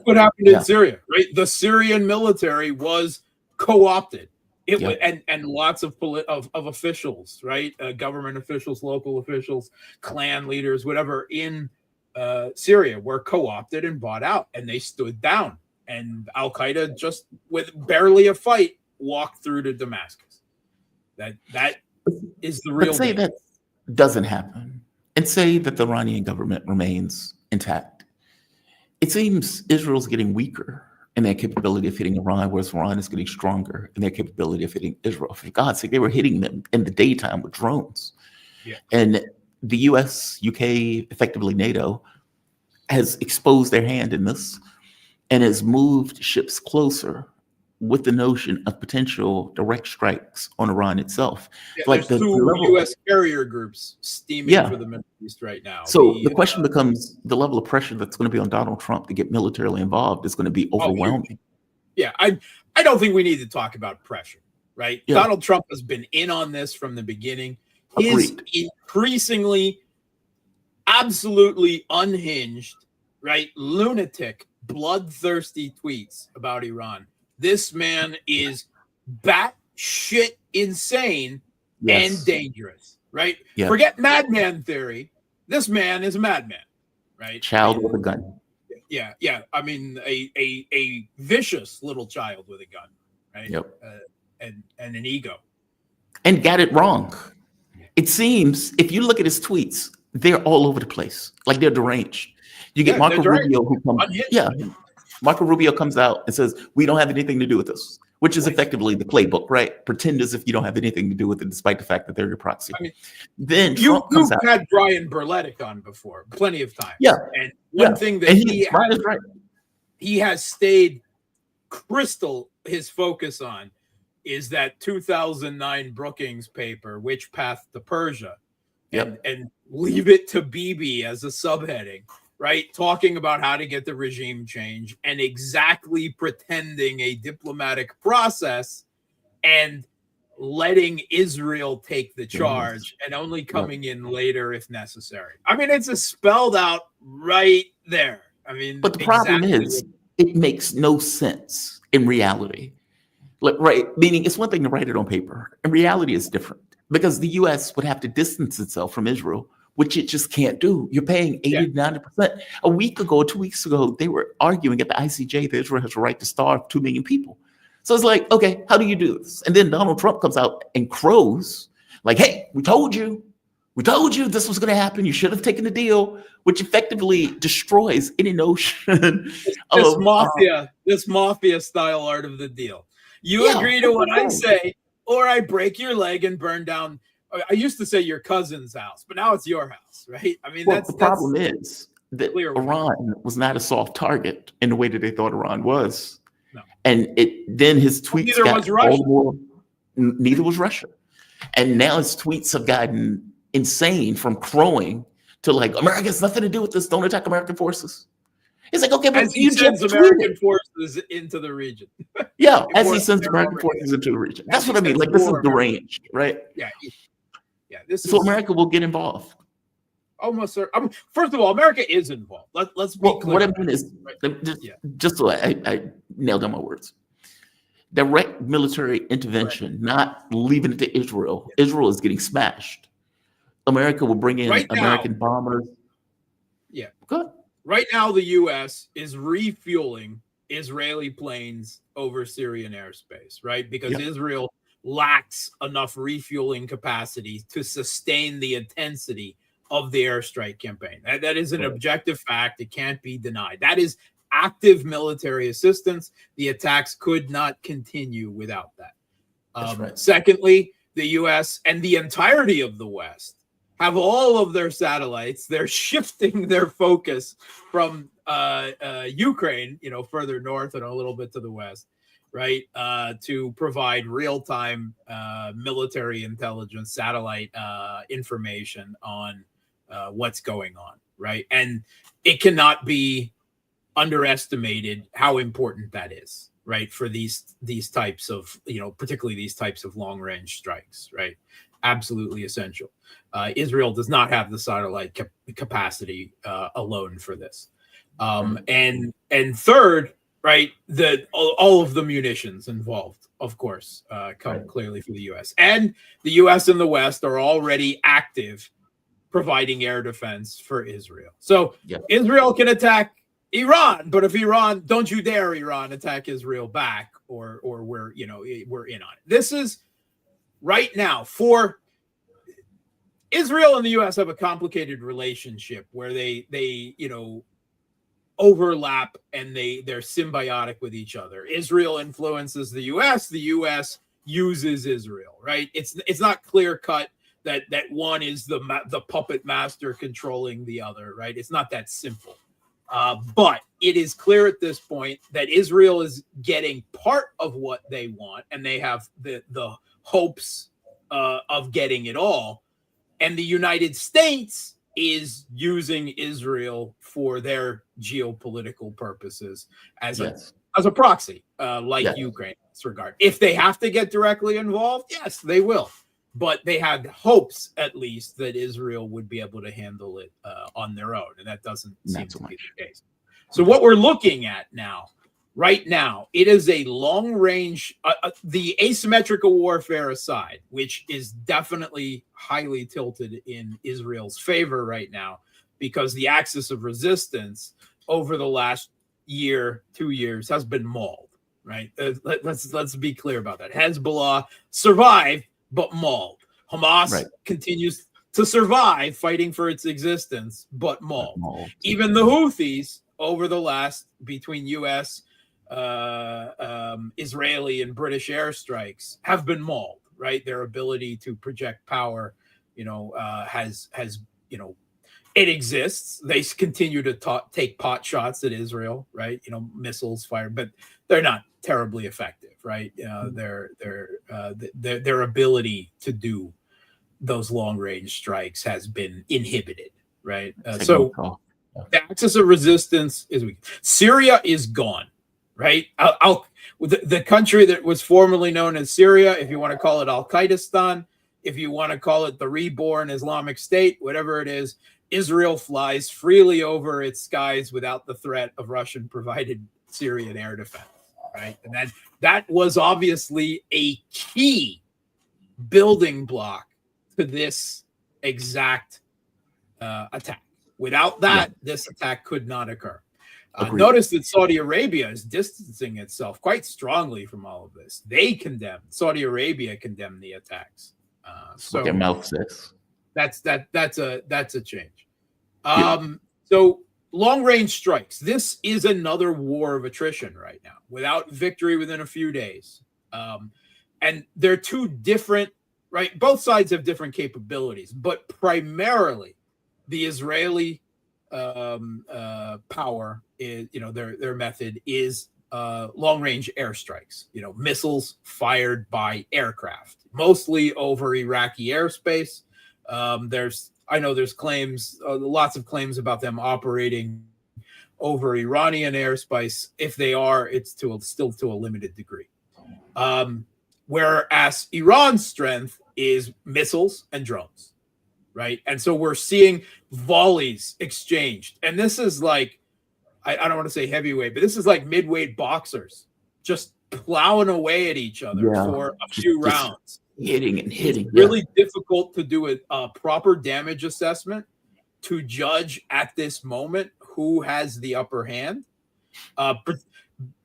What happened in Syria, right? The Syrian military was co-opted. And lots of officials, right? Government officials, local officials, clan leaders, whatever, in Syria were co-opted and bought out, and they stood down. And Al Qaeda, just with barely a fight, walked through to Damascus. That is the real. But say that doesn't happen, and say that the Iranian government remains intact. It seems Israel's getting weaker in their capability of hitting Iran, whereas Iran is getting stronger in their capability of hitting Israel. For God's sake, they were hitting them in the daytime with drones. Yeah. And the US, UK, effectively NATO, has exposed their hand in this and has moved ships closer with the notion of potential direct strikes on Iran itself. Yeah, like the two U.S. carrier groups steaming for the Middle East right now. So the question becomes, the level of pressure that's going to be on Donald Trump to get militarily involved is going to be overwhelming. I don't think we need to talk about pressure, right? Yeah. Donald Trump has been in on this from the beginning. His increasingly, absolutely unhinged, right, lunatic, bloodthirsty tweets about Iran. This man is batshit insane and dangerous, right? Yeah. Forget madman theory. This man is a madman, right? Child with a gun. Yeah. I mean, a vicious little child with a gun, right? Yep. And an ego. And got it wrong. It seems, if you look at his tweets, they're all over the place. Like they're deranged. You get Marco Rubio who comes, Marco Rubio comes out and says, we don't have anything to do with this, which is effectively the playbook, right? Pretend as if you don't have anything to do with it, despite the fact that they're your proxy. I mean, then you've had Brian Berletic on before, plenty of times. Yeah. And one thing that he has stayed crystal his focus on is that 2009 Brookings paper, Which Path to Persia, and Leave It to Bibi as a subheading. Right, talking about how to get the regime change and exactly pretending a diplomatic process and letting Israel take the charge and only coming in later if necessary. I mean, it's spelled out right there. I mean, but the problem is it makes no sense in reality. Right, meaning it's one thing to write it on paper. In reality, it's different because the U.S. would have to distance itself from Israel, which it just can't do. You're paying 80 to 90%. A week ago, 2 weeks ago, they were arguing at the ICJ that Israel has a right to starve 2 million people. So it's like, okay, how do you do this? And then Donald Trump comes out and crows like, hey, we told you this was going to happen. You should have taken the deal, which effectively destroys any notion of this mafia style art of the deal. You agree to what I say, or I break your leg and burn down. I used to say your cousin's house, but now it's your house, right? I mean, the problem is that Iran was not a soft target in the way that they thought Iran was. No. And then his tweets got all more. Neither was Russia. And now his tweets have gotten insane from crowing to like, America has nothing to do with this. Don't attack American forces. It's like, okay, but As he you sends just American tweeted. forces into the region. Yeah, as Before he sends they're American already forces into the region. As That's he what I mean. sends Like, this is more deranged, right? Yeah. This So is America will get involved. almost. First of all, America is involved. Let's be Well, clear. what I mean is, just so I nailed down my words. Direct military intervention, not leaving it to Israel. Israel is getting smashed. America will bring in Right now- American bombers. Yeah. Good. Right now, the U.S. is refueling Israeli planes over Syrian airspace, right? Because Israel lacks enough refueling capacity to sustain the intensity of the airstrike campaign. That is an objective fact. It can't be denied. That is active military assistance. The attacks could not continue without that. Secondly, the U.S. and the entirety of the West have all of their satellites. They're shifting their focus from Ukraine, further north and a little bit to the west, right, to provide real-time military intelligence, satellite information on what's going on, right? And it cannot be underestimated how important that is, right, for these types of, particularly these types of long-range strikes, right? Absolutely essential. Israel does not have the satellite capacity alone for this. And third, right, all of the munitions involved, of course, come clearly from the U.S. And the U.S. and the West are already active providing air defense for Israel. So Israel can attack Iran, but if Iran, don't you dare Iran attack Israel back, or we're in on it. This is right now for Israel and the U.S. have a complicated relationship where they overlap and they're symbiotic with each other. Israel influences the U.S. uses Israel, right? It's not clear cut that one is the puppet master controlling the other, right? It's not that simple. But it is clear at this point that Israel is getting part of what they want, and they have the hopes of getting it all. And the United States is using Israel for their geopolitical purposes as a proxy, Ukraine in this regard. If they have to get directly involved, yes, they will. But they had hopes, at least, that Israel would be able to handle it on their own. And that doesn't seem to be the case. So what we're looking at right now, it is a long-range, the asymmetrical warfare aside, which is definitely highly tilted in Israel's favor right now, because the axis of resistance over the last year, 2 years, has been mauled, right? Let's be clear about that. Hezbollah survived, but mauled. Hamas continues to survive, fighting for its existence, but mauled. Even the Houthis, over the last, between U.S., Israeli and British airstrikes, have been mauled, right? Their ability to project power, has it exists. They continue to take pot shots at Israel, right? Missiles fired, but they're not terribly effective, right? Their ability to do those long range strikes has been inhibited, right? So the axis of resistance is weak. Syria is gone, right? The country that was formerly known as Syria, if you want to call it Al-Qaedistan, if you want to call it the reborn Islamic State, whatever it is, Israel flies freely over its skies without the threat of Russian-provided Syrian air defense, right? And that was obviously a key building block to this exact attack. Without that, this attack could not occur. Notice that Saudi Arabia is distancing itself quite strongly from all of this. Saudi Arabia condemned the attacks. So their mouth says. That's a change. So long-range strikes. This is another war of attrition right now, without victory within a few days. And they're two different, right? Both sides have different capabilities, but primarily the Israeli power is, their method is long-range airstrikes, missiles fired by aircraft, mostly over Iraqi airspace. I know there's claims, lots of claims about them operating over Iranian airspace. If they are, it's still to a limited degree. Whereas Iran's strength is missiles and drones, right? And so we're seeing volleys exchanged. And this is like, I don't want to say heavyweight, but this is like midweight boxers just plowing away at each other for a few rounds. Hitting and hitting. It's really difficult to do a proper damage assessment to judge at this moment who has the upper hand. But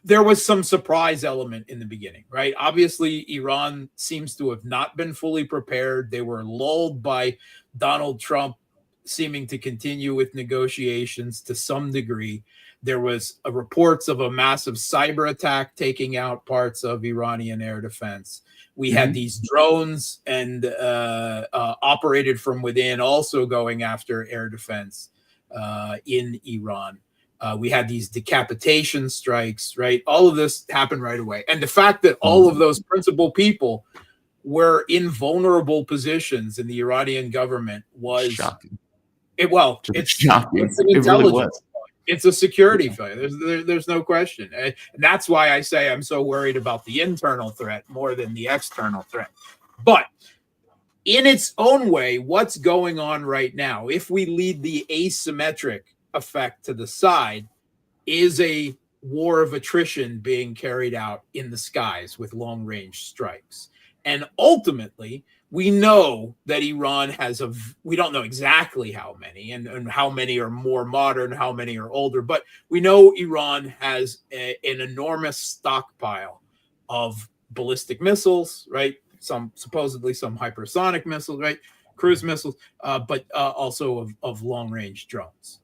there was some surprise element in the beginning, right? Obviously, Iran seems to have not been fully prepared. They were lulled by Donald Trump seeming to continue with negotiations to some degree. There was reports of a massive cyber attack taking out parts of Iranian air defense. We had these drones and operated from within also going after air defense in Iran. We had these decapitation strikes, right? All of this happened right away. And the fact that all of those principal people were in vulnerable positions in the Iranian government was shocking. It's shocking. It's an It really intelligence. was. It's a security failure. There's no question. And that's why I say I'm so worried about the internal threat more than the external threat. But in its own way, what's going on right now, if we lead the asymmetric effect to the side, is a war of attrition being carried out in the skies with long-range strikes. And ultimately, we know that Iran has we don't know exactly how many and how many are more modern, how many are older, but we know Iran has an enormous stockpile of ballistic missiles, right? Supposedly some hypersonic missiles, right? Cruise missiles, but also of long-range drones.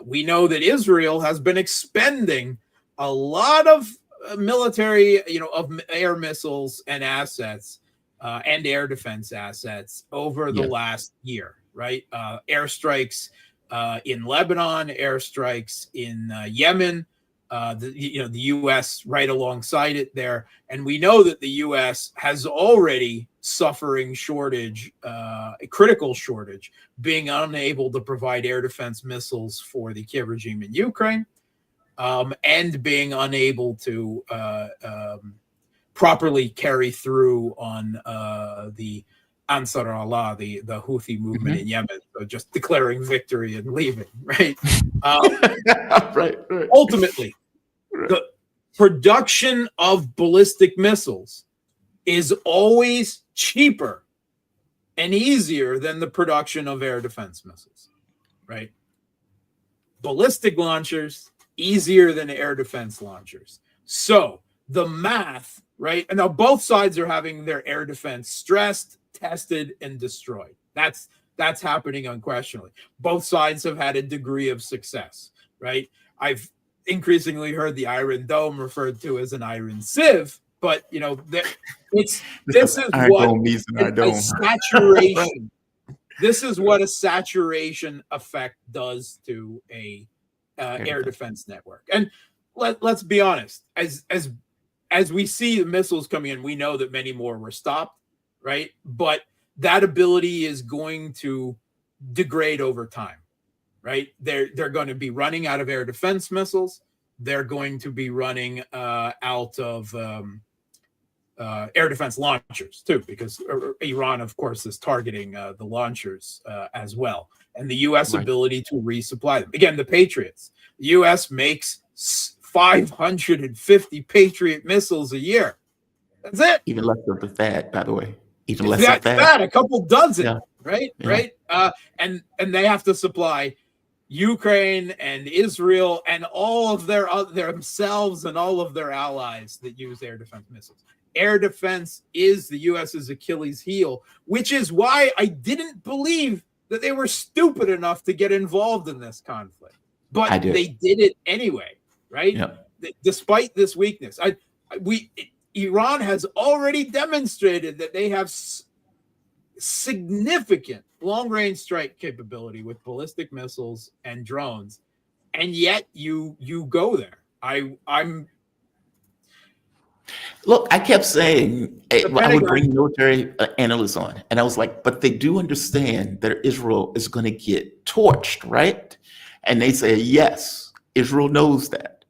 We know that Israel has been expending a lot of military, of air missiles and assets and air defense assets over the last year, right? Airstrikes in Lebanon, airstrikes in Yemen, the U.S. right alongside it there. And we know that the U.S. has already suffering shortage, a critical shortage, being unable to provide air defense missiles for the Kiev regime in Ukraine, and being unable to properly carry through on the Ansar Allah, the Houthi movement in Yemen, so just declaring victory and leaving, right? Right. Ultimately, the production of ballistic missiles is always cheaper and easier than the production of air defense missiles, right? Ballistic launchers, easier than air defense launchers. So the math, right? And now both sides are having their air defense stressed, tested, and destroyed. That's happening unquestionably. Both sides have had a degree of success, right? I've increasingly heard the Iron Dome referred to as an iron sieve, but this is what a saturation. This is what a saturation effect does to a air defense network. And let's be honest, as we see the missiles coming in, we know that many more were stopped, right? But that ability is going to degrade over time, right? They're going to be running out of air defense missiles. They're going to be running out of air defense launchers too, because Iran, of course, is targeting the launchers as well. And the U.S. ability to resupply them. Again, the Patriots. The U.S. makes 550 Patriot missiles a year. That's it. Even less of that, by the way. Even less That's of that. a couple dozen, right? Yeah. Right. And they have to supply Ukraine and Israel and all of themselves and all of their allies that use air defense missiles. Air defense is the U.S.'s Achilles heel, which is why I didn't believe that they were stupid enough to get involved in this conflict. But they did it anyway, right? Yeah. Despite this weakness. Iran has already demonstrated that they have significant long-range strike capability with ballistic missiles and drones, and yet you go there. I'm Look, I kept saying I would Pentagon- bring military analysts on, and I was like, but they do understand that Israel is going to get torched, right? And they say, yes, Israel knows that.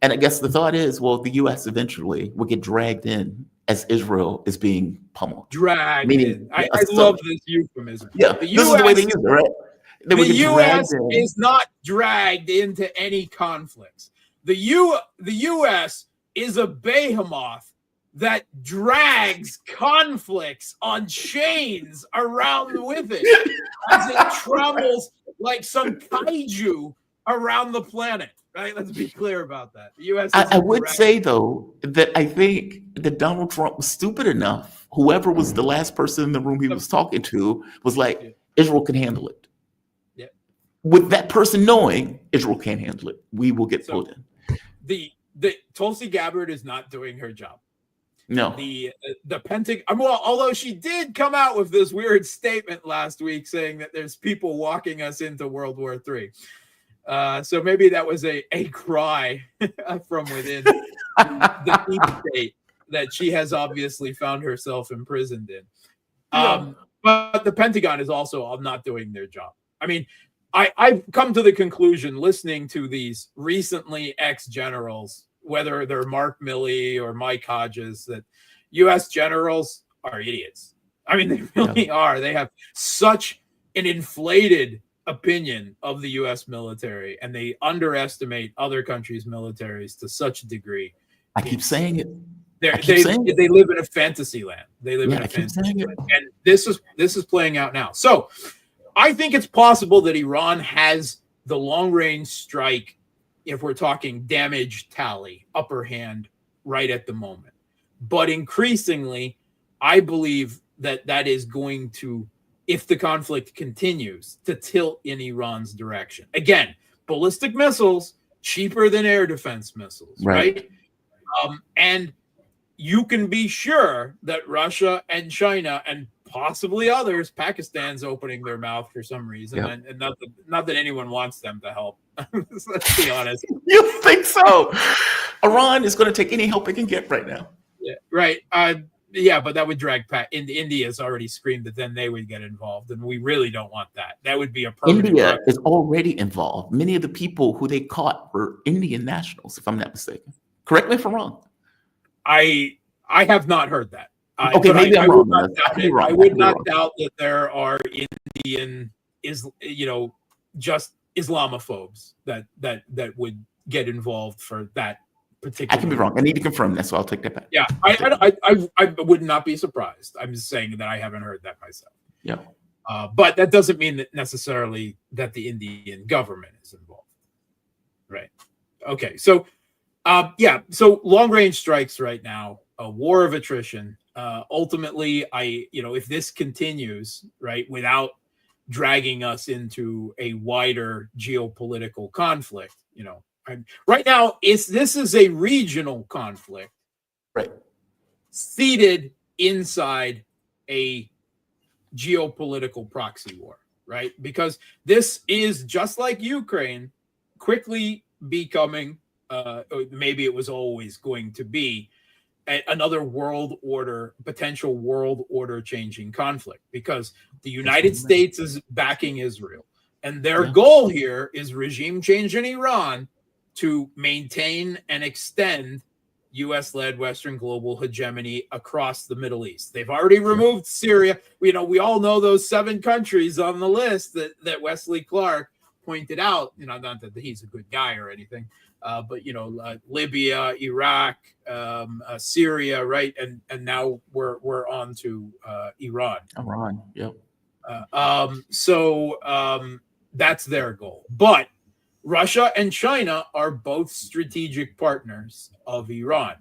And I guess the thought is, well, the U.S. eventually will get dragged in as Israel is being pummeled. Dragged Meaning, in. I so- love this euphemism. Yeah, The this is the way they use it, right? They would The get dragged U.S. in. is not dragged into any conflicts. The U.S. is a behemoth that drags conflicts on chains around with it as it travels like some kaiju around the planet. Right? Let's be clear about that. The U.S. I would say, though, that I think that Donald Trump was stupid enough. Whoever was the last person in the room he was talking to was like, Israel can handle it. Yeah. With that person knowing Israel can't handle it, we will get pulled in. The Tulsi Gabbard is not doing her job. No. The Pentagon, well, although she did come out with this weird statement last week saying that there's people walking us into World War III. So maybe that was a cry from within the deep state that she has obviously found herself imprisoned in. But the Pentagon is also not doing their job. I mean, I've come to the conclusion, listening to these recently ex-generals, whether they're Mark Milley or Mike Hodges, that U.S. generals are idiots. I mean, they really are. They have such an inflated opinion of the U.S. military, and they underestimate other countries' militaries to such a degree. I keep saying it. They live in a fantasy land. They live in a fantasy land. And this is playing out now. So I think it's possible that Iran has the long-range strike, if we're talking damage tally, upper hand right at the moment. But increasingly, I believe that is going to, if the conflict continues, to tilt in Iran's direction. Again, ballistic missiles, cheaper than air defense missiles, right? And you can be sure that Russia and China and possibly others, Pakistan's opening their mouth for some reason, and not that anyone wants them to help. Let's be honest. You think so? Iran is going to take any help it can get right now. Yeah, right. Yeah, but that would drag India's already screamed that then they would get involved, and we really don't want that. That would be a permanent. India is already involved. Many of the people who they caught were Indian nationals, if I'm not mistaken. Correct me if I'm wrong. I have not heard that. Okay, maybe I'm wrong. I would not doubt that there are Indian, just Islamophobes that would get involved for that particular. I can be wrong. I need to confirm that, so I'll take that back. Yeah, I would not be surprised. I'm just saying that I haven't heard that myself. Yeah. But that doesn't mean that necessarily that the Indian government is involved. Right. Okay. So, so long-range strikes right now, a war of attrition. Ultimately, if this continues, right, without dragging us into a wider geopolitical conflict, right now, this is a regional conflict, right, seated inside a geopolitical proxy war, right? Because this is just like Ukraine, quickly becoming, maybe it was always going to be, another world order, potential world order changing conflict, because the United States is backing Israel. And their goal here is regime change in Iran to maintain and extend U.S.-led Western global hegemony across the Middle East. They've already removed Syria. We all know those 7 countries on the list that Wesley Clark pointed out. Not that he's a good guy or anything, but Libya, Iraq, Syria, right? And now we're on to Iran. Iran, yep. That's their goal. But Russia and China are both strategic partners of Iran.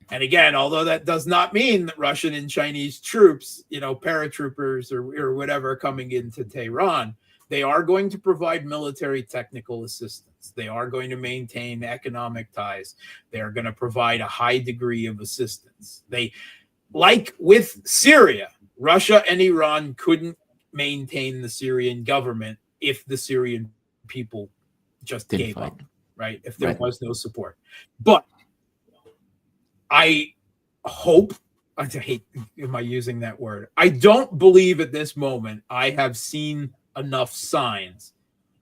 And again, although that does not mean that Russian and Chinese troops, paratroopers or whatever coming into Tehran, they are going to provide military technical assistance. They are going to maintain economic ties. They are going to provide a high degree of assistance. Like with Syria, Russia and Iran couldn't maintain the Syrian government if the Syrian people just gave up, right? If there was no support. But I hope. I hate, am I using that word? I don't believe at this moment I have seen enough signs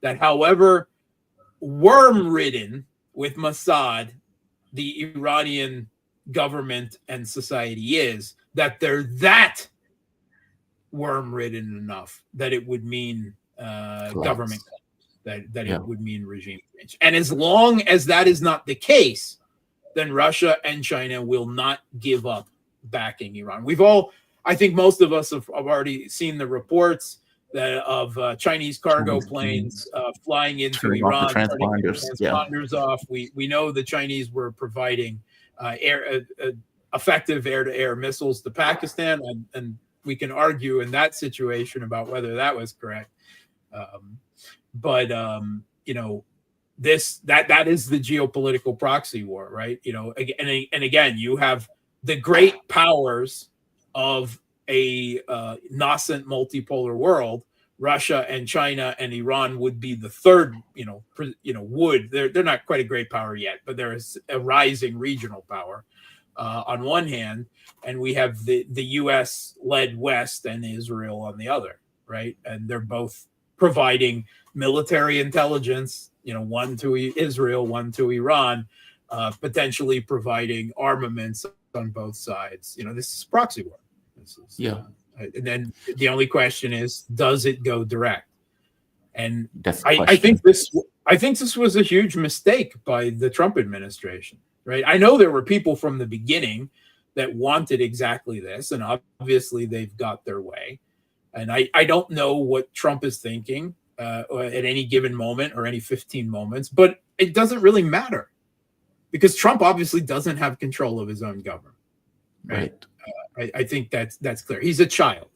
that, however worm-ridden with Mossad the Iranian government and society is, that they're that worm-ridden enough that it would mean government, that it would mean regime change. And as long as that is not the case, then Russia and China will not give up backing Iran. I think most of us have already seen the reports of Chinese cargo planes flying into Iran, turning transponders off. We know the Chinese were providing effective air-to-air missiles to Pakistan, and we can argue in that situation about whether that was correct. But you know, that is the geopolitical proxy war, right? You know, and again, you have the great powers of a nascent multipolar world. Russia and China and Iran would be the third, they're not quite a great power yet, but there is a rising regional power on one hand, and we have the US led West and Israel on the other, right? And they're both providing military intelligence, one to Israel, one to Iran, potentially providing armaments on both sides. This is proxy war. And then the only question is, does it go direct? And I think this was a huge mistake by the Trump administration, right? I know there were people from the beginning that wanted exactly this, and obviously they've got their way. And I don't know what Trump is thinking at any given moment or any 15 moments, but it doesn't really matter because Trump obviously doesn't have control of his own government. Right. I think that's clear. He's a child,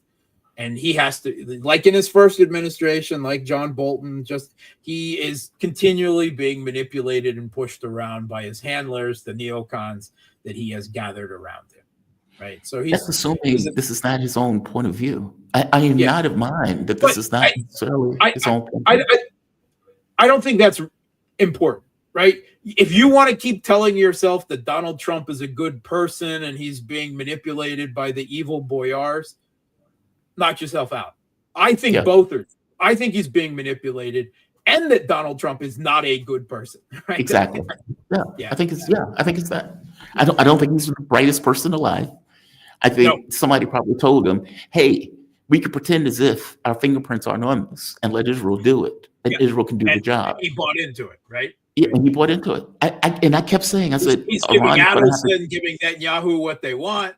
and he has to, like in his first administration, like John Bolton, he is continually being manipulated and pushed around by his handlers, the neocons that he has gathered around him. Right. So that's assuming this is not his own point of view. I am not of mind that this is not necessarily his own point of view. I don't think that's important, right? If you want to keep telling yourself that Donald Trump is a good person and he's being manipulated by the evil boyars, knock yourself out. I think both are. I think he's being manipulated, and that Donald Trump is not a good person. Right? Exactly. I think it's that. I don't think he's the brightest person alive. I think somebody probably told him, "Hey, we could pretend as if our fingerprints are on this and let Israel do it, and Israel can do the job." He bought into it, right? Yeah, and he bought into it. I kept saying, I said, he's giving Adelson, giving Netanyahu what they want,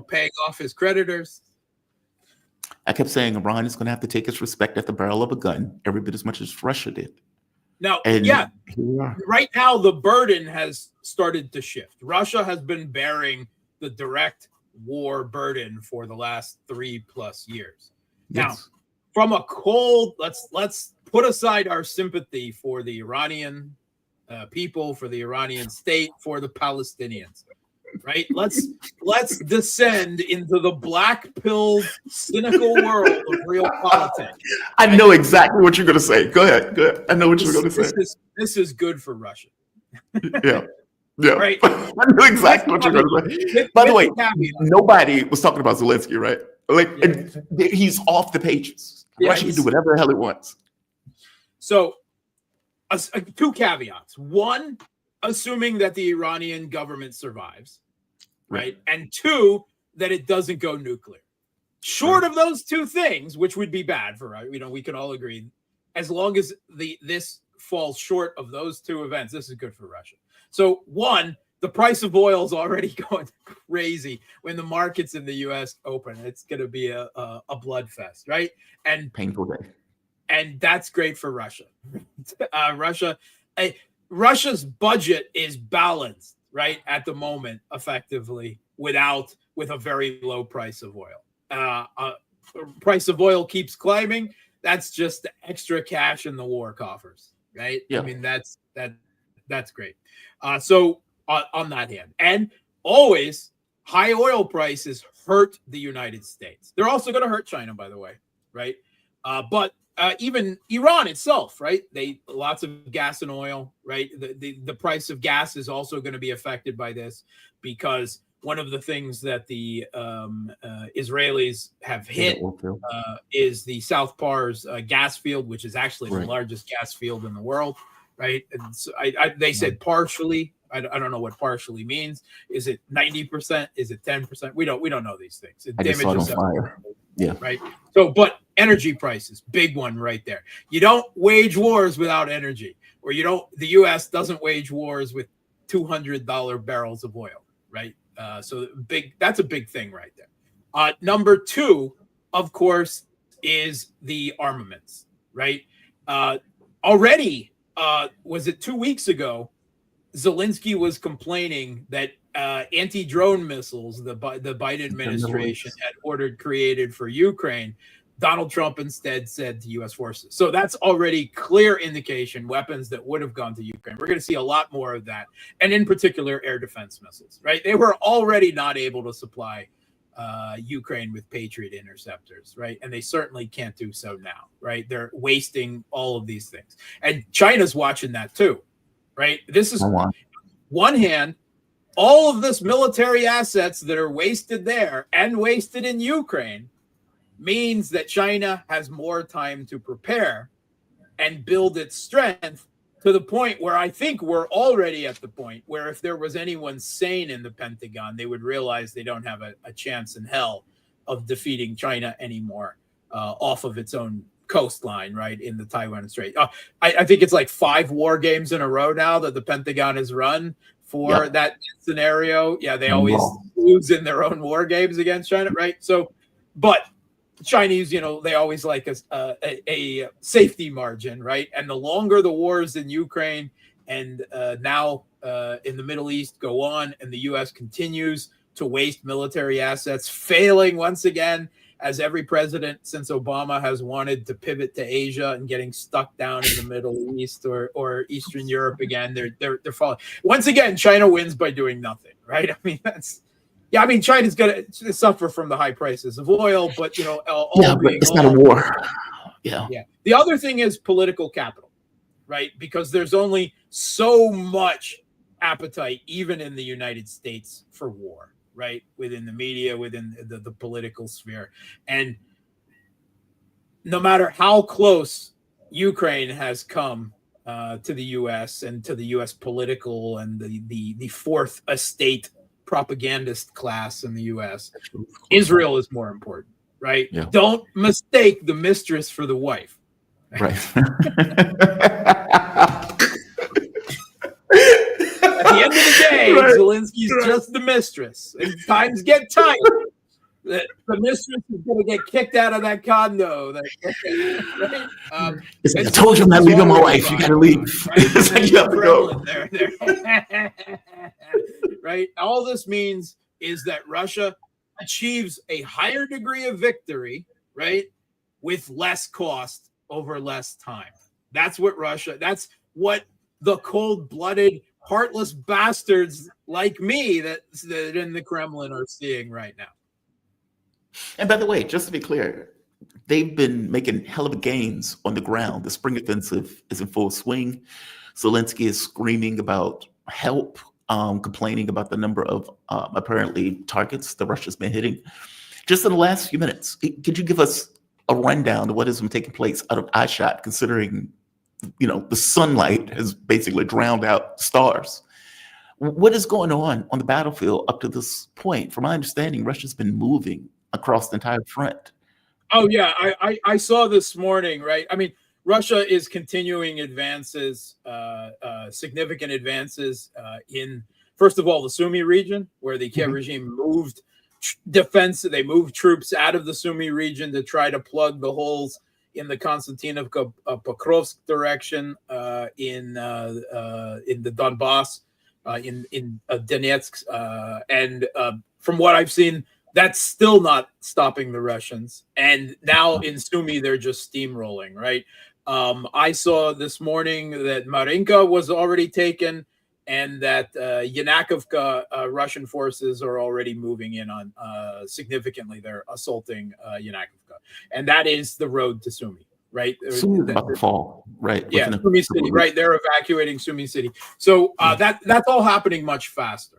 paying off his creditors. I kept saying Iran is going to have to take its respect at the barrel of a gun every bit as much as Russia did. Now, and here we are. Right now the burden has started to shift. Russia has been bearing the direct war burden for the last 3+ years. Now, from a cold, let's put aside our sympathy for the Iranian people, for the Iranian state, for the Palestinians, right? Let's descend into the black-pilled, cynical world of real politics. I know exactly what you're going to say. Go ahead. I know what you're going to say. This is good for Russia. Yeah. Right. I know exactly what you're going to say. By the way, nobody was talking about Zelensky, right? He's off the pages. Russia can do whatever the hell it wants. So, two caveats. One, assuming that the Iranian government survives, right? And two, that it doesn't go nuclear. Short of those two things, which would be bad for us, we can all agree. As long as this falls short of those two events, this is good for Russia. So, one, the price of oil is already going crazy. When the markets in the U.S. open, it's going to be a bloodfest, right? And painful day. And that's great for Russia. Russia's budget is balanced, right, at the moment, effectively, with a very low price of oil. Price of oil keeps climbing. That's just extra cash in the war coffers, right? Yeah. I mean, that's great. So on that hand, and always high oil prices hurt the United States. They're also going to hurt China, by the way, right? But even Iran itself, right? Lots of gas and oil, right? The price of gas is also going to be affected by this because one of the things that the Israelis have hit is the South Pars gas field, which is actually the largest gas field in the world, right? And so they said partially. I don't know what partially means. Is it 90%? Is it 10%? We don't know these things. It damages fire. Yeah. Right. So, but energy prices, big one right there. You don't wage wars without energy, or you don't. The U.S. doesn't wage wars with $200 barrels of oil, right? So big. That's a big thing right there. Number two, of course, is the armaments, right? Already, was it 2 weeks ago? Zelensky was complaining that anti-drone missiles the Biden administration had ordered created for Ukraine. Donald Trump instead said to U.S. forces. So that's already clear indication, weapons that would have gone to Ukraine. We're going to see a lot more of that. And in particular, air defense missiles, right? They were already not able to supply Ukraine with Patriot interceptors, right? And they certainly can't do so now, right? They're wasting all of these things. And China's watching that too. Right. This is one hand, all of this military assets that are wasted there and wasted in Ukraine means that China has more time to prepare and build its strength to the point where I think we're already at the point where if there was anyone sane in the Pentagon, they would realize they don't have a chance in hell of defeating China anymore off of its own coastline, right, in the Taiwan Strait. I think it's like 5 war games in a row now that the Pentagon has run for that scenario. Yeah, they always lose in their own war games against China, right? So, but Chinese, they always like a safety margin, right? And the longer the wars in Ukraine and now in the Middle East go on, and the U.S. continues to waste military assets, failing once again, as every president since Obama has wanted to pivot to Asia and getting stuck down in the Middle East or Eastern Europe again, they're falling. Once again, China wins by doing nothing, right? I mean, China's going to suffer from the high prices of oil, but but it's not a war. Yeah. The other thing is political capital, right? Because there's only so much appetite, even in the United States, for war. Right, within the media, within the political sphere. And no matter how close Ukraine has come to the U.S. and to the U.S. political and the fourth estate propagandist class in the U.S., Israel is more important, right? Yeah. Don't mistake the mistress for the wife. Right. At the end of the day, Zelensky's just the mistress. And times get tight. The mistress is going to get kicked out of that condo. Right? I told you I'm not leaving my wife. You got to leave. Right? It's like you have to go. There. Right? All this means is that Russia achieves a higher degree of victory, right, with less cost over less time. That's what the cold-blooded, heartless bastards like me that in the Kremlin are seeing right now. And by the way, just to be clear, they've been making hell of a gains on the ground. The spring offensive is in full swing. Zelensky is screaming about help, complaining about the number of apparently targets that Russia's been hitting. Just in the last few minutes, could you give us a rundown of what has been taking place out of eyeshot, considering the sunlight has basically drowned out stars? What is going on the battlefield up to this point? From my understanding, Russia's been moving across the entire front. Oh, yeah. I saw this morning, right? I mean, Russia is continuing advances, significant advances in, first of all, the Sumy region, where the Kiev regime moved they moved troops out of the Sumy region to try to plug the holes in the Konstantinovka Pokrovsk direction, in the Donbass, in Donetsk, and from what I've seen, that's still not stopping the Russians. And now in Sumy, they're just steamrolling, right? I saw this morning that Marinka was already taken, and that Yanakovka Russian forces are already moving in on significantly. They're assaulting Yanakovka, and that is the road to Sumy, right? Sumy about to fall, right? Yeah, Sumy city, right? They're evacuating Sumy city, so that's all happening much faster.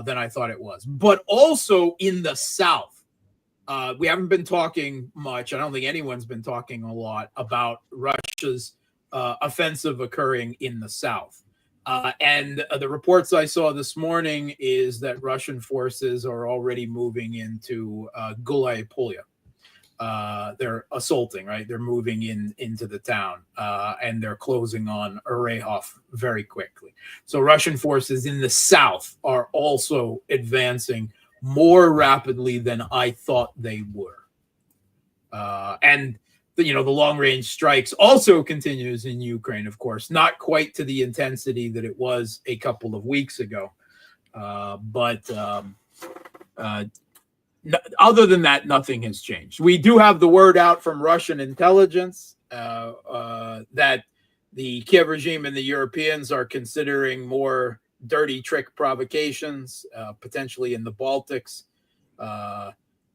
than I thought it was. But also in the South, we haven't been talking much. I don't think anyone's been talking a lot about Russia's offensive occurring in the South. And the reports I saw this morning is that Russian forces are already moving into Gulaya Polya. They're assaulting, right? They're moving into the town, and they're closing on Orehov very quickly. So Russian forces in the south are also advancing more rapidly than I thought they were. And the long-range strikes also continues in Ukraine, of course, not quite to the intensity that it was a couple of weeks ago, but other than that, nothing has changed. We do have the word out from Russian intelligence that the Kiev regime and the Europeans are considering more dirty trick provocations, potentially in the Baltics,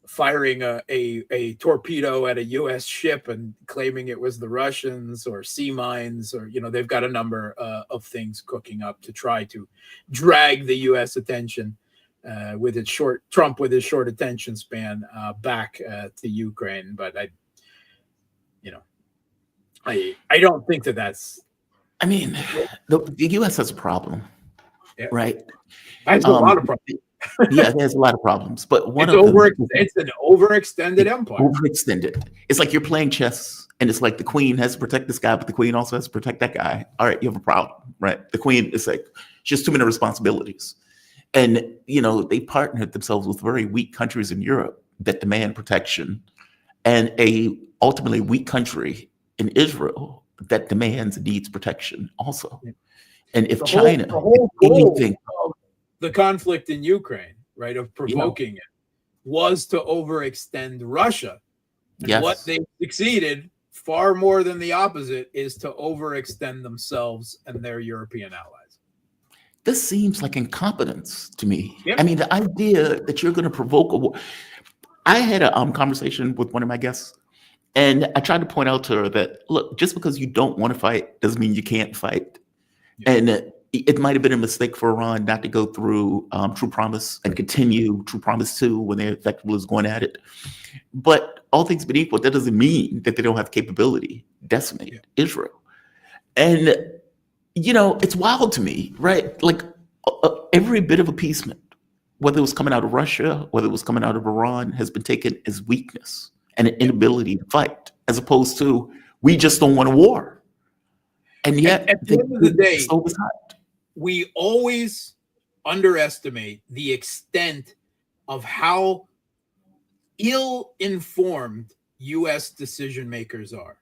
firing a torpedo at a U.S. ship and claiming it was the Russians, or sea mines, or they've got a number of things cooking up to try to drag the U.S. attention with its short attention span back to Ukraine. But I don't think that's. I mean, the U.S. has a problem, right? That's a lot of problems. Yeah, there's a lot of problems, but it's an overextended empire. Overextended. It's like you're playing chess, and it's like the queen has to protect this guy, but the queen also has to protect that guy. All right, you have a problem, right? The queen is like, she has too many responsibilities. And, they partnered themselves with very weak countries in Europe that demand protection, and ultimately weak country in Israel that demands and needs protection also. And if China, the whole goal of the conflict in Ukraine, right, of provoking it, was to overextend Russia. And what they succeeded, far more than the opposite, is to overextend themselves and their European allies. This seems like incompetence to me. Yep. I mean, the idea that you're going to provoke a war. I had a conversation with one of my guests, and I tried to point out to her that, look, just because you don't want to fight doesn't mean you can't fight. Yep. And it might have been a mistake for Iran not to go through True Promise and continue True Promise 2 when they effectively was going at it. But all things being equal, that doesn't mean that they don't have capability to decimate Israel. And it's wild to me, right? Like every bit of appeasement, whether it was coming out of Russia, whether it was coming out of Iran, has been taken as weakness and an inability to fight, as opposed to, we just don't want a war. And yet, at the end of the day, we always underestimate the extent of how ill-informed U.S. decision makers are.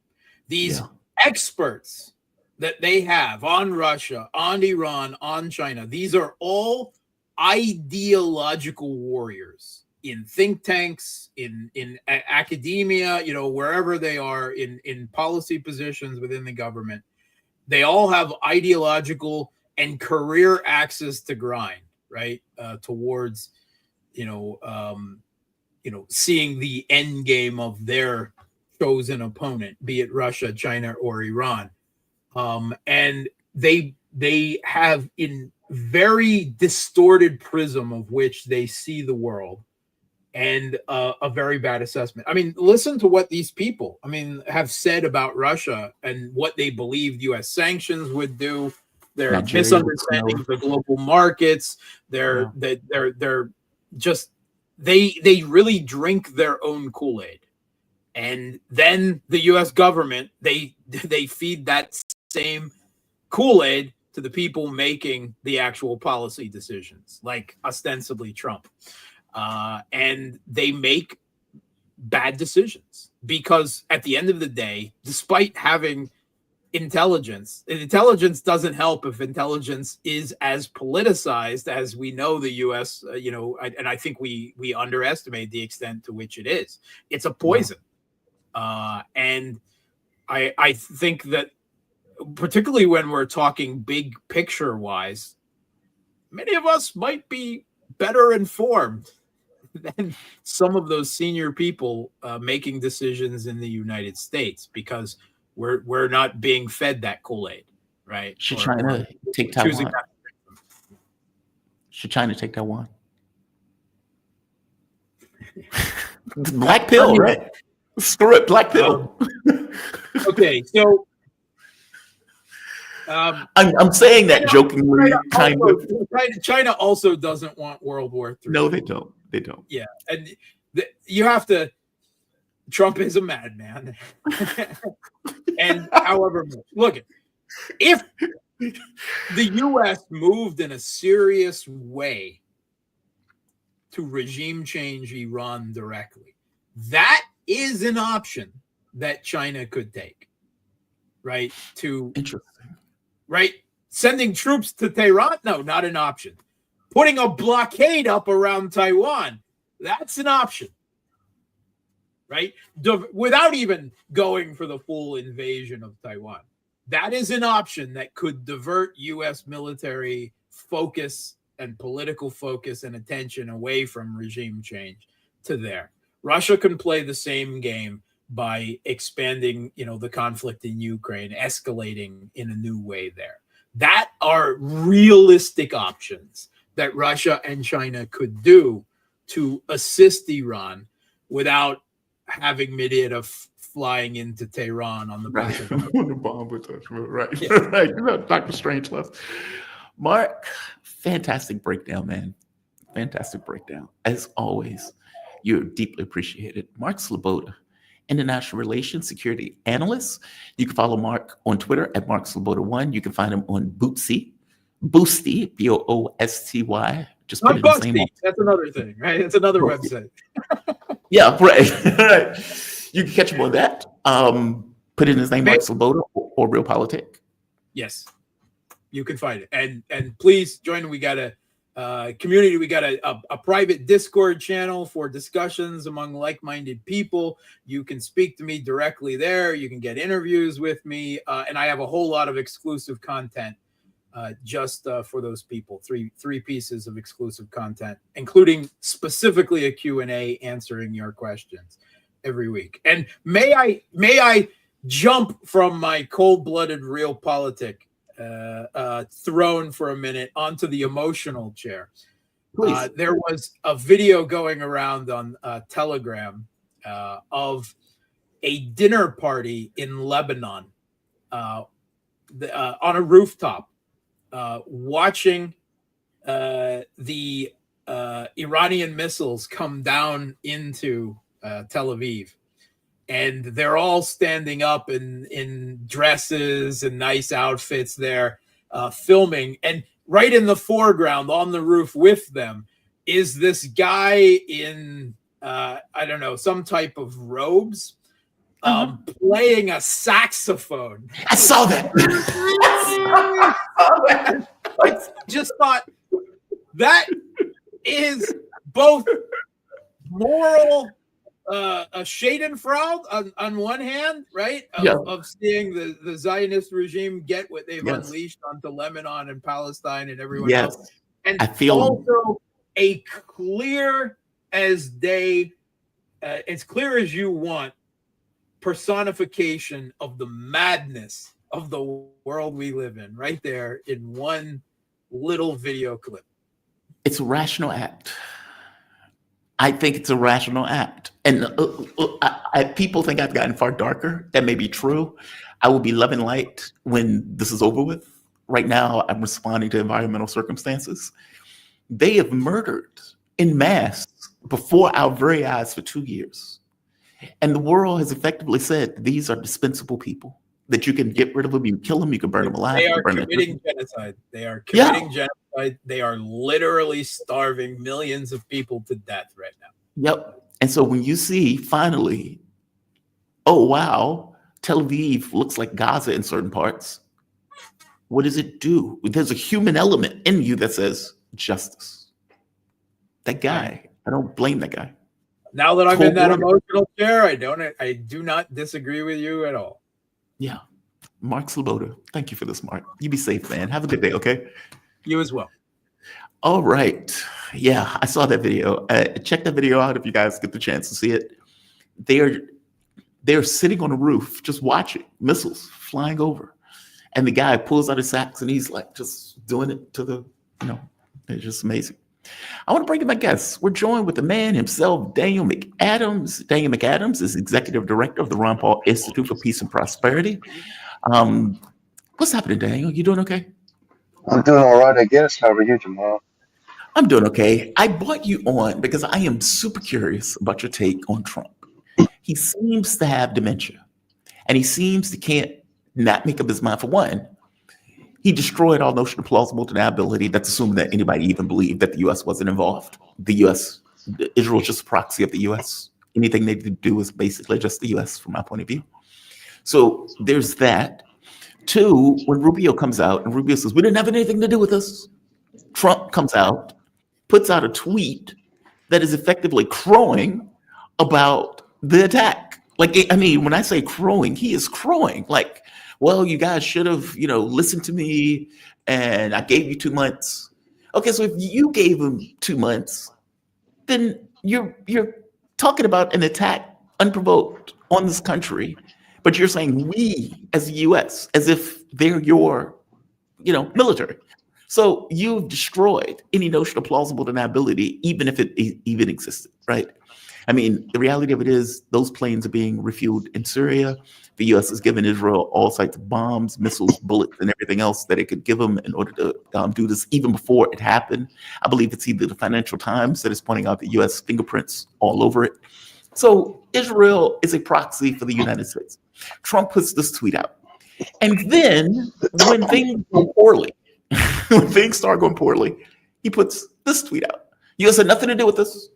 These experts that they have on Russia, on Iran, on China, these are all ideological warriors in think tanks, in academia, wherever they are, in policy positions within the government. They all have ideological and career axes to grind, right? Towards, seeing the end game of their chosen opponent, be it Russia, China, or Iran. And they have in very distorted prism of which they see the world, and a very bad assessment. I mean, listen to what these people, have said about Russia and what they believed U.S. sanctions would do. Their misunderstanding of the global markets. They're just they really drink their own Kool-Aid, and then the U.S. government they feed that same Kool-Aid to the people making the actual policy decisions, like ostensibly Trump. And they make bad decisions because at the end of the day, despite having intelligence doesn't help if intelligence is as politicized as we know the U.S., and I think we underestimate the extent to which it is. It's a poison. And I think that particularly when we're talking big picture wise, many of us might be better informed than some of those senior people making decisions in the United States, because we're not being fed that Kool-Aid, right? She's trying to take Taiwan. Should China take Taiwan? Black pill, right? Screw it, black pill. Okay, so I'm saying that jokingly, kind of. China also doesn't want World War III. No, they don't. They don't. Yeah, and you have to. Trump is a madman, and however, look, if the U.S. moved in a serious way to regime change Iran directly, that is an option that China could take, right? Interesting. Right? Sending troops to Tehran? No, not an option. Putting a blockade up around Taiwan? That's an option. Right? Without even going for the full invasion of Taiwan. That is an option that could divert U.S. military focus and political focus and attention away from regime change to there. Russia can play the same game by expanding, the conflict in Ukraine, escalating in a new way there. That are realistic options that Russia and China could do to assist Iran without having Medvedev flying into Tehran on the back of the bomb with us. Right. Yeah. Right. Dr. Strangelove. Mark, fantastic breakdown, man. Fantastic breakdown. As always, you're deeply appreciated. Mark Sleboda, International Relations Security Analyst. You can follow Mark on Twitter at Mark Sleboda1. You can find him on Boosty, Boosty, Boosty. Just put it in the same. That's another thing, right? It's another website. Yeah, right. You can catch him on that. Put in his name, Mark Sleboda, or Real Politic. Yes, you can find it. And please join. We got a community. We got a private Discord channel for discussions among like-minded people. You can speak to me directly there. You can get interviews with me, and I have a whole lot of exclusive content just for those people. Three pieces of exclusive content, including specifically a Q&A answering your questions every week. And may I jump from my cold-blooded Real Politic throne for a minute onto the emotional chair. There was a video going around on Telegram of a dinner party in Lebanon on a rooftop, watching the Iranian missiles come down into Tel Aviv. And they're all standing up in dresses and nice outfits there, filming. And right in the foreground on the roof with them is this guy in, some type of robes, playing a saxophone. I saw that. I just thought that is both moral, a schadenfreude on one hand, right? Of seeing the Zionist regime get what they've unleashed onto Lebanon and Palestine and everyone else. And I feel also a clear as day, as clear as you want, personification of the madness of the world we live in right there in one little video clip. It's a rational act. I think it's a rational act. And people think I've gotten far darker. That may be true. I will be loving light when this is over with. Right now, I'm responding to environmental circumstances. They have murdered en masse before our very eyes for 2 years. And the world has effectively said, these are dispensable people, that you can get rid of them, you can kill them, you can burn them alive. They are committing genocide. They are committing genocide. They are literally starving millions of people to death right now. Yep. And so when you see finally, oh, wow, Tel Aviv looks like Gaza in certain parts, what does it do? There's a human element in you that says justice. That guy, I don't blame that guy. Now that I'm in that emotional chair, I do not disagree with you at all. Yeah. Mark Sleboda, thank you for this, Mark. You be safe, man. Have a good day, okay? You as well. All right. Yeah, I saw that video. Check that video out if you guys get the chance to see it. They're sitting on a roof just watching missiles flying over. And the guy pulls out his sax and he's like just doing it to the, It's just amazing. I want to bring in my guests. We're joined with the man himself, Daniel McAdams. Daniel McAdams is executive director of the Ron Paul Institute for Peace and Prosperity. What's happening, Daniel? You doing okay? I'm doing all right, I guess. How are you, Jamal? I'm doing okay. I brought you on because I am super curious about your take on Trump. He seems to have dementia, and he seems to can't not make up his mind. For one, he destroyed all notion of plausible deniability. That's assuming that anybody even believed that the U.S. wasn't involved. Israel is just a proxy of the U.S. Anything they do is basically just the U.S. from my point of view. So there's that. Two, when Rubio comes out and Rubio says, we didn't have anything to do with this, Trump comes out, puts out a tweet that is effectively crowing about the attack. Like, I mean, when I say crowing, he is crowing. Like, well, you guys should have, listened to me, and I gave you 2 months. Okay, so if you gave him 2 months, then you're talking about an attack unprovoked on this country, but you're saying we as the U.S. as if they're your, military. So you've destroyed any notion of plausible deniability, even if it even existed, right? I mean, the reality of it is those planes are being refueled in Syria. The U.S. has given Israel all sorts of bombs, missiles, bullets, and everything else that it could give them in order to do this, even before it happened. I believe it's either the Financial Times that is pointing out the U.S. fingerprints all over it. So Israel is a proxy for the United States. Trump puts this tweet out. And then when things go poorly, when things start going poorly, he puts this tweet out. U.S. had nothing to do with this.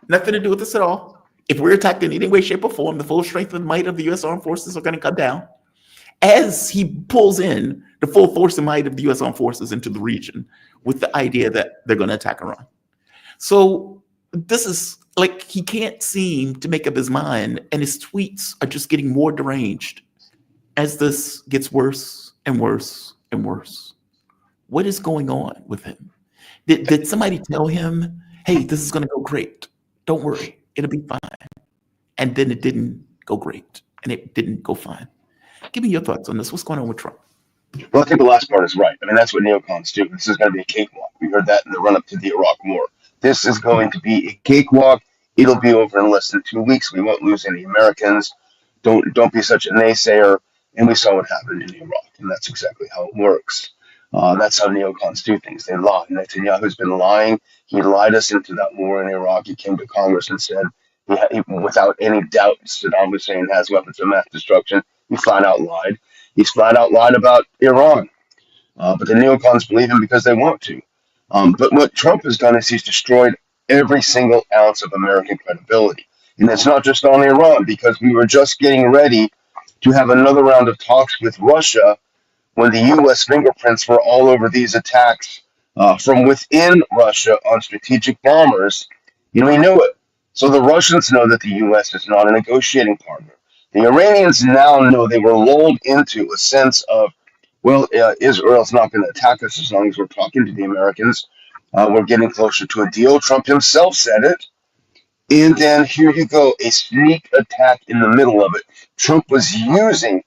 Nothing to do with this at all. If we're attacked in any way, shape, or form, the full strength and might of the U.S. Armed Forces are going to come down. As he pulls in the full force and might of the U.S. Armed Forces into the region with the idea that they're going to attack Iran. So this is like he can't seem to make up his mind, and his tweets are just getting more deranged as this gets worse and worse and worse. What is going on with him? Did somebody tell him, hey, this is going to go great? Don't worry, it'll be fine. And then it didn't go great, and it didn't go fine. Give me your thoughts on this. What's going on with Trump? Well, I think the last part is right. I mean, that's what neocons do. This is going to be a cakewalk. We heard that in the run-up to the Iraq War. This is going to be a cakewalk. It'll be over in less than 2 weeks. We won't lose any Americans. Don't be such a naysayer. And we saw what happened in Iraq, and that's exactly how it works. That's how neocons do things. They lie. Netanyahu's been lying. He lied us into that war in Iraq. He came to Congress and said, without any doubt, Saddam Hussein has weapons of mass destruction. He flat out lied. He's flat out lied about Iran. But the neocons believe him because they want to. But what Trump has done is he's destroyed every single ounce of American credibility. And it's not just on Iran, because we were just getting ready to have another round of talks with Russia when the U.S. fingerprints were all over these attacks from within Russia on strategic bombers. We knew it. So the Russians know that the U.S. is not a negotiating partner. The Iranians now know they were lulled into a sense of, well, Israel's not going to attack us as long as we're talking to the Americans. We're getting closer to a deal. Trump himself said it. And then here you go, a sneak attack in the middle of it. Trump was abusing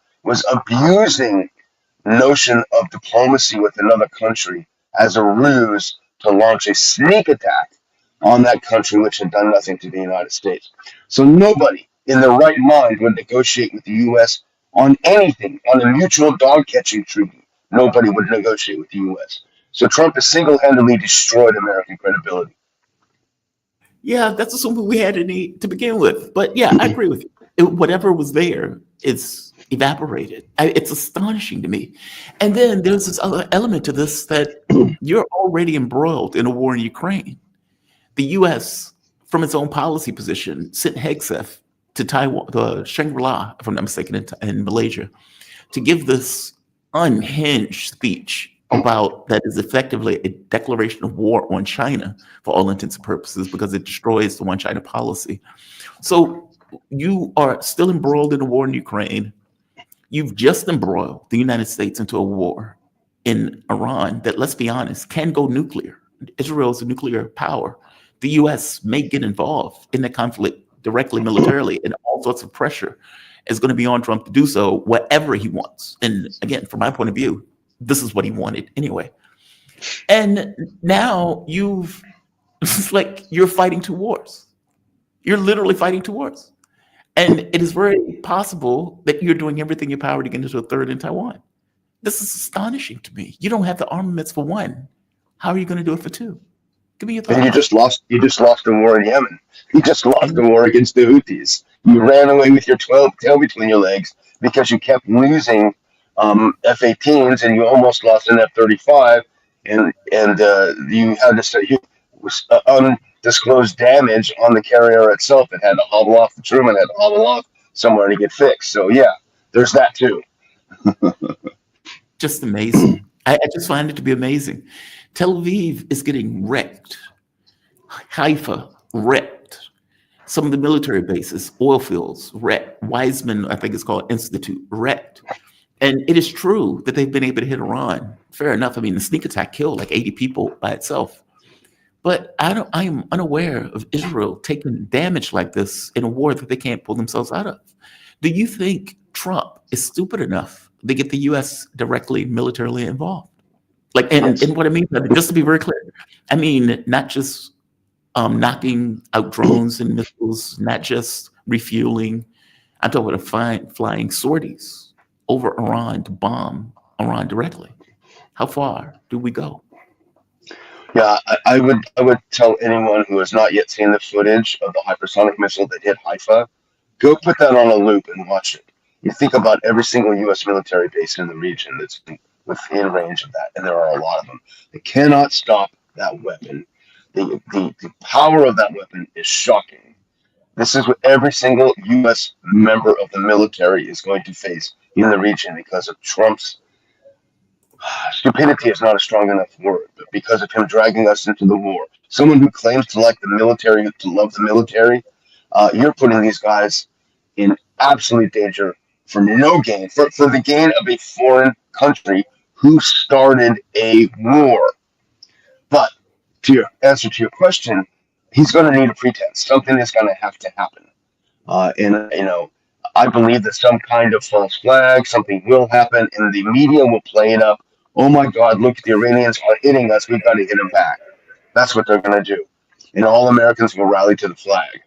notion of diplomacy with another country as a ruse to launch a sneak attack on that country which had done nothing to the United States. So nobody in their right mind would negotiate with the U.S. on anything, on a mutual dog-catching treaty. Nobody would negotiate with the U.S. So Trump has single-handedly destroyed American credibility. Yeah, that's assuming we had any to begin with. But yeah, I agree with you. Whatever was there is evaporated. It's astonishing to me. And then there's this other element to this that you're already embroiled in a war in Ukraine. The U.S., from its own policy position, sent Hegseth to Taiwan, the Shangri-La, if I'm not mistaken, in Malaysia, to give this unhinged speech about that is effectively a declaration of war on China for all intents and purposes, because it destroys the one China policy. So you are still embroiled in a war in Ukraine. You've just embroiled the United States into a war in Iran that, let's be honest, can go nuclear. Israel is a nuclear power. The U.S. may get involved in the conflict directly militarily, and all sorts of pressure is going to be on Trump to do so whatever he wants. And again, from my point of view, this is what he wanted anyway. And now it's like you're fighting two wars. You're literally fighting two wars. And it is very possible that you're doing everything in your power to get into a third in Taiwan. This is astonishing to me. You don't have the armaments for one. How are you going to do it for two? Give me your thoughts. And you just lost the war in Yemen. You just lost the war against the Houthis. You ran away with your tail between your legs because you kept losing F-18s, and you almost lost an F-35, and you had to undisclosed damage on the carrier itself. It had to hobble off. The Truman had to hobble off somewhere to get fixed. So yeah, there's that too. Just amazing. I just find it to be amazing. Tel Aviv is getting wrecked. Haifa, wrecked. Some of the military bases, oil fields, wrecked. Weisman, I think it's called Institute, wrecked. And it is true that they've been able to hit Iran. Fair enough. I mean, the sneak attack killed like 80 people by itself. But I am unaware of Israel taking damage like this in a war that they can't pull themselves out of. Do you think Trump is stupid enough to get the U.S. directly militarily involved? Like, and what I mean, just to be very clear, I mean, not just knocking out drones and missiles, not just refueling. I'm talking about flying sorties over Iran to bomb Iran directly. How far do we go? Yeah, I would tell anyone who has not yet seen the footage of the hypersonic missile that hit Haifa, go put that on a loop and watch it. You think about every single U.S. military base in the region that's within range of that, and there are a lot of them. They cannot stop that weapon. The power of that weapon is shocking. This is what every single U.S. member of the military is going to face in the region because of Trump's stupidity is not a strong enough word, but because of him dragging us into the war. Someone who claims to like the military, to love the military, you're putting these guys in absolute danger for no gain, for the gain of a foreign country who started a war. But to your answer to your question, he's going to need a pretense. Something is going to have to happen. I believe that some kind of false flag, something will happen, and the media will play it up. Oh my God, look, the Iranians are hitting us. We've got to hit them back. That's what they're going to do. And all Americans will rally to the flag.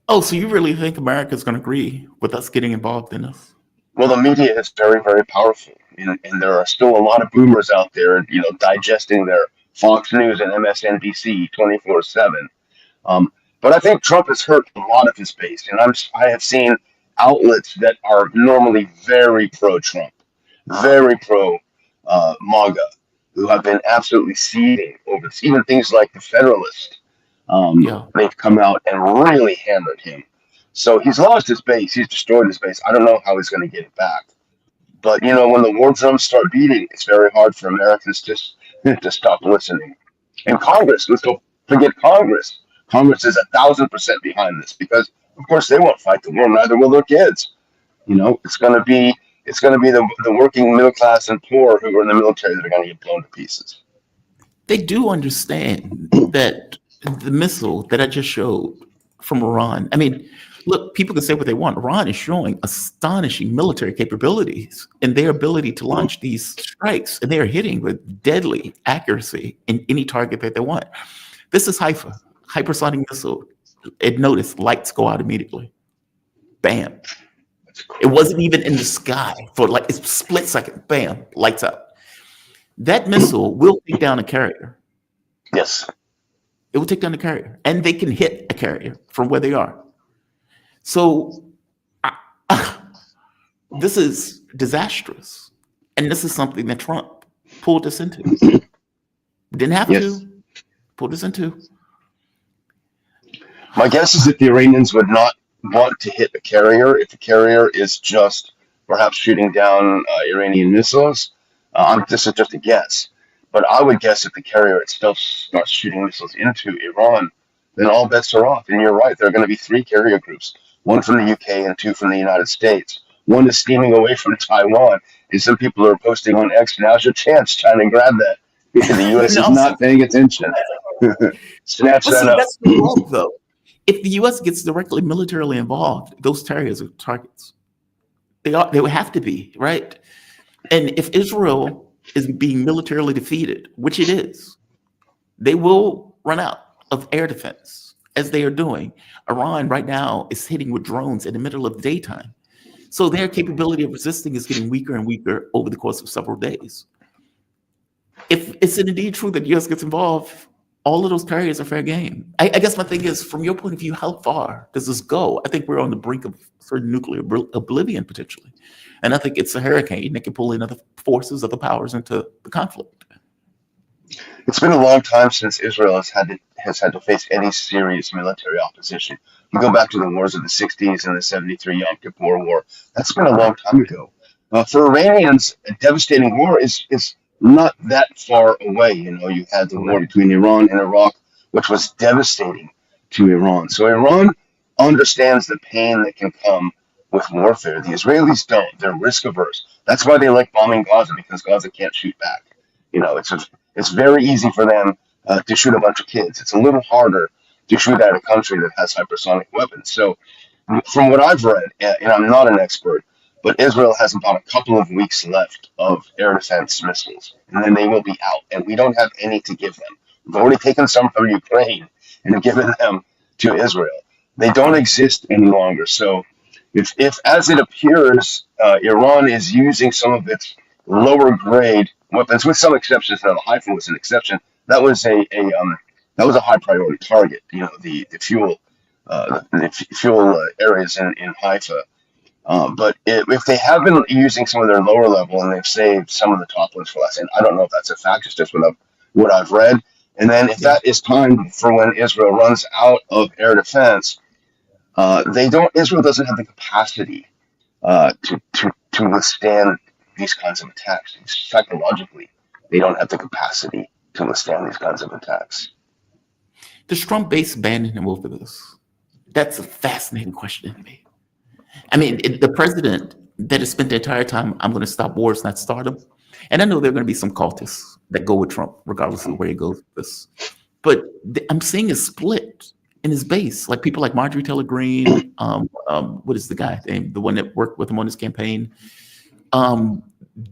Oh, so you really think America's going to agree with us getting involved in this? Well, the media is very, very powerful. And there are still a lot of boomers out there, digesting their Fox News and MSNBC 24/7. But I think Trump has hurt a lot of his base. And I have seen outlets that are normally very pro-Trump, very pro-MAGA, who have been absolutely seething over this. Even things like the Federalist, they've come out and really hammered him. So he's lost his base. He's destroyed his base. I don't know how he's going to get it back. But, when the war drums start beating, it's very hard for Americans to stop listening. And Congress, let's don't forget Congress. Congress is 1,000% behind this because, of course, they won't fight the war. Neither will their kids. It's going to be the working middle class and poor who are in the military that are going to get blown to pieces. They do understand that the missile that I just showed from Iran. I mean, look, people can say what they want. Iran is showing astonishing military capabilities in their ability to launch these strikes, and they are hitting with deadly accuracy in any target that they want. This is Haifa, hypersonic missile. Notice lights go out immediately. Bam. It wasn't even in the sky for like a split second. Bam, lights out. That missile will take down a carrier. Yes. It will take down the carrier, and they can hit a carrier from where they are. So this is disastrous, and this is something that Trump pulled us into. Didn't have to. Pulled us into. My guess is that the Iranians would not want to hit a carrier if the carrier is just perhaps shooting down Iranian missiles. This is just a guess. But I would guess if the carrier itself starts shooting missiles into Iran, then all bets are off. And you're right, there are going to be 3 carrier groups, 1 from the UK and 2 from the United States. 1 is steaming away from Taiwan, and some people are posting on X, now's your chance, trying to grab that. Because the U.S. is not paying attention. Snatch that up. That's the wrong, though. If the U.S. gets directly militarily involved, those carriers are targets. They would have to be, right? And if Israel is being militarily defeated, which it is, they will run out of air defense, as they are doing. Iran right now is hitting with drones in the middle of the daytime. So their capability of resisting is getting weaker and weaker over the course of several days. If it's indeed true that the U.S. gets involved, all of those carriers are fair game. I guess my thing is, from your point of view, how far does this go? I think we're on the brink of certain nuclear oblivion, potentially. And I think it's a hurricane that can pull in other forces, other powers into the conflict. It's been a long time since Israel has had to face any serious military opposition. You go back to the wars of the 60s and the 73 Yom Kippur War. That's been a long time ago. For Iranians, a devastating war is not that far away. You know, you had the war between Iran and Iraq, which was devastating to Iran. So Iran understands the pain that can come with warfare. The Israelis don't. They're risk averse. That's why they like bombing Gaza, because Gaza can't shoot back. You know, it's very easy for them to shoot a bunch of kids. It's a little harder to shoot at a country that has hypersonic weapons. So from what I've read, and I'm not an expert, but Israel has about a couple of weeks left of air defense missiles, and then they will be out, and we don't have any to give them. We've already taken some from Ukraine and given them to Israel. They don't exist any longer. So if as it appears, Iran is using some of its lower grade weapons, with some exceptions. Now the Haifa was an exception. That was a high priority target. You know, the fuel areas in Haifa. But if they have been using some of their lower level and they've saved some of the top ones for last, and I don't know if that's a fact, it's just what I've read. And then if that is timed for when Israel runs out of air defense, Israel doesn't have the capacity to withstand these kinds of attacks. Psychologically, they don't have the capacity to withstand these kinds of attacks. Does Trump base abandoning him over this? That's a fascinating question to me. I mean, the president that has spent the entire time, I'm going to stop wars, not start them. And I know there are going to be some cultists that go with Trump, regardless of where he goes with this. But I'm seeing a split in his base, like people like Marjorie Taylor Greene. What is the guy name? The one that worked with him on his campaign.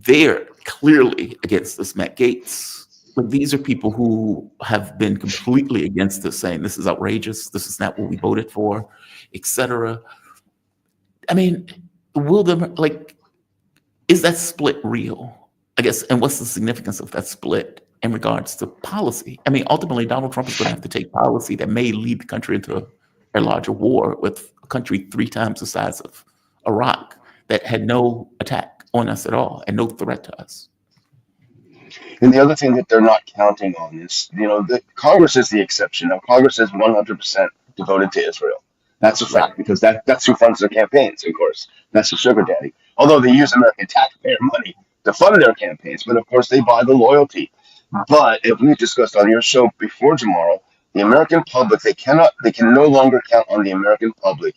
They're clearly against this. Matt Gaetz. Like, these are people who have been completely against this, saying this is outrageous. This is not what we voted for, etc. I mean, is that split real? I guess, and what's the significance of that split in regards to policy? I mean, ultimately, Donald Trump is going to have to take policy that may lead the country into a larger war with a country 3 times the size of Iraq that had no attack on us at all and no threat to us. And the other thing that they're not counting on is, the Congress is the exception. Now, Congress is 100% devoted to Israel. That's a fact, because that's who funds their campaigns, of course. That's the sugar daddy. Although they use American taxpayer money to fund their campaigns, but of course they buy the loyalty. But if we discussed on your show before tomorrow, the American public, they can no longer count on the American public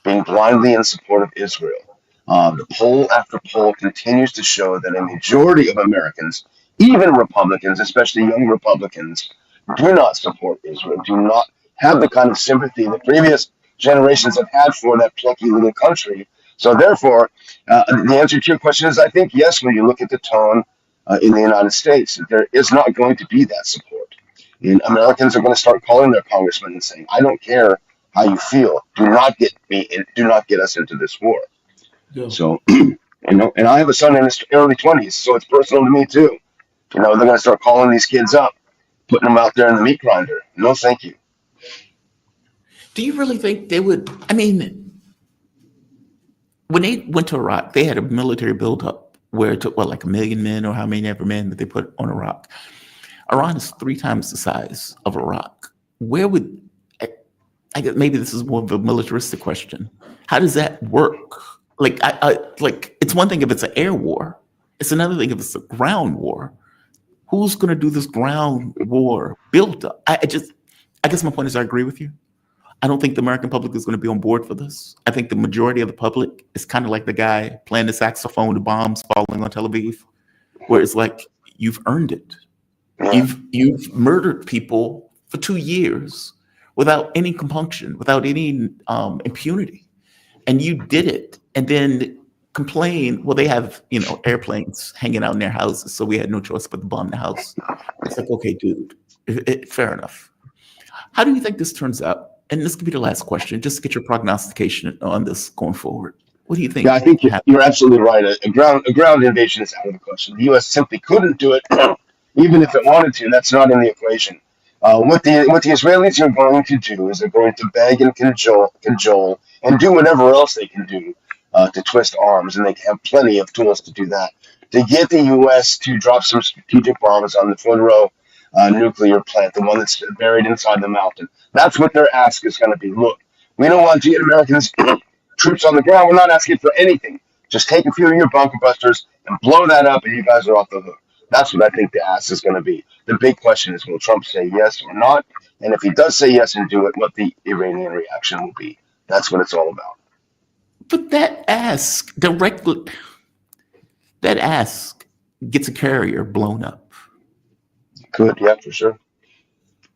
being blindly in support of Israel. The poll after poll continues to show that a majority of Americans, even Republicans, especially young Republicans, do not support Israel, do not have the kind of sympathy that previous generations have had for that plucky little country. So therefore, the answer to your question is, I think, yes, when you look at the tone in the United States, there is not going to be that support. And Americans are going to start calling their congressmen and saying, I don't care how you feel. Do not get us into this war. Yeah. So, and I have a son in his early 20s, so it's personal to me too. They're going to start calling these kids up, putting them out there in the meat grinder. No, thank you. Do you really think they would? I mean, when they went to Iraq, they had a military buildup where it took, like 1 million men or how many ever men that they put on Iraq. Iran is 3 times the size of Iraq. Where would, I guess maybe this is more of a militaristic question. How does that work? Like, it's one thing if it's an air war. It's another thing if it's a ground war. Who's going to do this ground war build-up? I guess my point is I agree with you. I don't think the American public is going to be on board for this. I think the majority of the public is kind of like the guy playing the saxophone, the bombs falling on Tel Aviv, where it's like, you've earned it. You've murdered people for 2 years without any compunction, without any impunity. And you did it. And then complain, well, they have, airplanes hanging out in their houses, so we had no choice but to bomb the house. It's like, okay, dude, fair enough. How do you think this turns out? And this could be the last question, just to get your prognostication on this going forward. What do you think? Yeah, I think you're absolutely right. A ground invasion is out of the question. The U.S. simply couldn't do it, even if it wanted to. That's not in the equation. What the Israelis are going to do is they're going to beg and cajole and do whatever else they can do to twist arms, and they have plenty of tools to do that. To get the U.S. to drop some strategic bombs on the Fordow nuclear plant, the one that's buried inside the mountain. That's what their ask is going to be. Look, we don't want to get Americans troops on the ground. We're not asking for anything. Just take a few of your bunker busters and blow that up, and you guys are off the hook. That's what I think the ask is going to be. The big question is, will Trump say yes or not? And if he does say yes and do it, what the Iranian reaction will be. That's what it's all about. But that ask gets a carrier blown up. Could, yeah, for sure.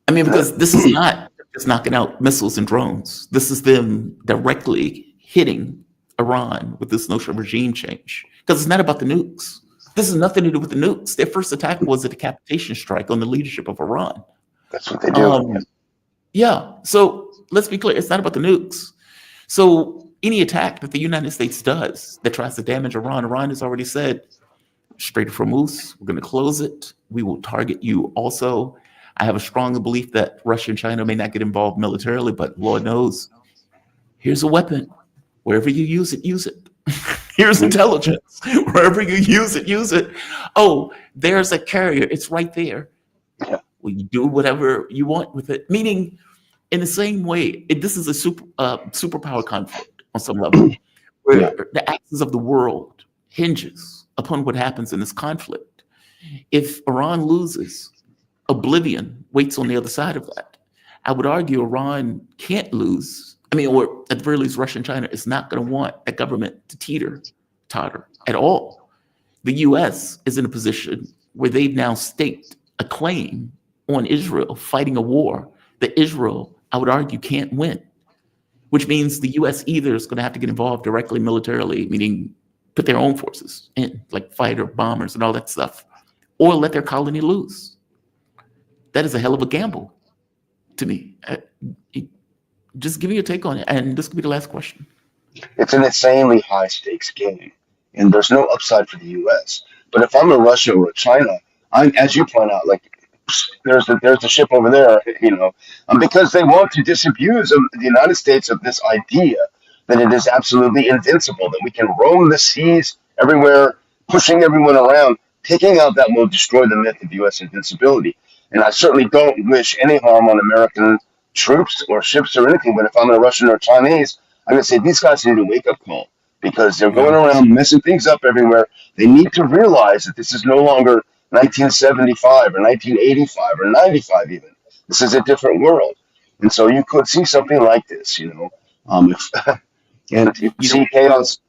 I mean, because this is not just knocking out missiles and drones. This is them directly hitting Iran with this notion of regime change. Because it's not about the nukes. This has nothing to do with the nukes. Their first attack was a decapitation strike on the leadership of Iran. That's what they do. Yeah. So let's be clear. It's not about the nukes. So any attack that the United States does that tries to damage Iran, Iran has already said, straight from Moose, we're going to close it. We will target you also. I have a strong belief that Russia and China may not get involved militarily, but Lord knows, here's a weapon. Wherever you use it, use it. Here's intelligence. Wherever you use it, use it. Oh, there's a carrier. It's right there. Yeah. Well, you do whatever you want with it. Meaning, in the same way, this is a superpower conflict on some level, where the axis of the world hinges upon what happens in this conflict. If Iran loses, oblivion waits on the other side of that. I would argue Iran can't lose. I mean, or at the very least, Russia and China is not going to want that government to totter at all. The U.S. is in a position where they've now staked a claim on Israel, fighting a war that Israel, I would argue, can't win, which means the U.S. either is going to have to get involved directly militarily, meaning put their own forces in, like fighter bombers and all that stuff, or let their colony lose. That is a hell of a gamble to me. Just give me your take on it, and this could be the last question. It's an insanely high stakes game, and there's no upside for the U.S. But if I'm a Russia or a China, as you point out, like there's the ship over there, because they want to disabuse the United States of this idea that it is absolutely invincible, that we can roam the seas everywhere, pushing everyone around. Taking out that will destroy the myth of U.S. invincibility. And I certainly don't wish any harm on American troops or ships or anything, but if I'm a Russian or Chinese, I'm going to say these guys need a wake-up call because they're going around messing things up everywhere. They need to realize that this is no longer 1975 or 1985 or 95 even. This is a different world. And so you could see something like this, and you see chaos.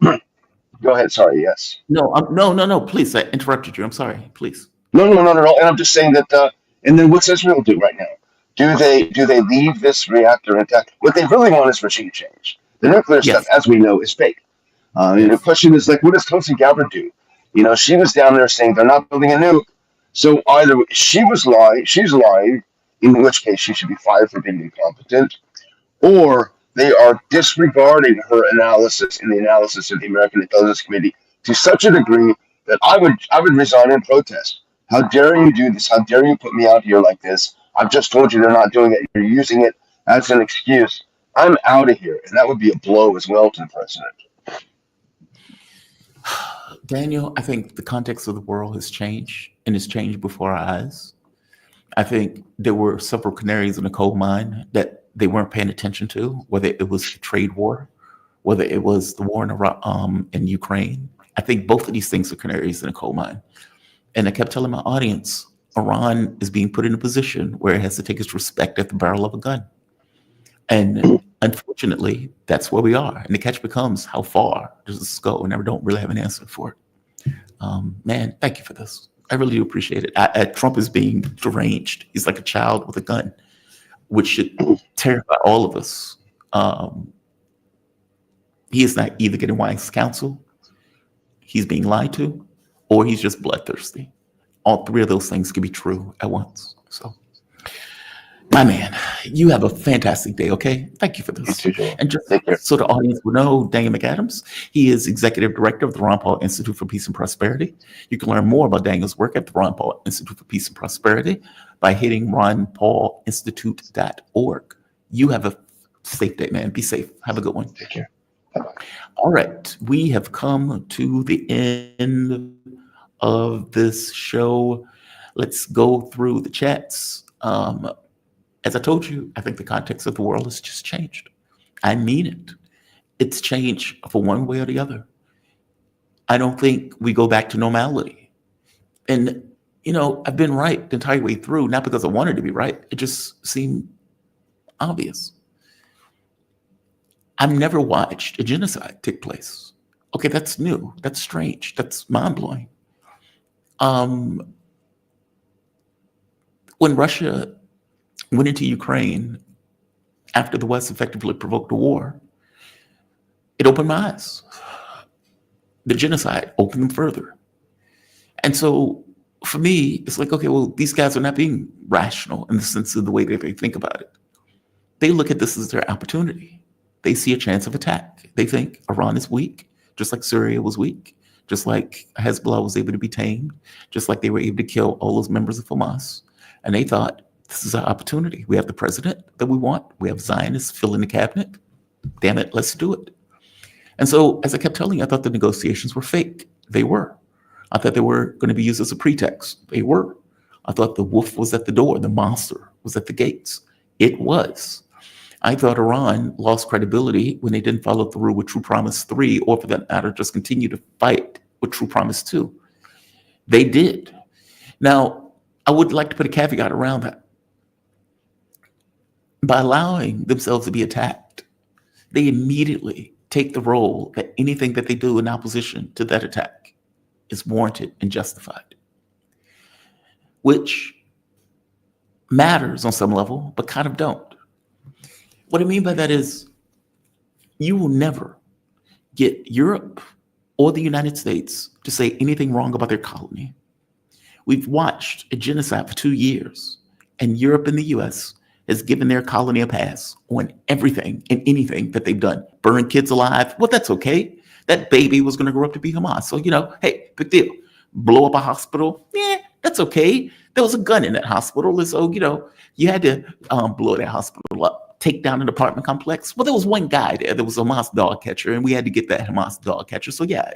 Go ahead. Sorry. Yes. No. Please, I interrupted you. I'm sorry. Please. No, not at all. And I'm just saying that. And then what's Israel do right now? Do they leave this reactor intact? What they really want is regime change. The nuclear stuff, as we know, is fake. And the question is like, what does Tulsi Gabbard do? She was down there saying they're not building a nuke. So either she's lying, in which case she should be fired for being incompetent, or they are disregarding her analysis and the analysis of the American Intelligence Committee to such a degree that I would resign in protest. How dare you do this? How dare you put me out here like this? I've just told you they're not doing it. You're using it as an excuse. I'm out of here. And that would be a blow as well to the president. Daniel, I think the context of the world has changed, and it's changed before our eyes. I think there were several canaries in the coal mine that they weren't paying attention to, whether it was the trade war, whether it was the war in Iraq, in Ukraine. I think both of these things are canaries in the coal mine. And I kept telling my audience, Iran is being put in a position where it has to take its respect at the barrel of a gun. And unfortunately, that's where we are. And the catch becomes, how far does this go? And I don't really have an answer for it. Man, thank you for this. I really do appreciate it. Trump is being deranged. He's like a child with a gun, which should terrify all of us. He is not either getting wise counsel he's being lied to, or he's just bloodthirsty. All three of those things can be true at once. So, my man, you have a fantastic day, okay? Thank you for You this. too, Joel. And just Take care. so the audience will know, Daniel McAdams, he is Executive Director of the Ron Paul Institute for Peace and Prosperity. You can learn more about Daniel's work at the Ron Paul Institute for Peace and Prosperity by hitting ronpaulinstitute.org. You have a safe day, man. Be safe. Have a good one. Take care. All right. We have come to the end of this show. Let's go through the chats. As I told you, I think the context of the world has just changed. I mean it. It's changed for one way or the other. I don't think we go back to normality. And, you know, I've been right the entire way through, not because I wanted to be right. It just seemed obvious. I've never watched a genocide take place. Okay, that's new. That's strange. That's mind-blowing. When Russia went into Ukraine after the West effectively provoked a war, it opened my eyes. The genocide opened them further. And so for me, it's like, okay, well, these guys are not being rational in the sense of the way that they think about it. They look at this as their opportunity. They see a chance of attack. They think Iran is weak, just like Syria was weak, just like Hezbollah was able to be tamed, just like they were able to kill all those members of Hamas. And they thought, this is our opportunity. We have the president that we want. We have Zionists filling the cabinet. Damn it, let's do it. And so, as I kept telling you, I thought the negotiations were fake. They were. I thought they were going to be used as a pretext. They were. I thought the wolf was at the door. The monster was at the gates. It was. I thought Iran lost credibility when they didn't follow through with True Promise 3, or for that matter, just continue to fight with True Promise 2. They did. Now, I would like to put a caveat around that. By allowing themselves to be attacked, they immediately take the role that anything that they do in opposition to that attack is warranted and justified, which matters on some level, but kind of don't. What I mean by that is you will never get Europe or the United States to say anything wrong about their colony. We've watched a genocide for 2 years, and Europe and the US has given their colony a pass on everything and anything that they've done. Burn kids alive, well, that's okay. That baby was going to grow up to be Hamas. So, you know, hey, big deal. Blow up a hospital, yeah, that's okay. There was a gun in that hospital, and so, you know, you had to blow that hospital up, take down an apartment complex. Well, there was one guy there. There was a Hamas dog catcher, and we had to get that Hamas dog catcher. So, yeah,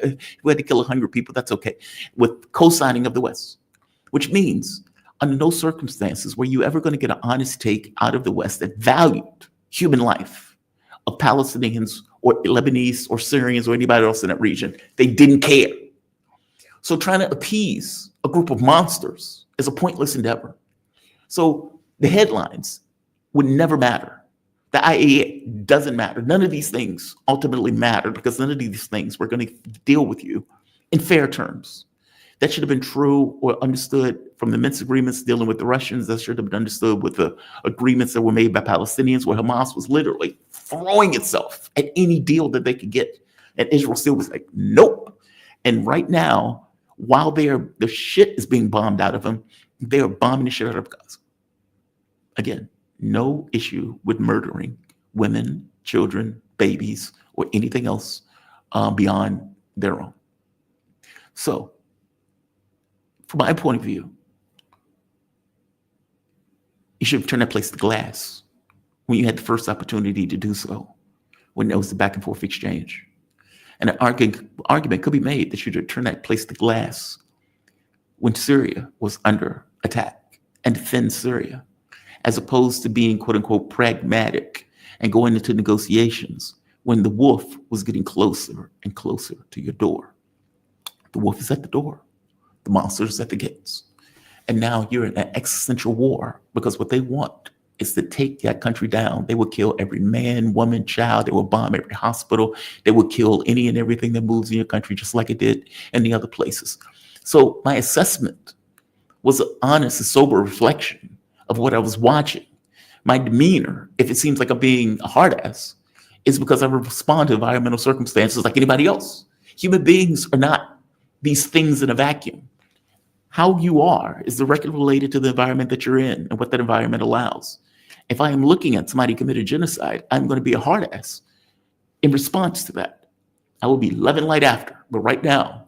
we had to kill 100 people. That's okay. With co-signing of the West, which means under no circumstances were you ever going to get an honest take out of the West that valued human life of Palestinians or Lebanese or Syrians or anybody else in that region. They didn't care. So trying to appease a group of monsters is a pointless endeavor. So the headlines would never matter. The IAEA doesn't matter. None of these things ultimately matter because none of these things were going to deal with you in fair terms. That should have been true or understood from the Minsk agreements dealing with the Russians. That should have been understood with the agreements that were made by Palestinians, where Hamas was literally throwing itself at any deal that they could get. And Israel still was like, nope. And right now, while the shit is being bombed out of them, they are bombing the shit out of Gaza. Again, no issue with murdering women, children, babies, or anything else beyond their own. So, from my point of view, you should have turned that place to glass when you had the first opportunity to do so, when there was the back and forth exchange. And an argument could be made that you should turn that place to glass when Syria was under attack and defend Syria, as opposed to being, quote unquote, pragmatic and going into negotiations when the wolf was getting closer and closer to your door. The wolf is at the door. The monsters at the gates. And now you're in an existential war because what they want is to take that country down. They will kill every man, woman, child. They will bomb every hospital. They will kill any and everything that moves in your country, just like it did in the other places. So my assessment was an honest and sober reflection of what I was watching. My demeanor, if it seems like I'm being a hard ass, is because I respond to environmental circumstances like anybody else. Human beings are not these things in a vacuum. How you are is directly related to the environment that you're in and what that environment allows. If I am looking at somebody committed genocide, I'm going to be a hard ass in response to that. I will be love and light after. But right now,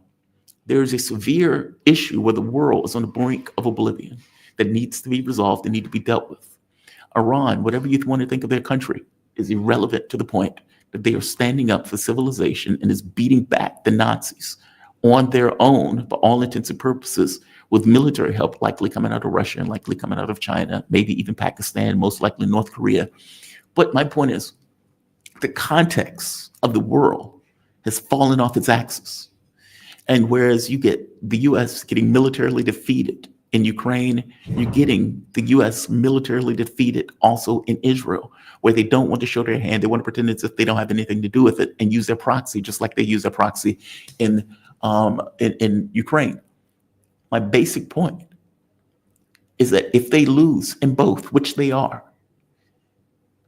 there is a severe issue where the world is on the brink of oblivion that needs to be resolved and need to be dealt with. Iran, whatever you want to think of their country, is irrelevant to the point that they are standing up for civilization and is beating back the Nazis on their own, for all intents and purposes, with military help likely coming out of Russia and likely coming out of China, maybe even Pakistan, most likely North Korea. But my point is, the context of the world has fallen off its axis. And whereas you get the US getting militarily defeated in Ukraine, you're getting the US militarily defeated also in Israel, where they don't want to show their hand. They want to pretend as if they don't have anything to do with it and use their proxy, just like they use their proxy in Ukraine. My basic point is that if they lose in both, which they are,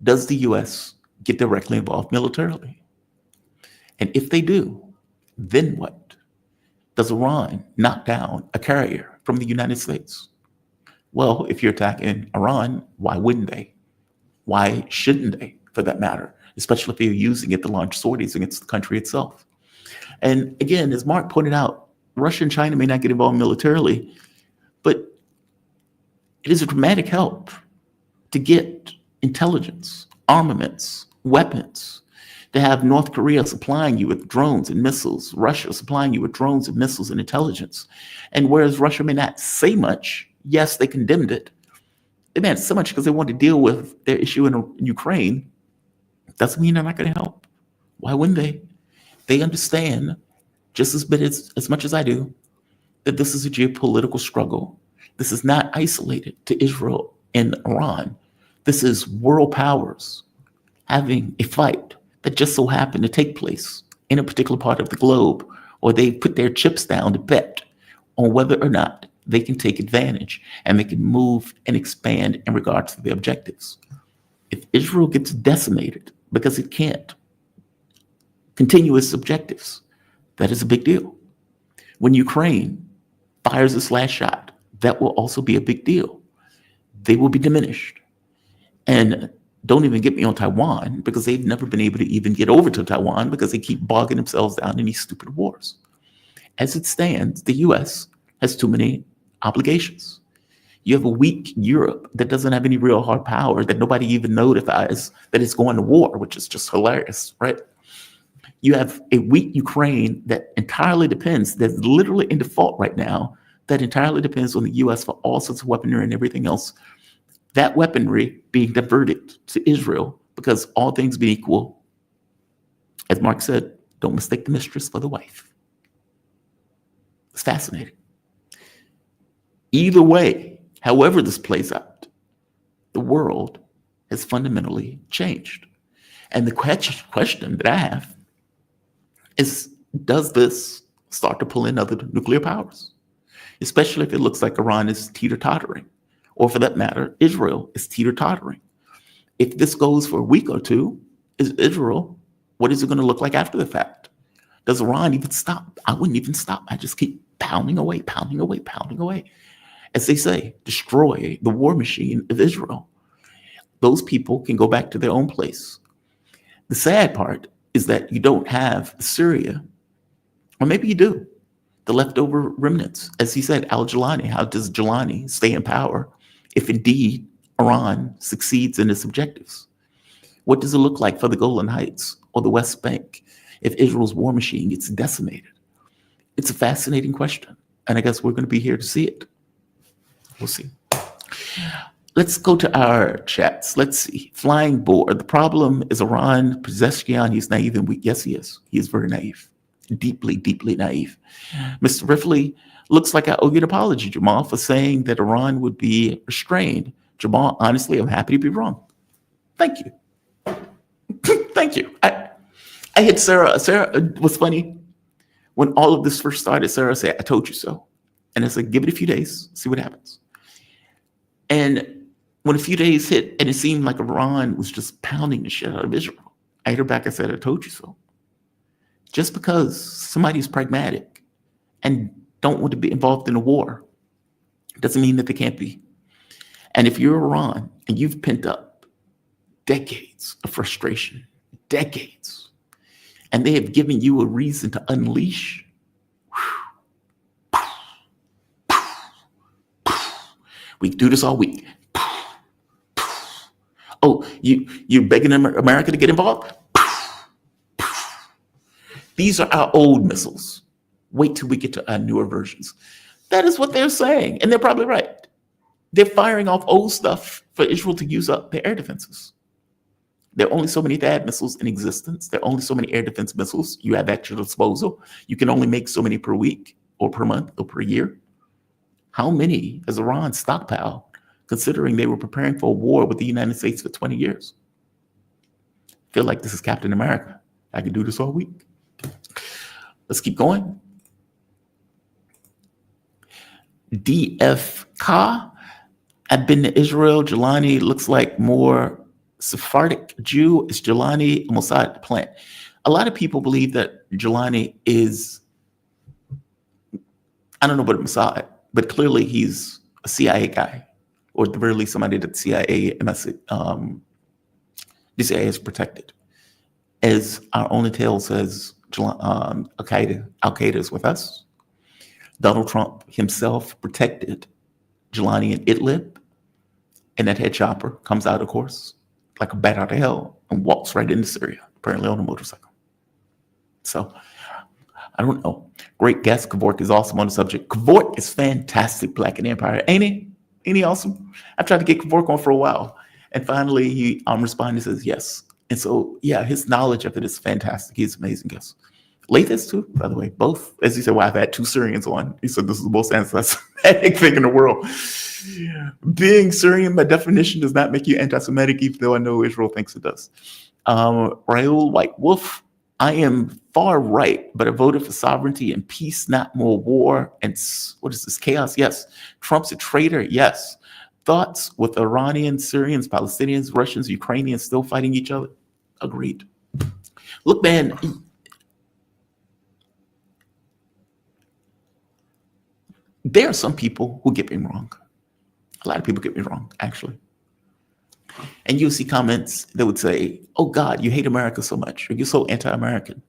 does the US get directly involved militarily? And if they do, then what? Does Iran knock down a carrier from the United States? Well, if you're attacking Iran, why wouldn't they? Why shouldn't they, for that matter? Especially if you're using it to launch sorties against the country itself. And again, as Mark pointed out, Russia and China may not get involved militarily, but it is a dramatic help to get intelligence, armaments, weapons, to have North Korea supplying you with drones and missiles, Russia supplying you with drones and missiles and intelligence. And whereas Russia may not say much, yes, they condemned it. They meant so much because they want to deal with their issue in Ukraine. Doesn't mean they're not going to help. Why wouldn't they? They understand just as much as I do that this is a geopolitical struggle. This is not isolated to Israel and Iran. This is world powers having a fight that just so happened to take place in a particular part of the globe, or they put their chips down to bet on whether or not they can take advantage and they can move and expand in regards to their objectives. If Israel gets decimated because it can't continue its objectives, that is a big deal. When Ukraine fires its last shot, that will also be a big deal. They will be diminished. And don't even get me on Taiwan, because they've never been able to even get over to Taiwan because they keep bogging themselves down in these stupid wars. As it stands, the US has too many obligations. You have a weak Europe that doesn't have any real hard power, that nobody even notifies that it's going to war, which is just hilarious, right? You have a weak Ukraine that entirely depends, that's literally in default right now, that entirely depends on the US for all sorts of weaponry and everything else. That weaponry being diverted to Israel because all things being equal, as Mark said, don't mistake the mistress for the wife. It's fascinating. Either way, however this plays out, the world has fundamentally changed. And the question that I have is, does this start to pull in other nuclear powers? Especially if it looks like Iran is teeter-tottering, or for that matter, Israel is teeter-tottering. If this goes for a week or two, is Israel, what is it going to look like after the fact? Does Iran even stop? I wouldn't even stop. I just keep pounding away, pounding away, pounding away. As they say, destroy the war machine of Israel. Those people can go back to their own place. The sad part is that you don't have Syria, or maybe you do, the leftover remnants. As he said, al-Jilani, how does Jilani stay in power if indeed Iran succeeds in its objectives? What does it look like for the Golan Heights or the West Bank if Israel's war machine gets decimated? It's a fascinating question, and I guess we're going to be here to see it. We'll see. Let's go to our chats. Let's see. Flying Board. The problem is Iran Pezeskian. He's naive and weak. Yes, he is. He is very naive. Deeply, deeply naive. Mr. Rifley, looks like I owe you an apology, Jamal, for saying that Iran would be restrained. Jamal, honestly, I'm happy to be wrong. Thank you. Thank you. I had Sarah. Sarah was funny. When all of this first started, Sarah said, I told you so. And I said, give it a few days, see what happens. And when a few days hit and it seemed like Iran was just pounding the shit out of Israel, I hit her back and said, I told you so. Just because somebody's pragmatic and don't want to be involved in a war. Doesn't mean that they can't be. And if you're Iran and you've pent up decades of frustration, decades, and they have given you a reason to unleash, we do this all week. Oh, you're begging America to get involved? These are our old missiles. Wait till we get to our newer versions. That is what they're saying, and they're probably right. They're firing off old stuff for Israel to use up their air defenses. There are only so many THAAD missiles in existence. There are only so many air defense missiles you have at your disposal. You can only make so many per week or per month or per year. How many has Iran stockpiled, considering they were preparing for a war with the United States for 20 years? I feel like this is Captain America. I can do this all week. Let's keep going. DFK. I've been to Israel. Jelani looks like more Sephardic Jew. Is Jelani a Mossad plant? A lot of people believe that Jelani is, I don't know about Mossad, but clearly he's a CIA guy, or at the very least somebody that the CIA is protected. As our own tale says, Al-Qaeda is with us. Donald Trump himself protected Jelani in Idlib, and that head chopper comes out, of course, like a bat out of hell and walks right into Syria, apparently on a motorcycle. So, I don't know. Great guest. Kevork is awesome on the subject. Kevork is fantastic, Black and Empire. Ain't he? Ain't he awesome? I've tried to get Kevork on for a while, and finally he responded and says yes. And so, yeah, his knowledge of it is fantastic. He's an amazing guest. Laith is too, by the way. Both, as he said, well, I've had 2 Syrians on. He said this is the most anti-Semitic thing in the world. Being Syrian, by definition, does not make you anti-Semitic, even though I know Israel thinks it does. Raoul White Wolf, I am far right, but I voted for sovereignty and peace, not more war. And what is this, chaos? Yes. Trump's a traitor? Yes. Thoughts with Iranians, Syrians, Palestinians, Russians, Ukrainians still fighting each other? Agreed. Look, man, there are some people who get me wrong. A lot of people get me wrong, actually. And you'll see comments that would say, oh God, you hate America so much, or you're so anti-American.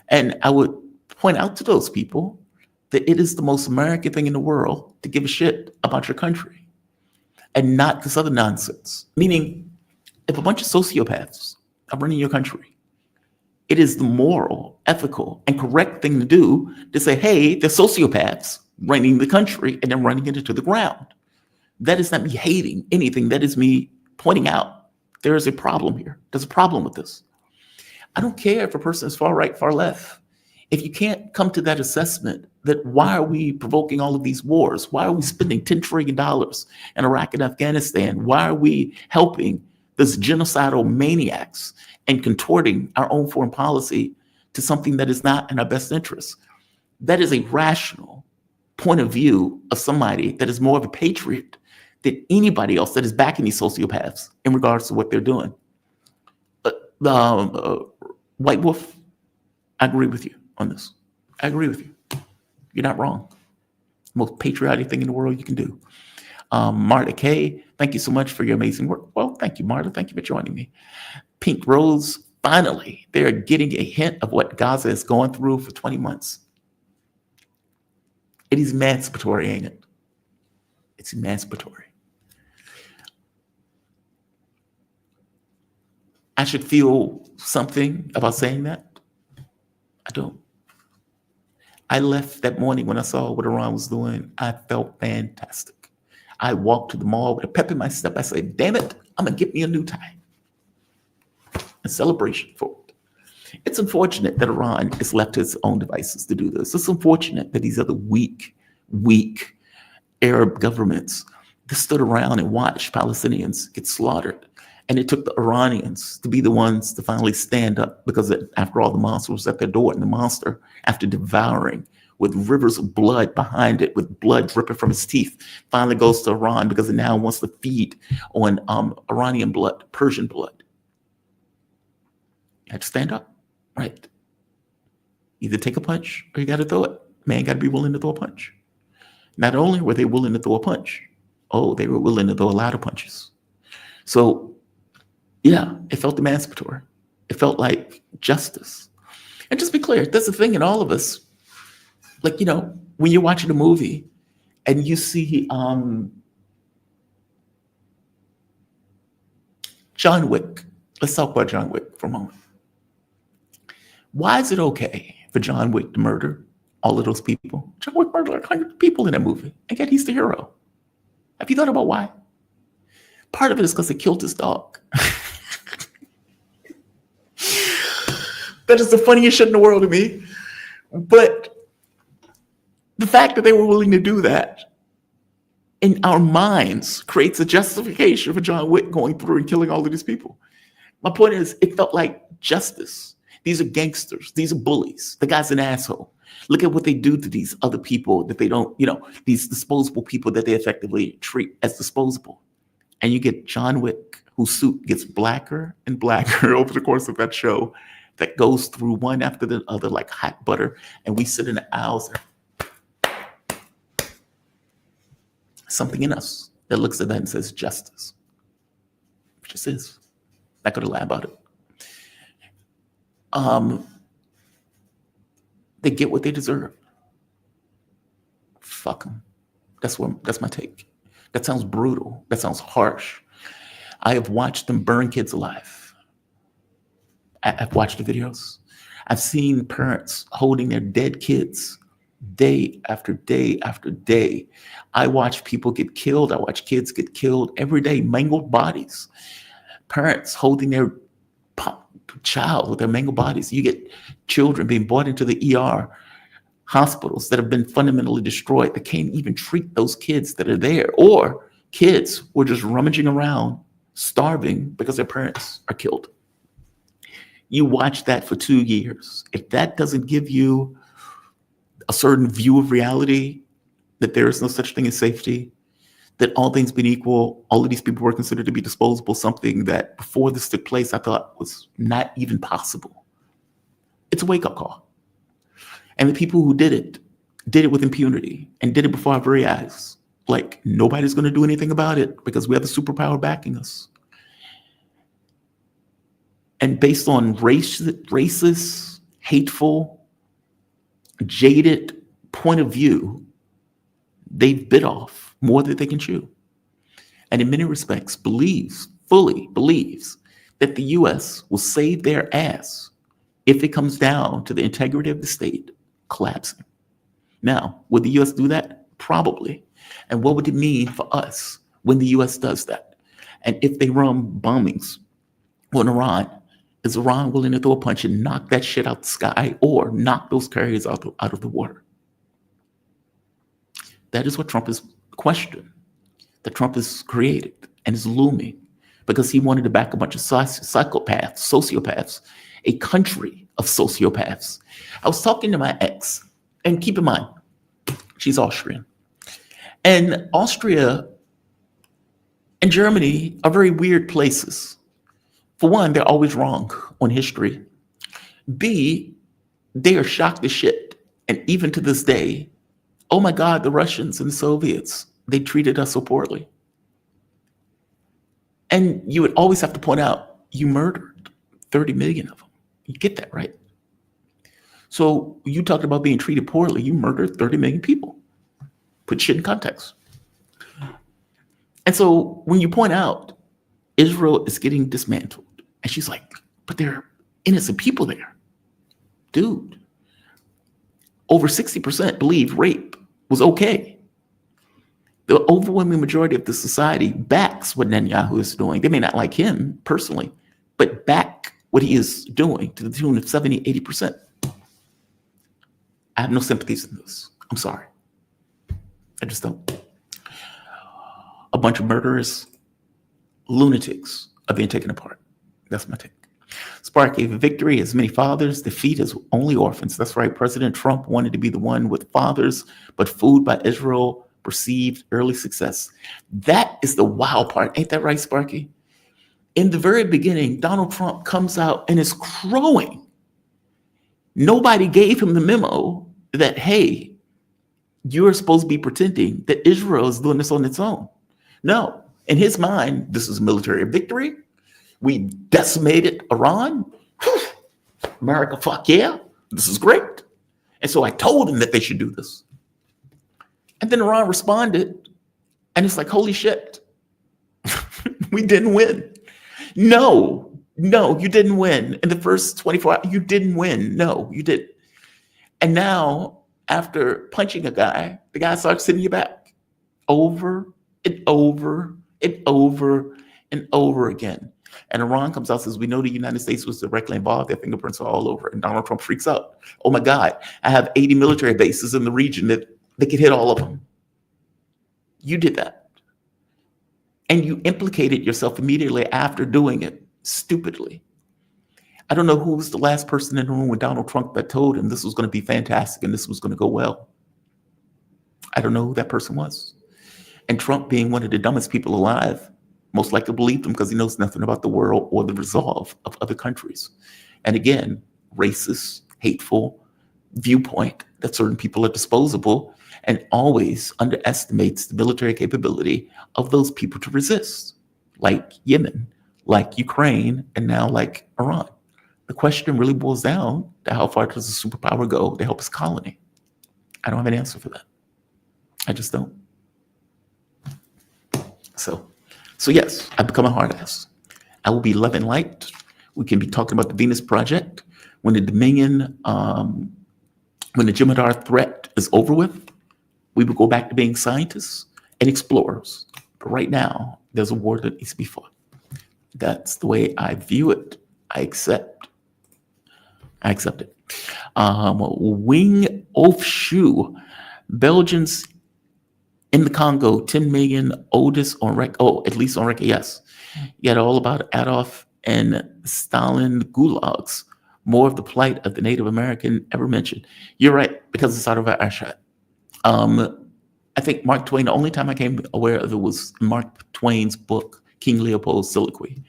And I would point out to those people that it is the most American thing in the world to give a shit about your country and not this other nonsense. Meaning, if a bunch of sociopaths are running your country, it is the moral, ethical, and correct thing to do to say, hey, they're sociopaths running the country and then running it into the ground. That is not me hating anything. That is me pointing out there is a problem here. There's a problem with this. I don't care if a person is far right, far left. If you can't come to that assessment that why are we provoking all of these wars? Why are we spending $10 trillion in Iraq and Afghanistan? Why are we helping these genocidal maniacs and contorting our own foreign policy to something that is not in our best interest? That is a rational point of view of somebody that is more of a patriot than anybody else that is backing these sociopaths in regards to what they're doing. White Wolf, I agree with you on this. I agree with you. You're not wrong. Most patriotic thing in the world you can do. Marta K, thank you so much for your amazing work. Well, thank you, Marta. Thank you for joining me. Pink Rose, finally, they're getting a hint of what Gaza is going through for 20 months. It is emancipatory, ain't it? It's emancipatory. I should feel something about saying that. I don't. I left that morning when I saw what Iran was doing. I felt fantastic. I walked to the mall with a pep in my step. I said, damn it, I'm going to get me a new tie. A celebration for it. It's unfortunate that Iran is left to its own devices to do this. It's unfortunate that these other weak Arab governments that stood around and watched Palestinians get slaughtered. And it took the Iranians to be the ones to finally stand up because after all, the monster was at their door. And the monster, after devouring with rivers of blood behind it, with blood dripping from its teeth, finally goes to Iran because it now wants to feed on Iranian blood, Persian blood. You have to stand up, right? Either take a punch or you got to throw it. Man got to be willing to throw a punch. Not only were they willing to throw a punch, they were willing to throw a lot of punches. So, yeah, it felt emancipatory. It felt like justice. And just be clear, that's the thing in all of us. Like, when you're watching a movie and you see John Wick. Let's talk about John Wick for a moment. Why is it okay for John Wick to murder all of those people? John Wick murdered like 100 people in that movie, and yet he's the hero. Have you thought about why? Part of it is because they killed his dog. That is the funniest shit in the world to me. But the fact that they were willing to do that in our minds creates a justification for John Wick going through and killing all of these people. My point is, it felt like justice. These are gangsters. These are bullies. The guy's an asshole. Look at what they do to these other people that they don't, these disposable people that they effectively treat as disposable. And you get John Wick, whose suit gets blacker and blacker over the course of that show, that goes through one after the other like hot butter. And we sit in the aisles. Something in us that looks at that and says justice. It just is. Not going to lie about it. They get what they deserve. Fuck them. That's my take. That sounds brutal. That sounds harsh. I have watched them burn kids alive. I've watched the videos. I've seen parents holding their dead kids day after day after day. I watch people get killed. I watch kids get killed every day, mangled bodies. Parents holding their child with their mangled bodies. You get children being brought into the ER hospitals that have been fundamentally destroyed, that can't even treat those kids that are there. Or kids who are just rummaging around, starving because their parents are killed. You watch that for 2 years. If that doesn't give you a certain view of reality, that there is no such thing as safety, that all things being equal, all of these people were considered to be disposable, something that before this took place, I thought was not even possible. It's a wake-up call. And the people who did it with impunity and did it before our very eyes. Like, nobody's going to do anything about it because we have the superpower backing us. And based on racist, hateful, jaded point of view, they've bit off more than they can chew. And in many respects, fully believes that the U.S. will save their ass if it comes down to the integrity of the state collapsing. Now, would the U.S. do that? Probably. And what would it mean for us when the U.S. does that? And if they run bombings on Iran, is Iran willing to throw a punch and knock that shit out the sky or knock those carriers out of the water? That is what Trump is questioned, that Trump has created and is looming because he wanted to back a bunch of psychopaths, sociopaths, a country of sociopaths. I was talking to my ex, and keep in mind, she's Austrian. And Austria and Germany are very weird places. For one, they're always wrong on history. B, they are shocked as shit. And even to this day, oh my God, the Russians and the Soviets, they treated us so poorly. And you would always have to point out, you murdered 30 million of them. You get that, right? So you talked about being treated poorly. You murdered 30 million people. Put shit in context. And so when you point out Israel is getting dismantled, and she's like, but there are innocent people there. Dude, over 60% believe rape was okay. The overwhelming majority of the society backs what Netanyahu is doing. They may not like him personally, but back what he is doing to the tune of 70, 80%. I have no sympathies in this. I'm sorry. I just don't. A bunch of murderous lunatics are being taken apart. That's my take. Spark gave a victory as many fathers, defeat as only orphans. That's right. President Trump wanted to be the one with fathers, but fooled by Israel perceived early success. That is the wild part. Ain't that right, Sparky? In the very beginning, Donald Trump comes out and is crowing. Nobody gave him the memo that, hey, you're supposed to be pretending that Israel is doing this on its own. No, in his mind, this is a military victory. We decimated Iran. Whew. America, fuck yeah, this is great. And so I told him that they should do this. And then Iran responded, and it's like, holy shit, we didn't win. No, you didn't win. In the first 24 hours, you didn't win. No, you didn't. And now, after punching a guy, the guy starts hitting you back over and over and over and over again. And Iran comes out and says, we know the United States was directly involved. Their fingerprints are all over. And Donald Trump freaks out. Oh my God, I have 80 military bases in the region that they could hit all of them. You did that. And you implicated yourself immediately after doing it, stupidly. I don't know who was the last person in the room with Donald Trump that told him this was going to be fantastic and this was going to go well. I don't know who that person was. And Trump, being one of the dumbest people alive, most likely believed him because he knows nothing about the world or the resolve of other countries. And again, racist, hateful viewpoint that certain people are disposable, and always underestimates the military capability of those people to resist, like Yemen, like Ukraine, and now like Iran. The question really boils down to how far does a superpower go to help its colony? I don't have an answer for that. I just don't. So yes, I've become a hard ass. I will be love and light. We can be talking about the Venus Project. When the Dominion, when the Jemadar threat is over with, we will go back to being scientists and explorers. But right now, there's a war that needs to be fought. That's the way I view it. I accept it. Wing of Shoe, Belgians in the Congo, 10 million oldest on record. Oh, at least on record, yes. Yet all about Adolf and Stalin gulags. More of the plight of the Native American ever mentioned. You're right, because it's out of our ashot. I think Mark Twain, the only time I came aware of it was Mark Twain's book, King Leopold's Soliloquy.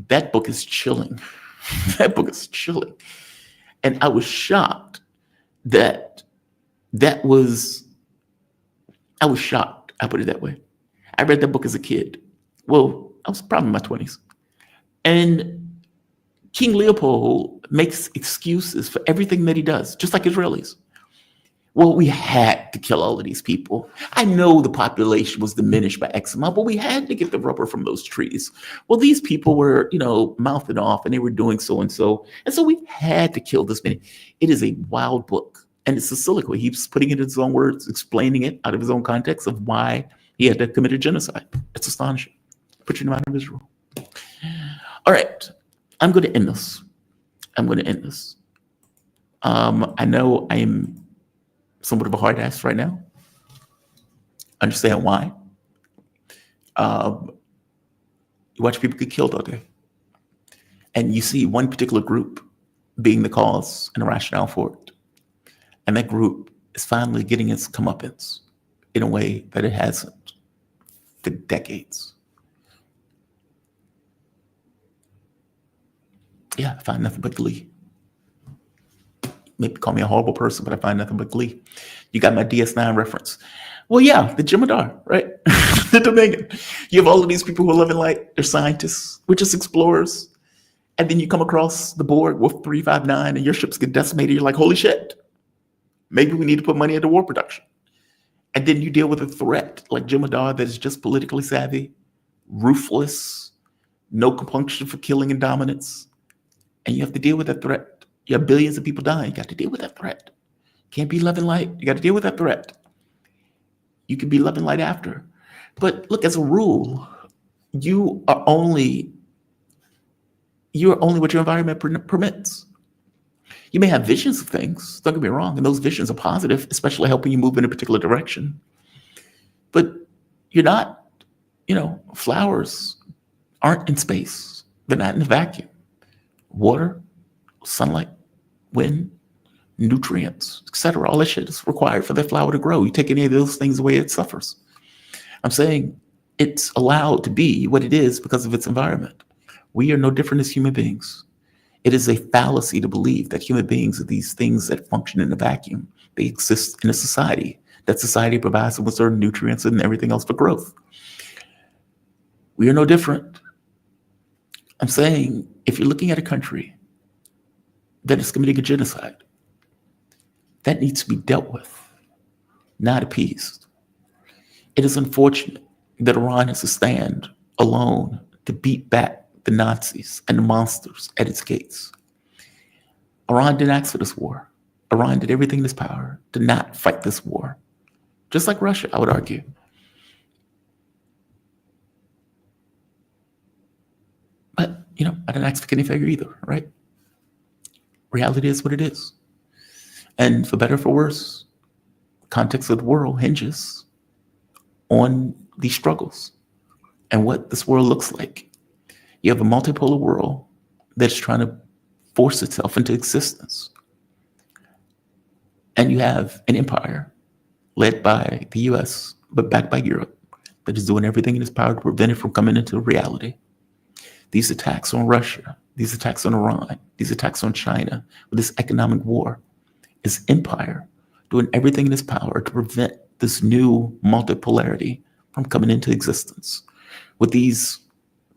That book is chilling. That book is chilling. And I was shocked I was shocked, I put it that way. I read that book as a kid. Well, I was probably in my 20s. And King Leopold makes excuses for everything that he does, just like Israelis. Well, we had to kill all of these people. I know the population was diminished by X amount, but we had to get the rubber from those trees. Well, these people were, mouthing off and they were doing so and so. And so we had to kill this many. It is a wild book. And it's a soliloquy. He's putting it in his own words, explaining it out of his own context of why he had to commit a genocide. It's astonishing. Put your mind of Israel. All right. I'm going to end this. I know I am somewhat of a hard ass right now. Understand why. You watch people get killed all day. And you see one particular group being the cause and the rationale for it. And that group is finally getting its comeuppance in a way that it hasn't for decades. Yeah, I find nothing but glee. Maybe call me a horrible person, but I find nothing but glee. You got my DS9 reference. Well, yeah, the Jemadar, right? The Dominion. You have all of these people who live in light. They're scientists. We're just explorers. And then you come across the board with 359 and your ships get decimated. You're like, holy shit. Maybe we need to put money into war production. And then you deal with a threat like Jemadar that is just politically savvy, ruthless, no compunction for killing and dominance. And you have to deal with that threat. You have billions of people dying. You got to deal with that threat. Can't be love and light. You got to deal with that threat. You can be love and light after. But look, as a rule, you are only what your environment permits. You may have visions of things, don't get me wrong, and those visions are positive, especially helping you move in a particular direction. But you're not, flowers aren't in space. They're not in a vacuum. Water, sunlight, wind, nutrients, etc. All that shit is required for that flower to grow. You take any of those things away, it suffers. I'm saying it's allowed to be what it is because of its environment. We are no different as human beings. It is a fallacy to believe that human beings are these things that function in a vacuum. They exist in a society that society provides them with certain nutrients and everything else for growth. We are no different. I'm saying if you're looking at a country that is committing a genocide, that needs to be dealt with, not appeased. It is unfortunate that Iran has to stand alone to beat back the Nazis and the monsters at its gates. Iran didn't ask for this war. Iran did everything in its power to not fight this war. Just like Russia, I would argue. But, I didn't ask for any favor either, right? Reality is what it is. And for better or for worse, the context of the world hinges on these struggles and what this world looks like. You have a multipolar world that's trying to force itself into existence. And you have an empire led by the US, but backed by Europe, that is doing everything in its power to prevent it from coming into reality. These attacks on Russia, these attacks on Iran, these attacks on China, with this economic war, is empire doing everything in its power to prevent this new multipolarity from coming into existence. With these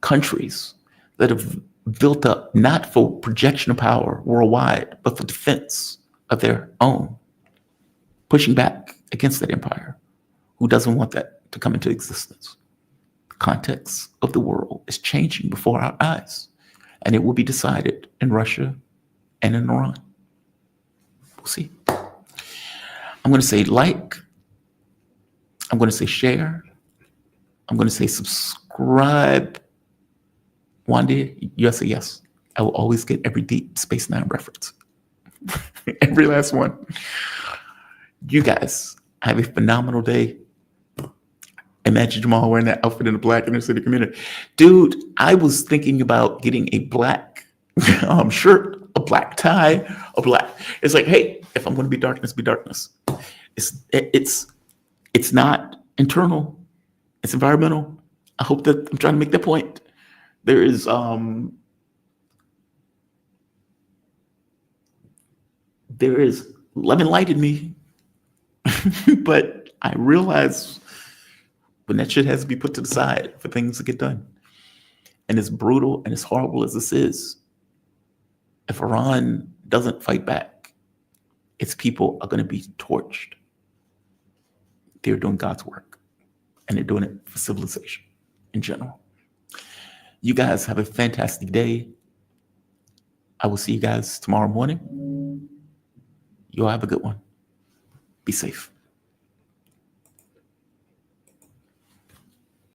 countries that have built up not for projection of power worldwide, but for defense of their own, pushing back against that empire, who doesn't want that to come into existence. The context of the world is changing before our eyes, and it will be decided in Russia and in Iran. We'll see. I'm going to say like, I'm going to say share, I'm going to say subscribe. Wanda, you say yes. I will always get every Deep Space Nine reference. Every last one. You guys have a phenomenal day. Imagine Jamal wearing that outfit in the black inner city community. Dude, I was thinking about getting a black shirt, a black tie, a black. It's like, hey, if I'm going to be darkness, be darkness. It's not internal. It's environmental. I hope that I'm trying to make that point. There is love and light in me, but I realize when that shit has to be put to the side for things to get done. And as brutal and as horrible as this is, if Iran doesn't fight back, its people are going to be torched. They're doing God's work, and they're doing it for civilization in general. You guys have a fantastic day. I will see you guys tomorrow morning. You all have a good one. Be safe.